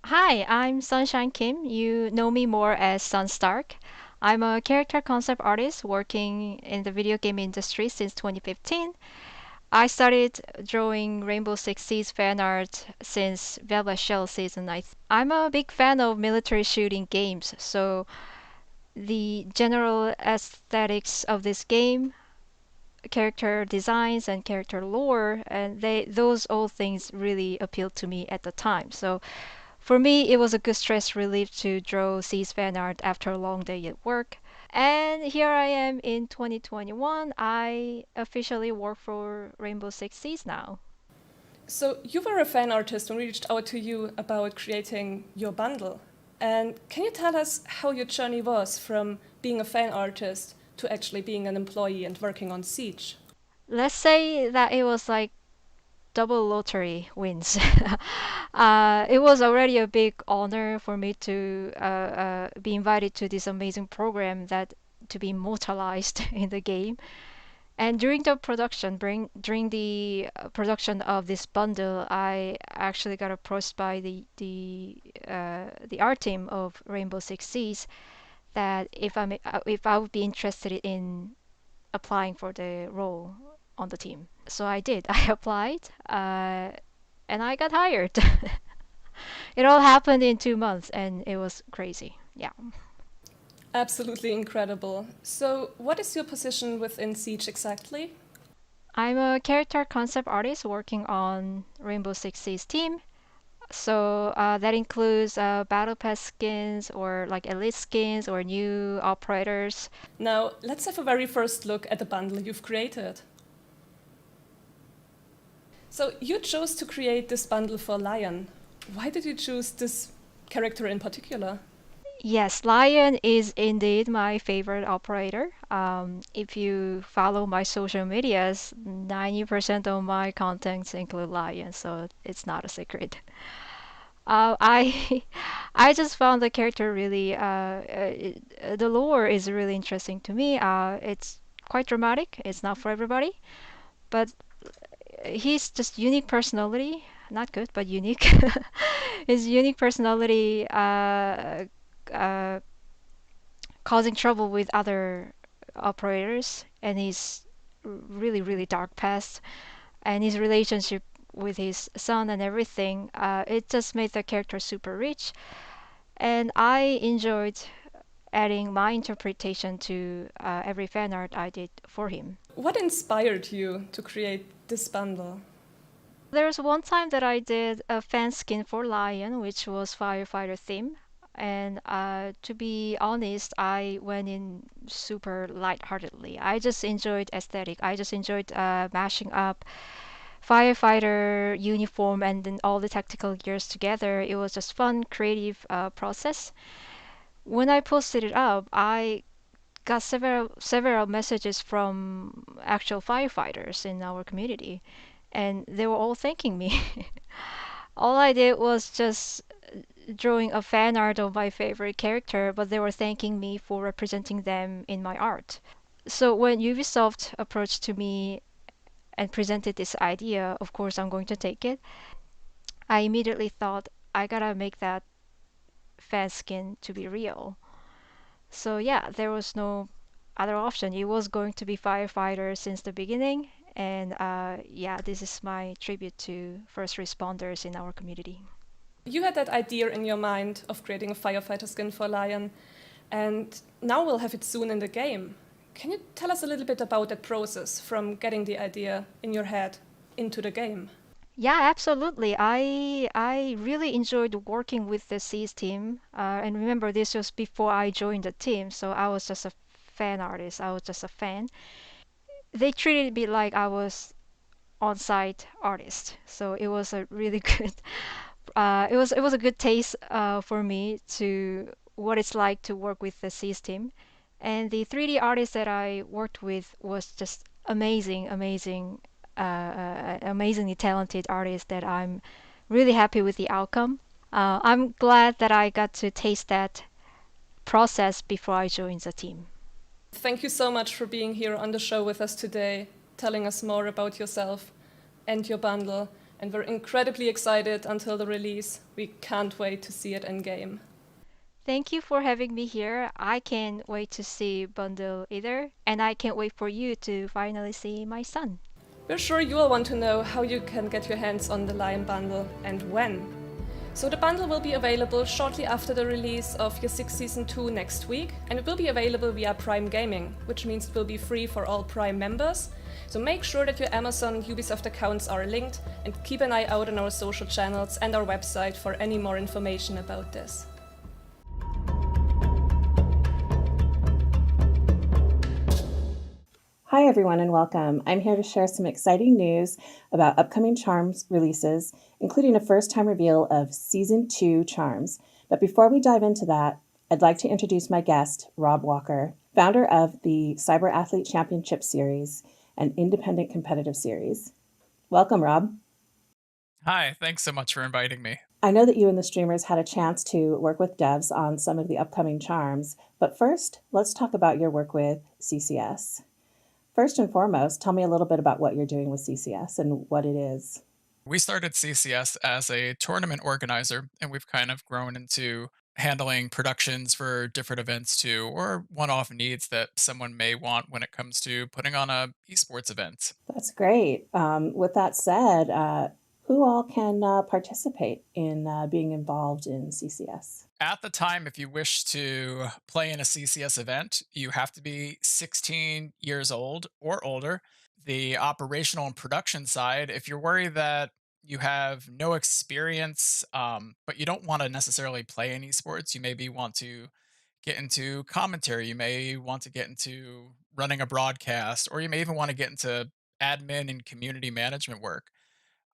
Hi, I'm Sunshine Kim. You know me more as Sunstark. I'm a character concept artist working in the video game industry since 2015. I started drawing Rainbow Six Siege fan art since Velvet Shell Season 9. I'm a big fan of military shooting games, so the general aesthetics of this game, character designs and character lore, and those all things really appealed to me at the time. So for me, it was a good stress relief to draw Siege fan art after a long day at work. And here I am in 2021. I officially work for Rainbow Six Siege now. So you were a fan artist when we reached out to you about creating your bundle. And can you tell us how your journey was from being a fan artist to actually being an employee and working on Siege? Let's say that it was like double lottery wins. It was already a big honor for me to be invited to this amazing program that to be immortalized in the game. And during the production, during the production of this bundle, I actually got approached by the art team of Rainbow Six Siege that if I would be interested in applying for the role on the team. So I did. I applied, and I got hired. It all happened in 2 months, and it was crazy. Yeah. Absolutely incredible. So, what is your position within Siege exactly? I'm a character concept artist working on Rainbow Six Siege team. So that includes battle pass skins or like elite skins or new operators. Now, let's have a very first look at the bundle you've created. So, you chose to create this bundle for Lion. Why did you choose this character in particular? Yes, Lion is indeed my favorite operator. If you follow my social medias, 90% of my contents include Lion, so it's not a secret. I I just found the character really the lore is really interesting to me. It's quite dramatic. It's not for everybody, but he's just unique personality. Not good, but unique. His unique personality causing trouble with other operators, and his really dark past, and his relationship with his son and everything. It just made the character super rich, and I enjoyed adding my interpretation to every fan art I did for him. What inspired you to create this bundle? There was one time that I did a fan skin for Lion, which was firefighter theme. And to be honest, I went in super lightheartedly. I just enjoyed aesthetic. I just enjoyed mashing up firefighter uniform and then all the tactical gears together. It was just fun, creative process. When I posted it up, I got several messages from actual firefighters in our community, and they were all thanking me. All I did was just drawing a fan art of my favorite character, but they were thanking me for representing them in my art. So when Ubisoft approached to me and presented this idea, of course I'm going to take it. I immediately thought I gotta make that fan skin to be real. So yeah, there was no other option. It was going to be firefighter since the beginning, and yeah, this is my tribute to first responders in our community. You had that idea in your mind of creating a firefighter skin for Lion, and now we'll have it soon in the game. Can you tell us a little bit about that process from getting the idea in your head into the game? Yeah, absolutely. I really enjoyed working with the C's team. And remember, this was before I joined the team, so I was just a fan artist. I was just a fan. They treated me like I was on-site artist, so it was a really good. It was a good taste for me to what it's like to work with the C's team. And the 3D artist that I worked with was just amazingly talented artist that I'm really happy with the outcome. I'm glad that I got to taste that process before I joined the team. Thank you so much for being here on the show with us today, telling us more about yourself and your bundle. And we're incredibly excited until the release. We can't wait to see it in game. Thank you for having me here. I can't wait to see bundle either, and I can't wait for you to finally see my son. We're sure you will want to know how you can get your hands on the Lion bundle and when. So the bundle will be available shortly after the release of Year 6 Season 2 next week, and it will be available via Prime Gaming, which means it will be free for all Prime members. So make sure that your Amazon Ubisoft accounts are linked, and keep an eye out on our social channels and our website for any more information about this. Hi everyone and welcome. I'm here to share some exciting news about upcoming Charms releases, including a first-time reveal of Season 2 Charms. But before we dive into that, I'd like to introduce my guest, Rob Walker, founder of the Cyber Athlete Championship Series, an independent competitive series. Welcome, Rob. Hi, thanks so much for inviting me. I know that you and the streamers had a chance to work with devs on some of the upcoming charms, but first, let's talk about your work with CCS. First and foremost, tell me a little bit about what you're doing with CCS and what it is. We started CCS as a tournament organizer, and we've kind of grown into handling productions for different events too, or one-off needs that someone may want when it comes to putting on a esports event. That's great. With that said, who all can participate in being involved in CCS? At the time, if you wish to play in a CCS event, you have to be 16 years old or older. The operational and production side, if you're worried that you have no experience, but you don't want to necessarily play in esports, you maybe want to get into commentary, you may want to get into running a broadcast, or you may even want to get into admin and community management work.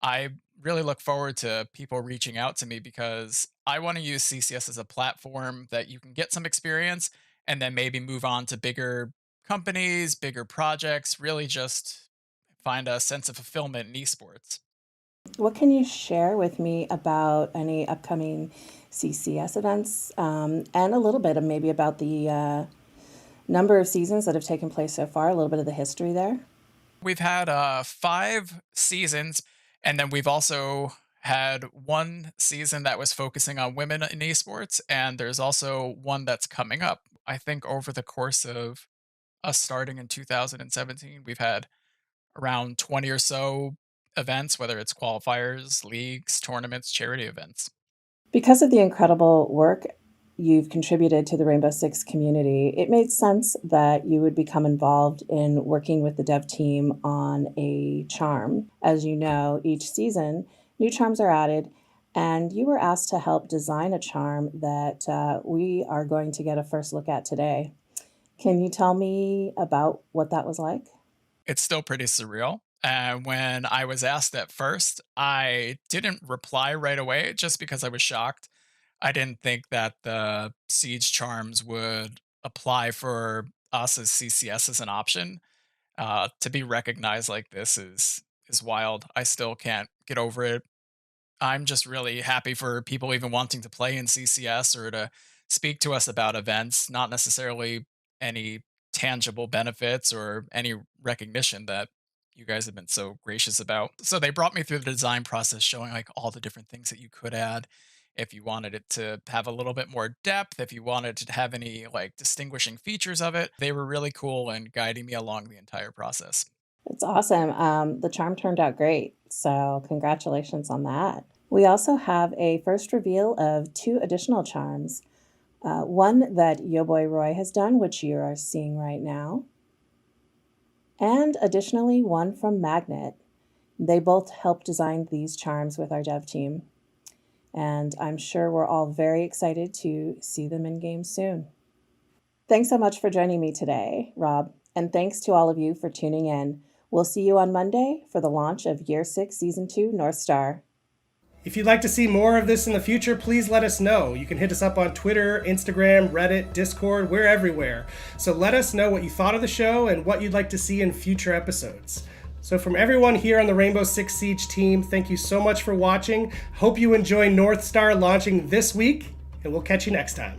I really look forward to people reaching out to me because I want to use CCS as a platform that you can get some experience and then maybe move on to bigger companies, bigger projects, really just find a sense of fulfillment in esports. What can you share with me about any upcoming CCS events and a little bit of maybe about the number of seasons that have taken place so far, a little bit of the history there? We've had 5 seasons, and then we've also had one season that was focusing on women in esports, and there's also one that's coming up. I think over the course of us starting in 2017, we've had around 20 or so events, whether it's qualifiers, leagues, tournaments, charity events. Because of the incredible work you've contributed to the Rainbow Six community, it made sense that you would become involved in working with the dev team on a charm. As you know, each season, new charms are added, and you were asked to help design a charm that we are going to get a first look at today. Can you tell me about what that was like? It's still pretty surreal. And when I was asked at first, I didn't reply right away just because I was shocked. I didn't think that the siege charms would apply for us as CCS as an option. To be recognized like this is wild. I still can't get over it. I'm just really happy for people even wanting to play in CCS or to speak to us about events, not necessarily any tangible benefits or any recognition that you guys have been so gracious about. So they brought me through the design process, showing like all the different things that you could add. If you wanted it to have a little bit more depth, if you wanted to have any like distinguishing features of it, they were really cool and guiding me along the entire process. It's awesome. The charm turned out great, so congratulations on that. We also have a first reveal of 2 additional charms. One that Yo Boy Roy has done, which you are seeing right now, and additionally one from Magnet. They both helped design these charms with our dev team, and I'm sure we're all very excited to see them in game soon. Thanks so much for joining me today, Rob, and thanks to all of you for tuning in. We'll see you on Monday for the launch of Year 6 Season 2 North Star. If you'd like to see more of this in the future, please let us know. You can hit us up on Twitter, Instagram, Reddit, Discord, we're everywhere. So let us know what you thought of the show and what you'd like to see in future episodes. So from everyone here on the Rainbow Six Siege team, thank you so much for watching. Hope you enjoy North Star launching this week, and we'll catch you next time.